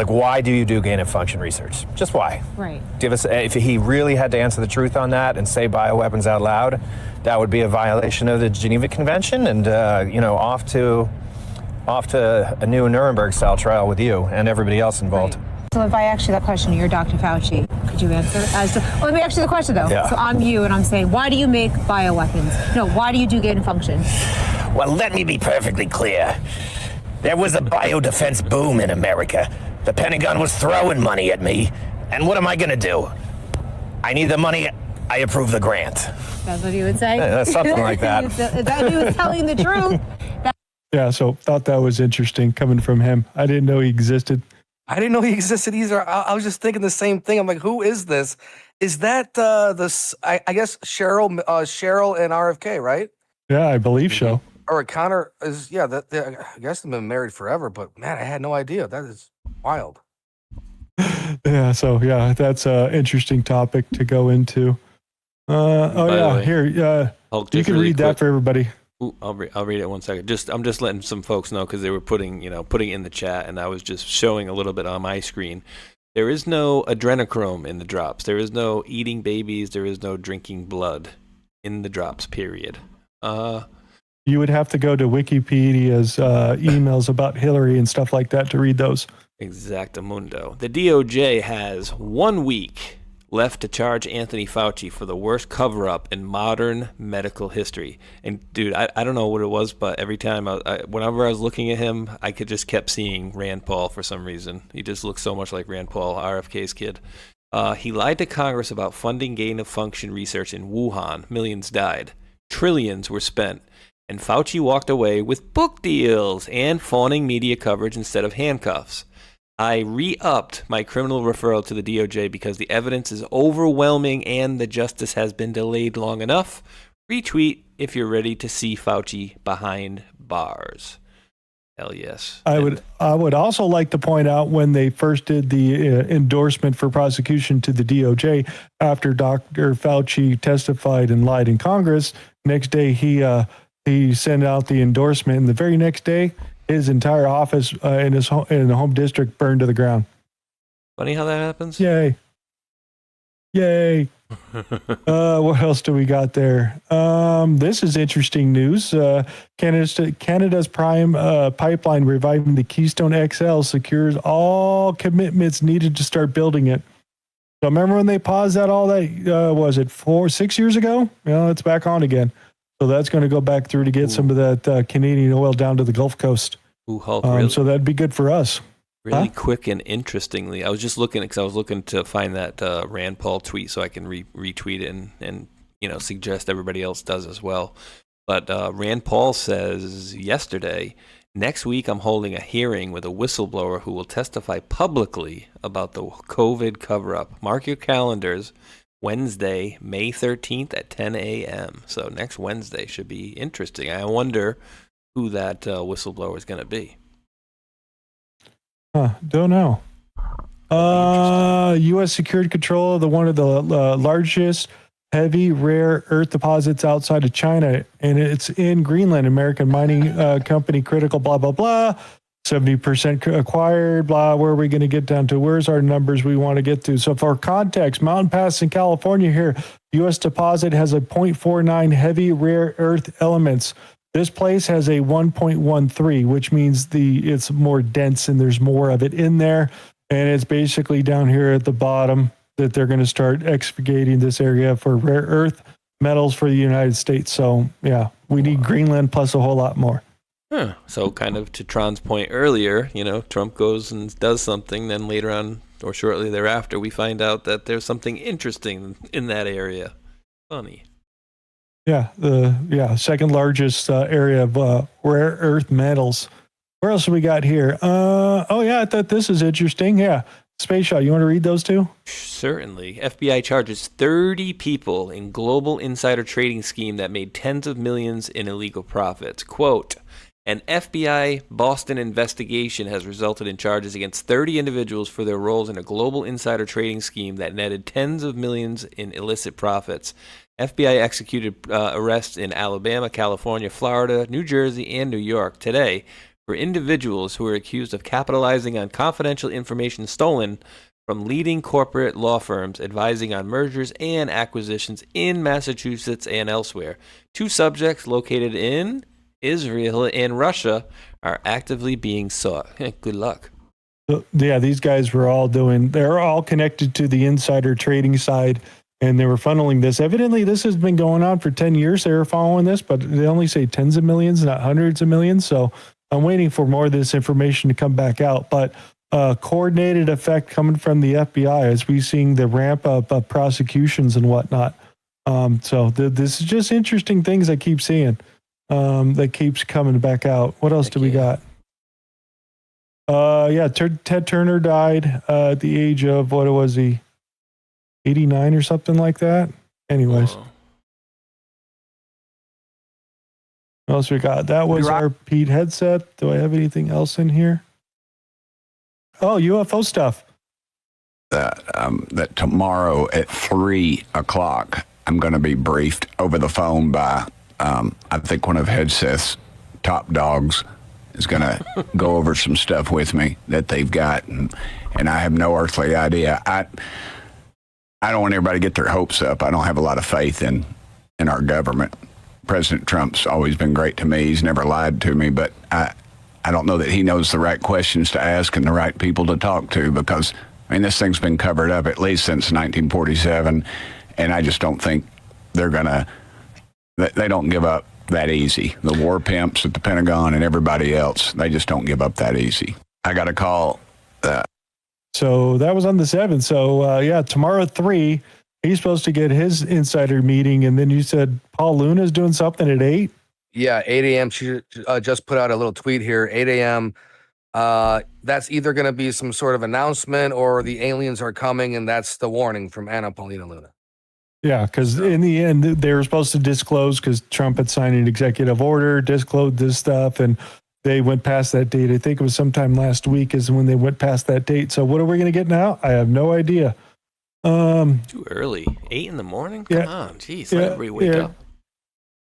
why do you do gain of function research? Just why? Right. Give us, if he really had to answer the truth on that and say bioweapons out loud, that would be a violation of the Geneva Convention, and off to a new Nuremberg style trial with you and everybody else involved. Right. So if I ask you that question, you're Dr. Fauci, could you answer? Let me ask you the question though. Yeah. So I'm you, and I'm saying, why do you make bioweapons? No, why do you do gain of function? Well, let me be perfectly clear. There was a biodefense boom in America. The Pentagon was throwing money at me. And what am I going to do? I need the money I approve the grant. That's what he would say. Something like that. He was telling the truth. Yeah, so thought that was interesting coming from him. I didn't know he existed. I didn't know he existed either. I was just thinking the same thing. I'm like, who is this? Is that I guess Cheryl and RFK, right? Yeah, I believe so. Or Connor is, yeah, I guess they've been married forever, but man, I had no idea. That is wild. Yeah, so yeah, that's an interesting topic to go into. Here, you can read that for everybody. Ooh, I'll read it 1 second. I'm just letting some folks know because they were putting it in the chat, and I was just showing a little bit on my screen. There is no adrenochrome in the drops. There is no eating babies. There is no drinking blood in the drops. Period. You would have to go to Wikipedia's emails about Hillary and stuff like that to read those. Exactamundo. The DOJ has 1 week left to charge Anthony Fauci for the worst cover-up in modern medical history. And dude, I don't know what it was, but every time, whenever I was looking at him, I just kept seeing Rand Paul for some reason. He just looks so much like Rand Paul, RFK's kid. He lied to Congress about funding gain-of-function research in Wuhan. Millions died. Trillions were spent. And Fauci walked away with book deals and fawning media coverage instead of handcuffs. I re-upped my criminal referral to the DOJ because the evidence is overwhelming and the justice has been delayed long enough. Retweet if you're ready to see Fauci behind bars. Hell yes. I would also like to point out when they first did the endorsement for prosecution to the DOJ after Dr. Fauci testified and lied in Congress. Next day he sent out the endorsement, and the very next day his entire office in the home district burned to the ground. Funny how that happens. Yay. What else do we got there? This is interesting news. Canada's Prime pipeline reviving the Keystone XL secures all commitments needed to start building it. So remember when they paused that was it 6 years ago? It's back on again. So that's going to go back through to get some of that Canadian oil down to the Gulf Coast. Ooh, Hulk, really? So that'd be good for us. Really quick and interestingly, I was just looking because I was looking to find that Rand Paul tweet so I can retweet it and suggest everybody else does as well. But Rand Paul says yesterday, next week I'm holding a hearing with a whistleblower who will testify publicly about the COVID cover-up. Mark your calendars. Wednesday, May 13th at 10 a.m. So next Wednesday should be interesting. I wonder who that whistleblower is going to be. Don't know. U.S. secured control of one of the largest heavy rare earth deposits outside of China, and it's in Greenland. American mining company critical, blah, blah, blah. 70% acquired, blah. Where are we going to get down to? Where's our numbers we want to get to? So for context, Mountain Pass in California here, U.S. deposit has a 0.49 heavy rare earth elements. This place has a 1.13, which means it's more dense and there's more of it in there. And it's basically down here at the bottom that they're going to start excavating this area for rare earth metals for the United States. So yeah, we need Greenland plus a whole lot more. So kind of to Tron's point earlier, Trump goes and does something, then later on or shortly thereafter, we find out that there's something interesting in that area. Funny. Yeah, second largest area of rare earth metals. Where else have we got here? I thought this is interesting. Yeah, Space Shot. You want to read those two? Certainly. FBI charges 30 people in global insider trading scheme that made tens of millions in illegal profits. Quote, an FBI Boston investigation has resulted in charges against 30 individuals for their roles in a global insider trading scheme that netted tens of millions in illicit profits. FBI executed arrests in Alabama, California, Florida, New Jersey, and New York today for individuals who are accused of capitalizing on confidential information stolen from leading corporate law firms advising on mergers and acquisitions in Massachusetts and elsewhere. 2 subjects located in Israel and Russia are actively being sought. Good luck. Yeah, these guys they're all connected to the insider trading side, and they were funneling this. Evidently, this has been going on for 10 years. They were following this, but they only say tens of millions, not hundreds of millions. So I'm waiting for more of this information to come back out. But coordinated effect coming from the FBI as we seeing the ramp up of prosecutions and whatnot. So this is just interesting things I keep seeing. That keeps coming back out. What else do we got? Ted Turner died at the age of, what was he? 89 or something like that. Anyways. What else we got? That was our Pete headset. Do I have anything else in here? Oh, UFO stuff. That tomorrow at 3 o'clock, I'm going to be briefed over the phone by, I think one of Hedseth's top dogs is going to go over some stuff with me that they've got, and I have no earthly idea. I don't want everybody to get their hopes up. I don't have a lot of faith in our government. President Trump's always been great to me. He's never lied to me, but I don't know that he knows the right questions to ask and the right people to talk to, because, I mean, this thing's been covered up at least since 1947, and I just don't think they don't give up that easy. The war pimps at the Pentagon and everybody else, they just don't give up that easy. I got a call. So that was on the 7th. So, tomorrow at 3, he's supposed to get his insider meeting, and then you said Paul Luna's doing something at 8? Yeah, 8 a.m. She just put out a little tweet here, 8 a.m. That's either going to be some sort of announcement or the aliens are coming, and that's the warning from Anna Paulina Luna. Yeah, because in the end, they were supposed to disclose, because Trump had signed an executive order, disclose this stuff, and they went past that date. I think it was sometime last week is when they went past that date. So what are we going to get now? I have no idea. Too early. 8 in the morning? Come on, geez, let everybody wake up.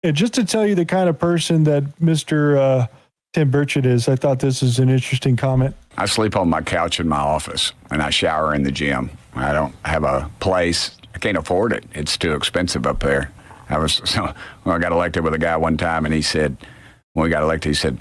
And just to tell you the kind of person that Mr. Tim Burchett is, I thought this is an interesting comment. I sleep on my couch in my office, and I shower in the gym. I don't have a place. I can't afford it. It's too expensive up there. I got elected with a guy one time, and he said, when we got elected, he said,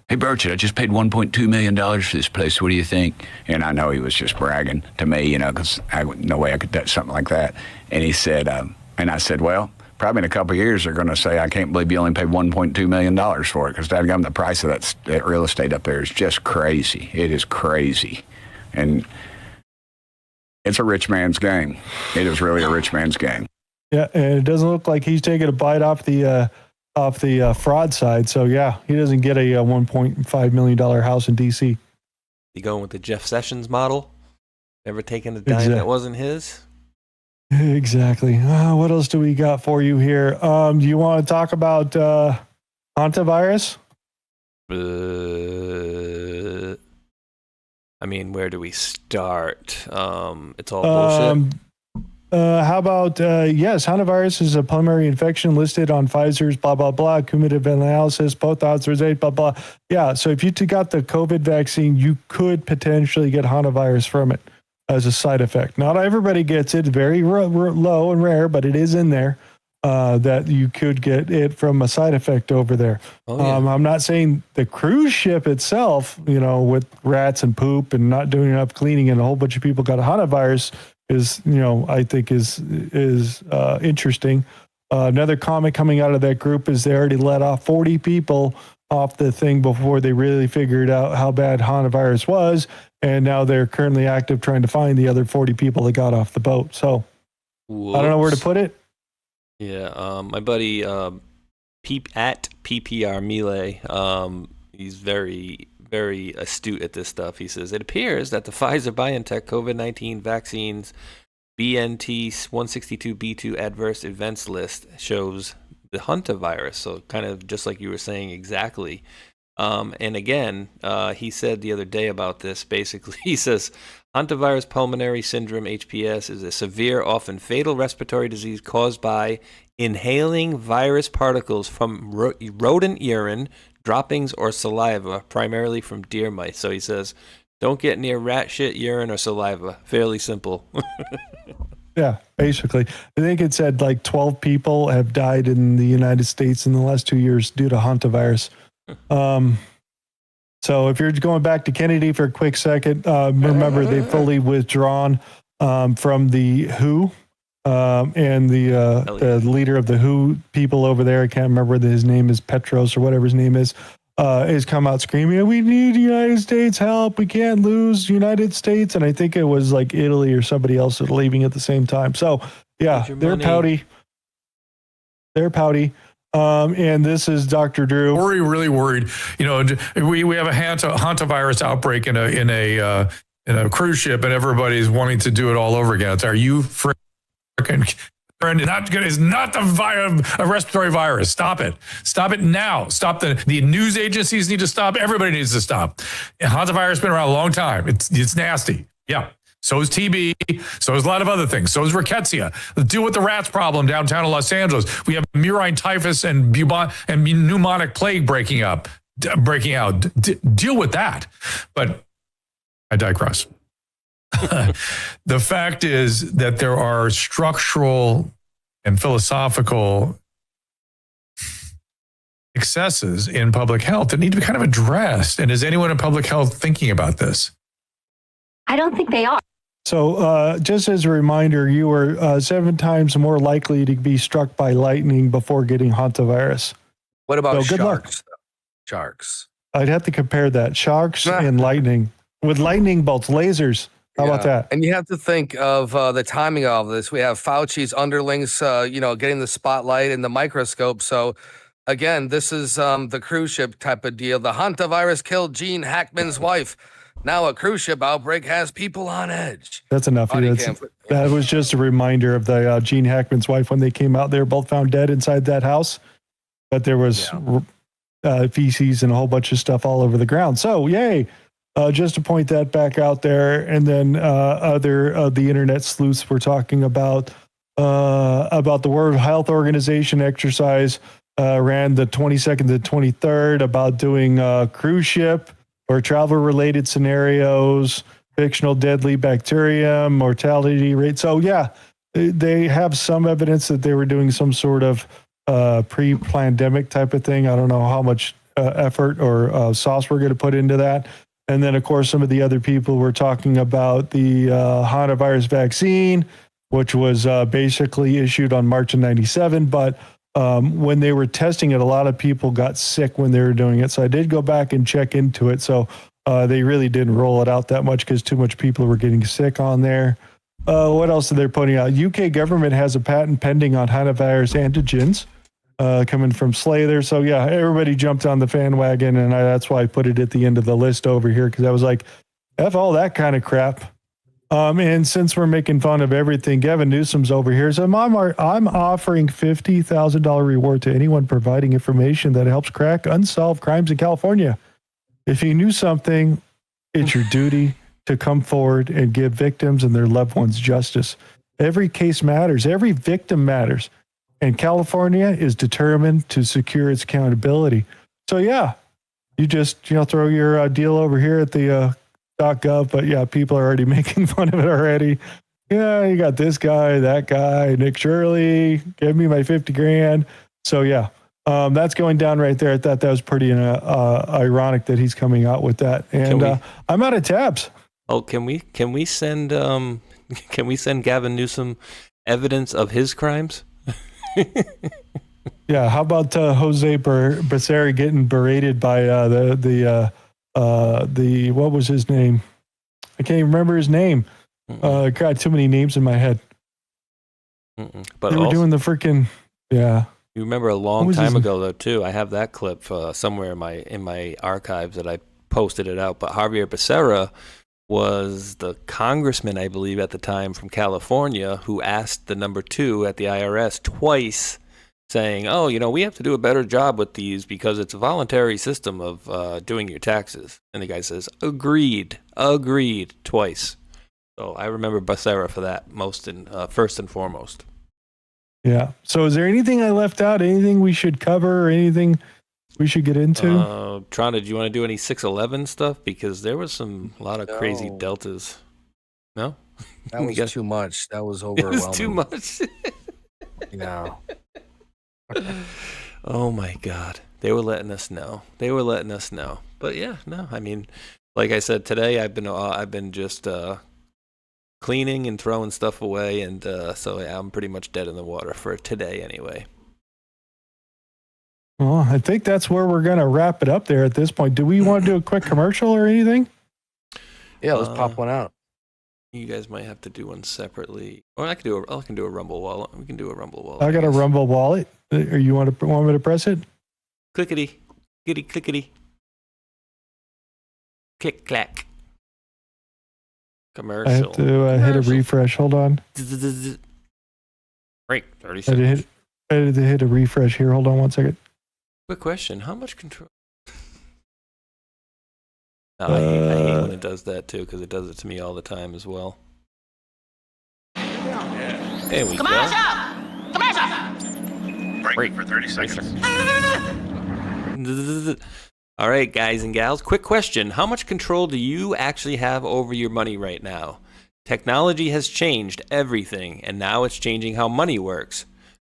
"Hey, Burchett, I just paid $1.2 million for this place. What do you think?" And I know he was just bragging to me, because no way I could do something like that. And he said, and I said, well, probably in a couple of years, they're going to say, I can't believe you only paid $1.2 million for it, because the price of that real estate up there is just crazy. It is crazy. And it's a rich man's game. It is really a rich man's game. Yeah, and it doesn't look like he's taking a bite off the fraud side. So, yeah, he doesn't get a $1.5 million house in D.C. You going with the Jeff Sessions model? Never taken a dime that wasn't his? Exactly. What else do we got for you here? Do you want to talk about hantavirus? I mean, where do we start? It's all bullshit. How about, yes, hantavirus is a pulmonary infection listed on Pfizer's blah, blah, blah, cumulative analysis, both authorization, blah, blah. Yeah, so if you got the COVID vaccine, you could potentially get hantavirus from it as a side effect. Not everybody gets it, very low and rare, but it is in there that you could get it from a side effect over there. Oh, yeah. I'm not saying the cruise ship itself, with rats and poop and not doing enough cleaning and a whole bunch of people got a hantavirus is, I think is interesting. Another comment coming out of that group is they already let off 40 people off the thing before they really figured out how bad hantavirus was. And now they're currently active trying to find the other 40 people that got off the boat. So I don't know where to put it. Yeah, my buddy at PPR Melee, he's very, very astute at this stuff. He says, it appears that the Pfizer-BioNTech COVID-19 vaccines BNT 162b2 adverse events list shows the hantavirus. So kind of just like you were saying exactly. And again, he said the other day about this, basically, he says, hantavirus pulmonary syndrome, HPS, is a severe, often fatal respiratory disease caused by inhaling virus particles from rodent urine, droppings, or saliva, primarily from deer mice. So he says, don't get near rat shit, urine, or saliva. Fairly simple. Yeah, basically. I think it said like 12 people have died in the United States in the last 2 years due to hantavirus. So if you're going back to Kennedy for a quick second, remember they fully withdrawn from the WHO and the leader of the WHO people over there, I can't remember his name is Petros or whatever his name is come out screaming, we need United States help. We can't lose United States. And I think it was like Italy or somebody else leaving at the same time. So yeah, they're pouty. They're pouty. And this is Dr. Drew. Really worried. You know, we have a hantavirus outbreak in a cruise ship, and everybody's wanting to do it all over again. Are you freaking? It's not a respiratory virus. Stop it. Stop it now. Stop the news agencies need to stop. Everybody needs to stop. Hantavirus has been around a long time. It's nasty. Yeah. So is TB. So is a lot of other things. So is rickettsia. Let's deal with the rats problem downtown in Los Angeles. We have murine typhus and pneumonic plague breaking out. Deal with that. But I digress. The fact is that there are structural and philosophical excesses in public health that need to be kind of addressed. And is anyone in public health thinking about this? I don't think they are. So just as a reminder, you were 7 times more likely to be struck by lightning before getting hantavirus. What about good sharks? luck. Sharks. I'd have to compare that. Sharks and lightning. With lightning bolts, lasers. How about that? And you have to think of the timing of this. We have Fauci's underlings, getting the spotlight and the microscope. So, again, this is the cruise ship type of deal. The hantavirus killed Gene Hackman's wife. Now a cruise ship outbreak has people on edge. That's enough. That was just a reminder of the Gene Hackman's wife when they came out. They were both found dead inside that house, but there was feces and a whole bunch of stuff all over the ground. So, yay. Just to point that back out there. And then the internet sleuths were talking about the World Health Organization exercise ran the 22nd to 23rd about doing cruise ship or travel-related scenarios, fictional deadly bacteria, mortality rate. So, yeah, they have some evidence that they were doing some sort of pre-pandemic type of thing. I don't know how much effort or sauce we're going to put into that. And then, of course, some of the other people were talking about the hantavirus vaccine, which was basically issued on March of 97. But when they were testing it, a lot of people got sick when they were doing it. So I did go back and check into it. So they really didn't roll it out that much because too much people were getting sick on there. What else are they putting out? UK government has a patent pending on hantavirus antigens. Coming from Slater. So, yeah, everybody jumped on the fan wagon, and that's why I put it at the end of the list over here, because I was like, F all that kind of crap. And since we're making fun of everything, Gavin Newsom's over here. So I'm offering $50,000 reward to anyone providing information that helps crack unsolved crimes in California. If you knew something, it's your duty to come forward and give victims and their loved ones justice. Every case matters. Every victim matters. And California is determined to secure its accountability. So, yeah, you just, throw your deal over here at the .gov. But, yeah, people are already making fun of it already. Yeah, you got this guy, that guy, Nick Shirley, give me my $50,000. So, yeah, that's going down right there. I thought that was pretty ironic that he's coming out with that. And I'm out of tabs. Oh, can we send Gavin Newsom evidence of his crimes? Yeah, how about Jose Becerra getting berated by the what was his name? I can't even remember his name. Got too many names in my head. But they were doing the freaking You remember a long time ago though too. I have that clip somewhere in my archives that I posted it out. But Javier Becerra was the congressman, I believe, at the time from California, who asked the number 2 at the IRS twice, saying, "Oh, we have to do a better job with these because it's a voluntary system of doing your taxes." And the guy says, "Agreed, twice." So I remember Becerra for that first and foremost. Yeah. So is there anything I left out? Anything we should cover? Or anything we should get into? Tron, did you want to do any 611 stuff? Because there was a lot of crazy deltas. No? That was too much. That was overwhelming. It was too much. No. Oh my God. They were letting us know. But yeah, no. I mean, like I said, today I've been just cleaning and throwing stuff away, and so I'm pretty much dead in the water for today anyway. Well, I think that's where we're going to wrap it up there at this point. Do we want to do a quick commercial or anything? Yeah, let's pop one out. You guys might have to do one separately. Or I can do a Rumble wallet. We can do a Rumble wallet. I got a Rumble wallet. Or you want me to press it? Clickety, clickety. Click clack. Commercial. I have to hit a refresh. Hold on. Break 30 I seconds. had to hit a refresh here. Hold on 1 second. Quick question: how much control? No, I hate when it does that too, because it does it to me all the time as well. There we go. Break for 30 seconds. All right, guys and gals, quick question. How much control do you actually have over your money right now? Technology has changed everything, and now it's changing how money works.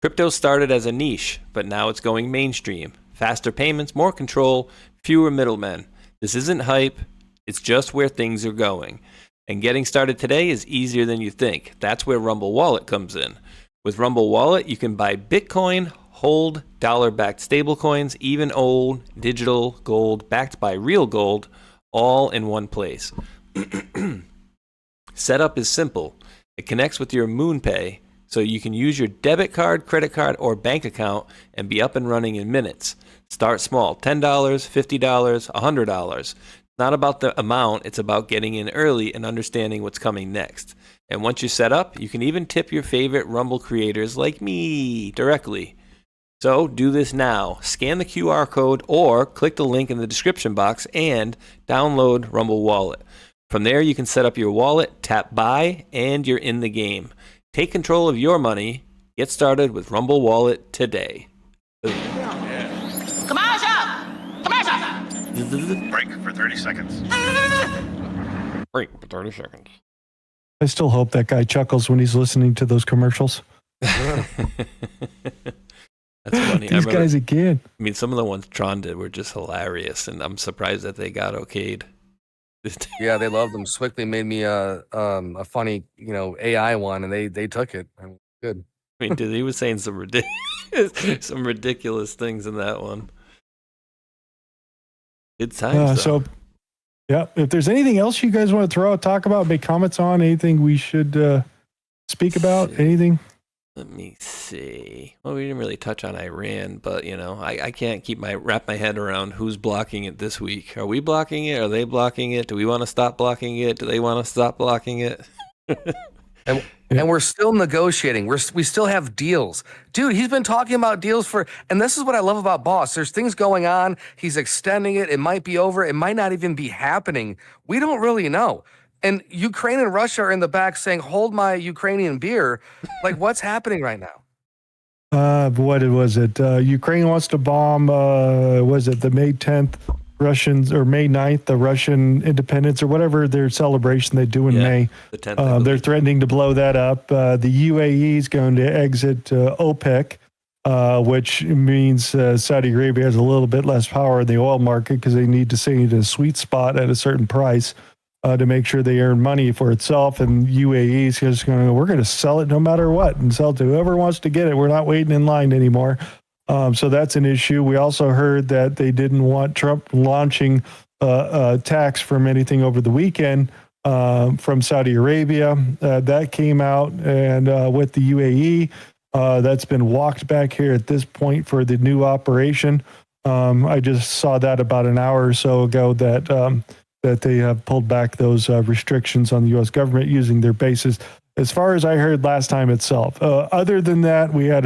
Crypto started as a niche, but now it's going mainstream. Faster payments, more control, fewer middlemen. This isn't hype, it's just where things are going. And getting started today is easier than you think. That's where Rumble Wallet comes in. With Rumble Wallet, you can buy Bitcoin, hold dollar-backed stablecoins, even old digital gold backed by real gold, all in one place. Setup is simple. It connects with your MoonPay, so you can use your debit card, credit card, or bank account and be up and running in minutes. Start small, $10, $50, $100. It's not about the amount, it's about getting in early and understanding what's coming next. And once you're set up, you can even tip your favorite Rumble creators like me directly. So do this now. Scan the QR code or click the link in the description box and download Rumble Wallet. From there, you can set up your wallet, tap buy, and you're in the game. Take control of your money. Get started with Rumble Wallet today. Break for 30 seconds. Break for 30 seconds. I still hope that guy chuckles when he's listening to those commercials. That's funny. These guys again. I mean, some of the ones Tron did were just hilarious, and I'm surprised that they got okayed. Yeah, they loved them. Swiftly made me a funny, AI one, and they took it. I mean, good. I mean, dude, he was saying some ridiculous things in that one. Good times. So, yeah, if there's anything else you guys want to throw out, talk about, make comments on, anything we should speak about, anything? Let me see. Well, we didn't really touch on Iran, but I can't wrap my head around who's blocking it this week. Are we blocking it? Are they blocking it? Do we want to stop blocking it? Do they want to stop blocking it? And we're still negotiating. We still have deals. Dude, he's been talking about deals and this is what I love about Boss. There's things going on. He's extending it. It might be over. It might not even be happening. We don't really know. And Ukraine and Russia are in the back saying, hold my Ukrainian beer. Like, what's happening right now? What was it? Ukraine wants to bomb, was it the May 10th Russians, or May 9th, the Russian independence, or whatever their celebration they do in May. The 10th, they're threatening to blow that up. The UAE is going to exit OPEC, which means Saudi Arabia has a little bit less power in the oil market because they need to stay at a sweet spot at a certain price. To make sure they earn money for itself, and UAE is just we're going to sell it no matter what, and sell it to whoever wants to get it. We're not waiting in line anymore. So that's an issue. We also heard that they didn't want Trump launching a tax from anything over the weekend from Saudi Arabia. That came out, and with the UAE, that's been walked back here at this point for the new operation. I just saw that about an hour or so ago that they have pulled back those restrictions on the U.S. government using their bases. As far as I heard last time itself. Other than that, we had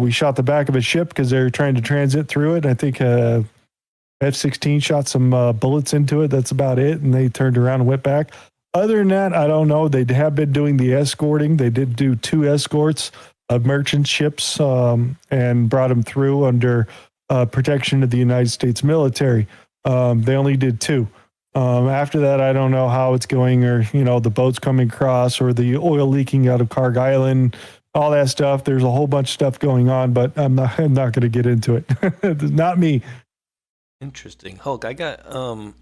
we shot the back of a ship because they were trying to transit through it. I think F-16 shot some bullets into it. That's about it. And they turned around and went back. Other than that, I don't know. They have been doing the escorting. They did do 2 escorts of merchant ships and brought them through under protection of the United States military. They only did 2. After that, I don't know how it's going, or, the boats coming across, or the oil leaking out of Carg Island, all that stuff. There's a whole bunch of stuff going on, but I'm not going to get into it. Not me. Interesting. Hulk, I got, I don't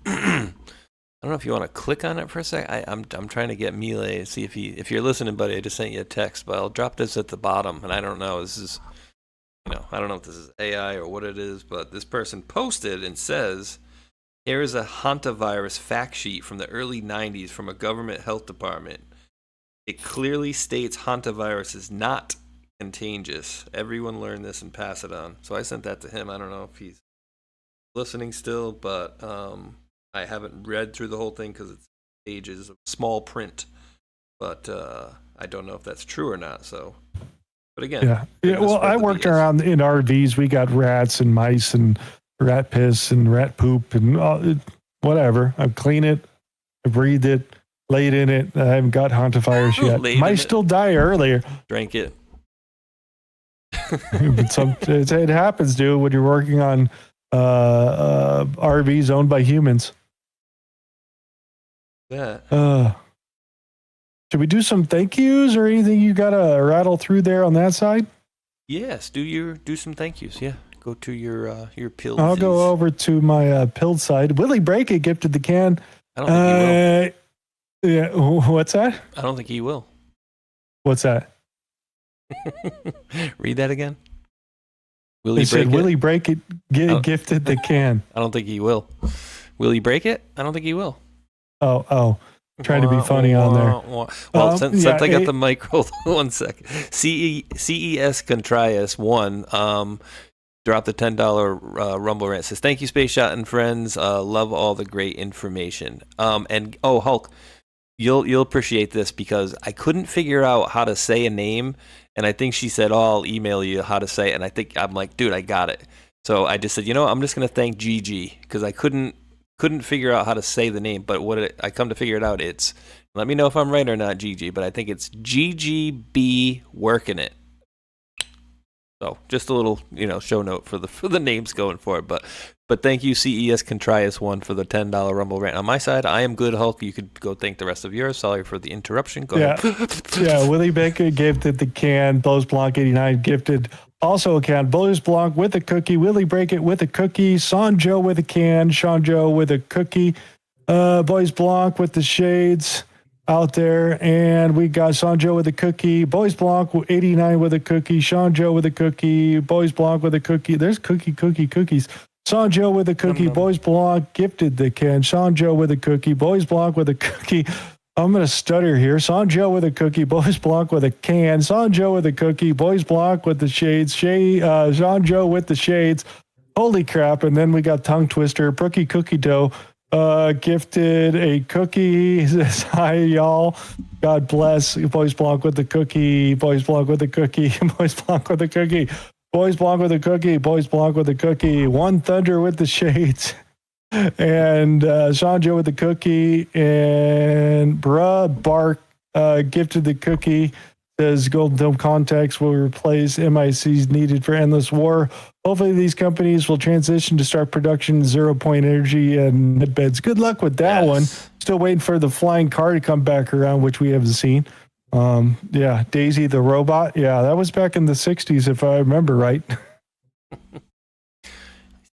know if you want to click on it for a sec. I'm trying to get Melee to see if you're listening, buddy. I just sent you a text, but I'll drop this at the bottom, and I don't know. This is, I don't know if this is AI or what it is, but this person posted and says, Here is a hantavirus fact sheet from the early 90s from a government health department. It clearly states hantavirus is not contagious. Everyone learn this and pass it on. So I sent that to him. I don't know if he's listening still, but I haven't read through the whole thing because it's pages of small print. But I don't know if that's true or not. So, but again, yeah. Well, I worked around in RVs. We got rats and mice and rat piss and rat poop and whatever. I clean it, I breathed it, laid in it. I haven't got hantavirus yet. Mice still die earlier. Drank it. But it happens, dude, when you're working on RVs owned by humans. Yeah. Should we do some thank yous or anything you got to rattle through there on that side? Yes, do some thank yous. Yeah, go to your pills. I'll go over to my pilled side. Willie Break It gifted the can. I don't think he will. Yeah, what's that? I don't think he will. What's that? Read that again. Willie Break It gifted the can. I don't think he will. Will he break it? I don't think he will. Oh. Trying to be funny on there. Well, since I got the mic, hold on 1 second. CES Contrias 1 dropped the $10 Rumble rant. Says, thank you, Space Shot and friends. Love all the great information. And Hulk, you'll appreciate this because I couldn't figure out how to say a name, and I think she said, I'll email you how to say it. And I'm like, dude, I got it. So I just said, I'm just gonna thank Gigi because I couldn't figure out how to say the name, but I come to figure it out, it's, let me know if I'm right or not, Gigi, but I think it's GGB working it. So just a little, show note for the names going forward, but thank you, CES Contrias 1 for the $10 Rumble rant. On my side, I am good, Hulk. You could go thank the rest of yours. Sorry for the interruption. Go ahead. Yeah, Willie Baker gifted the can. Bose Blanc 89 gifted also a can. Bose Blanc with a cookie. Willie Break It with a cookie. Sanjo with a can. Sanjo with a cookie. Boys Blanc with the shades out there. And we got Sanjo with a cookie. Boys Blanc 89 with a cookie. Sanjo with a cookie. Boys Blanc with a cookie. There's cookies. Sanjo with a cookie. Boys Blanc gifted the can. Sanjo with a cookie. Boys Blanc with a cookie. I'm going to stutter here. Sanjo with a cookie. Boys Blanc with a can. Sanjo with a cookie. Boys Blanc with the shades. Sanjo with the shades. Holy crap. And then we got Tongue Twister. Brookie Cookie Dough gifted a cookie. He says, hi, y'all. God bless. Boys Blanc with the cookie. Boys Blanc with the cookie. Boys Blanc with the cookie. Boys Blanc with a cookie. Boys Blanc with a cookie. One Thunder with the shades. And Sanjo with the cookie. And Bruh Bark gifted the cookie. Says Golden Dome contacts will replace MICs needed for Endless War. Hopefully these companies will transition to start production 0 Point Energy and med beds. Good luck with that one. Still waiting for the flying car to come back around, which we haven't seen. Yeah, Daisy the robot. Yeah, that was back in the 60s, if I remember right.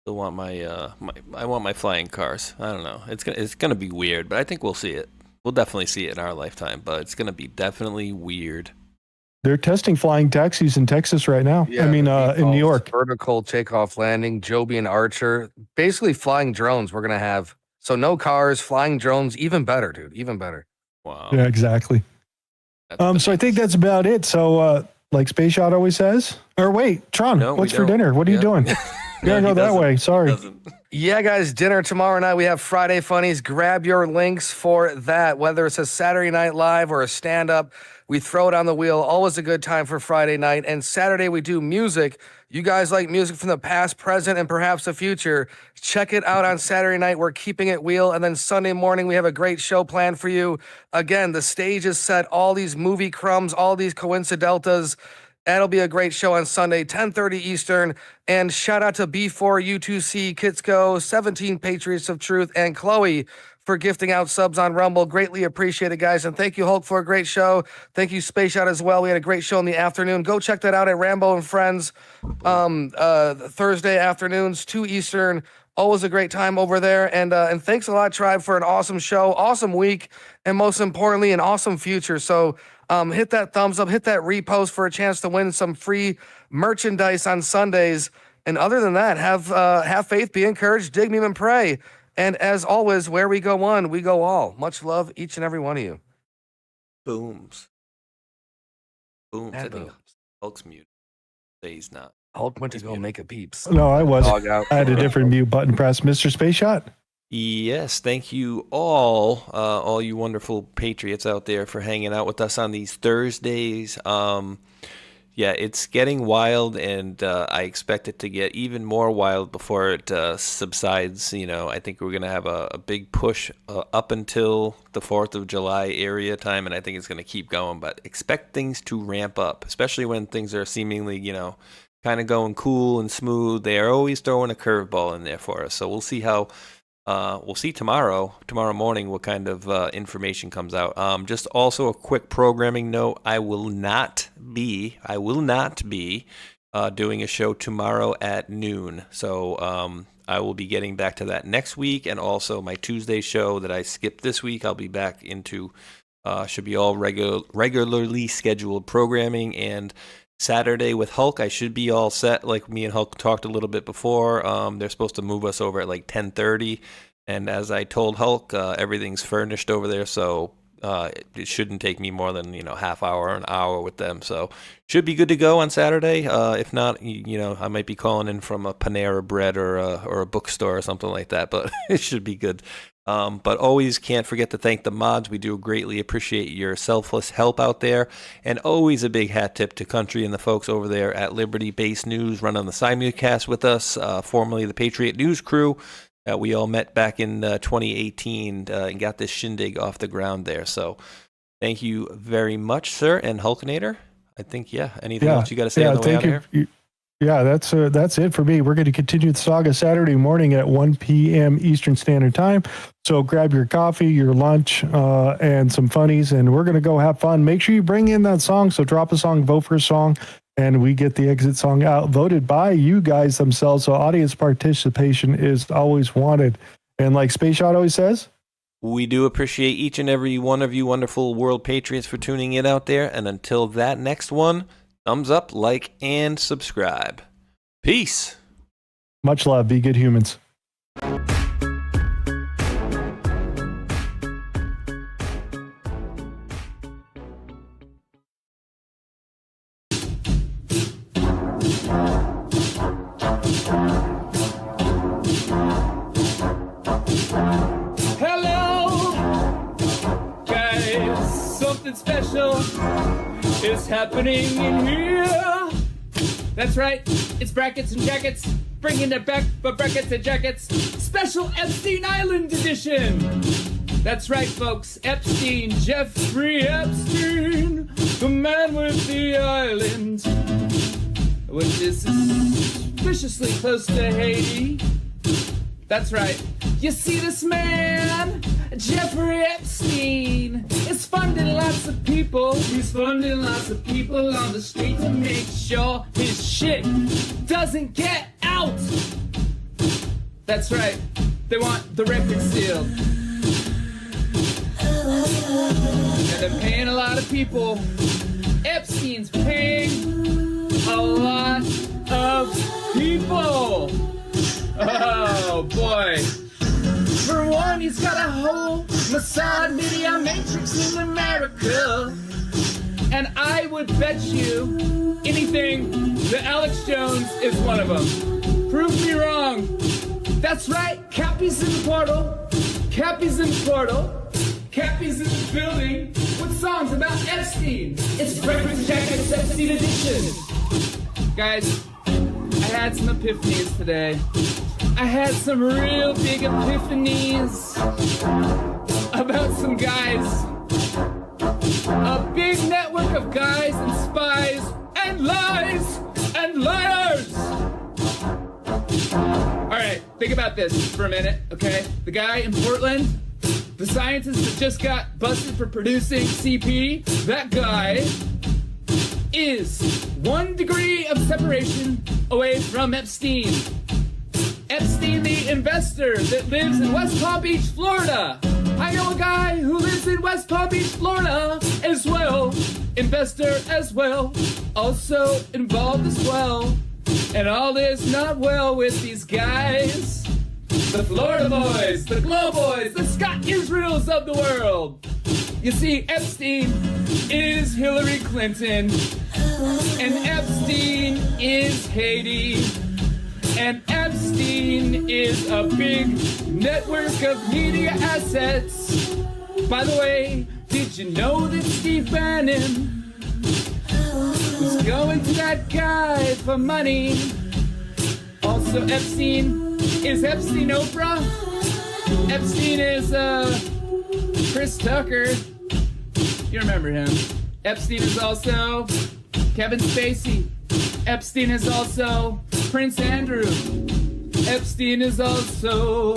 Still want I want my flying cars. I don't know. It's gonna be weird, but I think we'll see it. We'll definitely see it in our lifetime, but it's gonna be definitely weird. They're testing flying taxis in Texas right now. Yeah, in New York. Vertical takeoff landing, Joby and Archer. Basically flying drones we're gonna have. So no cars, flying drones, even better, dude. Even better. Wow. Yeah, exactly. So I think that's about it. So like Space Shot always says. Or wait, Tron, what's for dinner? What are you doing? You gotta go that way. Sorry. Yeah, guys, dinner tomorrow night. We have Friday Funnies. Grab your links for that. Whether it's a Saturday Night Live or a stand-up, we throw it on the wheel. Always a good time for Friday night. And Saturday, we do music. You guys like music from the past, present, and perhaps the future. Check it out on Saturday night. We're keeping it wheel. And then Sunday morning, we have a great show planned for you. Again, the stage is set. All these movie crumbs, all these coincidentas. That'll be a great show on Sunday, 10:30 Eastern. And shout out to B4, U2C, Kitsko, 17 Patriots of Truth, and Chloe for gifting out subs on Rumble. Greatly appreciated, guys. And thank you, Hulk, for a great show. Thank you, Space Shot, as well. We had a great show in the afternoon. Go check that out at Rambo and Friends, Thursday afternoons, 2 Eastern. Always a great time over there. And thanks a lot, Tribe, for an awesome show, awesome week, and most importantly, an awesome future. So hit that thumbs up, hit that repost for a chance to win some free merchandise on Sundays. And other than that, have faith, be encouraged, dig, meme, and pray. And as always, where we go one, we go all. Much love, each and every one of you. Booms. Booms. Bad I think booms. Hulk's mute. Say he's not. Hulk went to go make a peeps. No, I wasn't. Dog out. I had a different mute button press. Mr. Space Shot. Yes, thank you all you wonderful patriots out there for hanging out with us on these Thursdays. Yeah, it's getting wild, and I expect it to get even more wild before it subsides. You know, I think we're going to have a big push up until the 4th of July area time, and I think it's going to keep going. But expect things to ramp up, especially when things are seemingly, you know, kind of going cool and smooth. They are always throwing a curveball in there for us. So we'll see how. We'll see tomorrow morning, what kind of information comes out. Just also a quick programming note: I will not be doing a show tomorrow at noon. So I will be getting back to that next week, and also my Tuesday show that I skipped this week. I'll be back into should be all regularly scheduled programming, and Saturday with Hulk, I should be all set. Like me and Hulk talked a little bit before. They're supposed to move us over at like 10:30, and as I told Hulk, everything's furnished over there, so it shouldn't take me more than half hour or an hour with them. So should be good to go on Saturday. If not, I might be calling in from a Panera Bread or a bookstore or something like that, but it should be good. But always can't forget to thank the mods. We do greatly appreciate your selfless help out there. And always a big hat tip to Country and the folks over there at Liberty Base News, run on the simulcast with us, formerly the Patriot News Crew. We all met back in 2018 and got this shindig off the ground there. So thank you very much, sir. And Hulkinator, I think, anything else you got to say on the way out of here? Yeah, that's it for me. We're going to continue the saga Saturday morning at 1 p.m. Eastern Standard Time. So grab your coffee, your lunch, and some funnies, and we're going to go have fun. Make sure you bring in that song. So drop a song, vote for a song, and we get the exit song out voted by you guys themselves. So audience participation is always wanted. And like Space Shot always says, we do appreciate each and every one of you wonderful world patriots for tuning in out there. And until that next one, thumbs up, like, and subscribe. Peace. Much love. Be good humans. Hello, guys. Something special is happening in here. That's right, it's brackets and jackets, bringing it back for brackets and jackets, special Epstein Island edition. That's right, folks, Epstein, Jeffrey Epstein, the man with the island, which is suspiciously close to Haiti. That's right. You see this man, Jeffrey Epstein, is funding lots of people. He's funding lots of people on the street to make sure his shit doesn't get out. That's right. They want the record sealed. And they're paying a lot of people. Epstein's paying a lot of people. Oh, boy. For one, he's got a whole Mossad media matrix in America. And I would bet you anything that Alex Jones is one of them. Prove me wrong. That's right, Cappy's in the portal. Cappy's in the portal. Cappy's in the building with songs about Epstein. It's Breakfast Jackets Epstein edition. Guys, I had some epiphanies today. I had some real big epiphanies about some guys. A big network of guys and spies and lies and liars. All right, think about this for a minute, okay? The guy in Portland, the scientist that just got busted for producing CP, that guy is 1 degree of separation away from Epstein. Epstein, the investor that lives in West Palm Beach, Florida. I know a guy who lives in West Palm Beach, Florida as well. Investor as well. Also involved as well. And all is not well with these guys. the Florida boys, the Glow boys, the Scott Israels of the world. You see, Epstein is Hillary Clinton, and Epstein is Haiti, and Epstein is a big network of media assets. By the way, did you know that Steve Bannon was going to that guy for money? Also, Epstein is Epstein Oprah. Epstein is Chris Tucker. You remember him. Epstein is also Kevin Spacey. Epstein is also Prince Andrew. Epstein is also...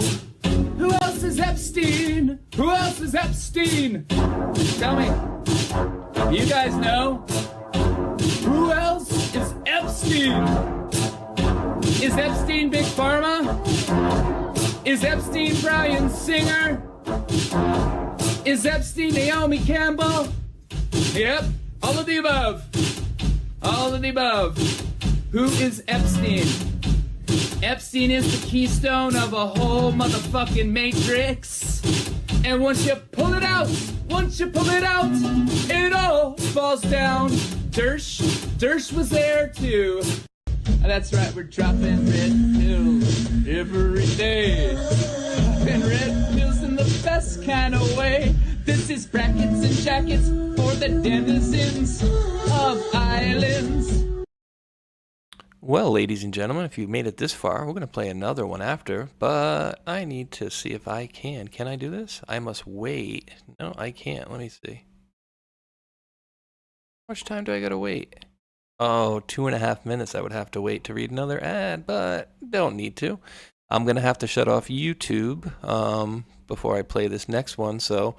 Who else is Epstein? Who else is Epstein? Tell me. You guys know? Who else is Epstein? Is Epstein Big Pharma? Is Epstein Bryan Singer? Is Epstein Naomi Campbell? Yep, all of the above. All of the above. Who is Epstein? Epstein is the keystone of a whole motherfucking matrix. And once you pull it out, it all falls down. Dersh was there too. That's right, we're dropping red pills every day. Dropping red pills in the best kind of way. This is brackets and jackets for the denizens of islands. Well, ladies and gentlemen, if you've made it this far, we're going to play another one after, but I need to see if I can. Can I do this? I must wait. No, I can't. Let me see. How much time do I got to wait? Oh, 2.5 minutes I would have to wait to read another ad, but don't need to. I'm going to have to shut off YouTube before I play this next one, so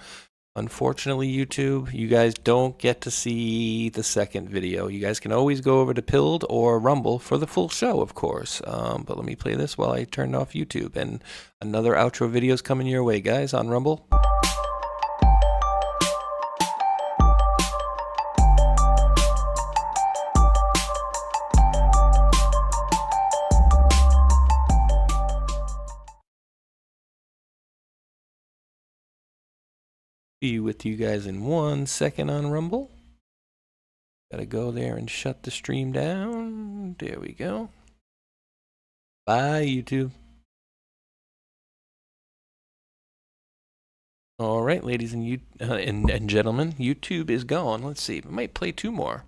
unfortunately, YouTube, you guys don't get to see the second video. You guys can always go over to Pilled or Rumble for the full show, of course. But let me play this while I turn off YouTube. And another outro video is coming your way, guys, on Rumble. Be with you guys in 1 second on Rumble. Gotta go there and shut the stream down. There we go. Bye, YouTube. All right, ladies and gentlemen, YouTube is gone. Let's see. I might play 2 more.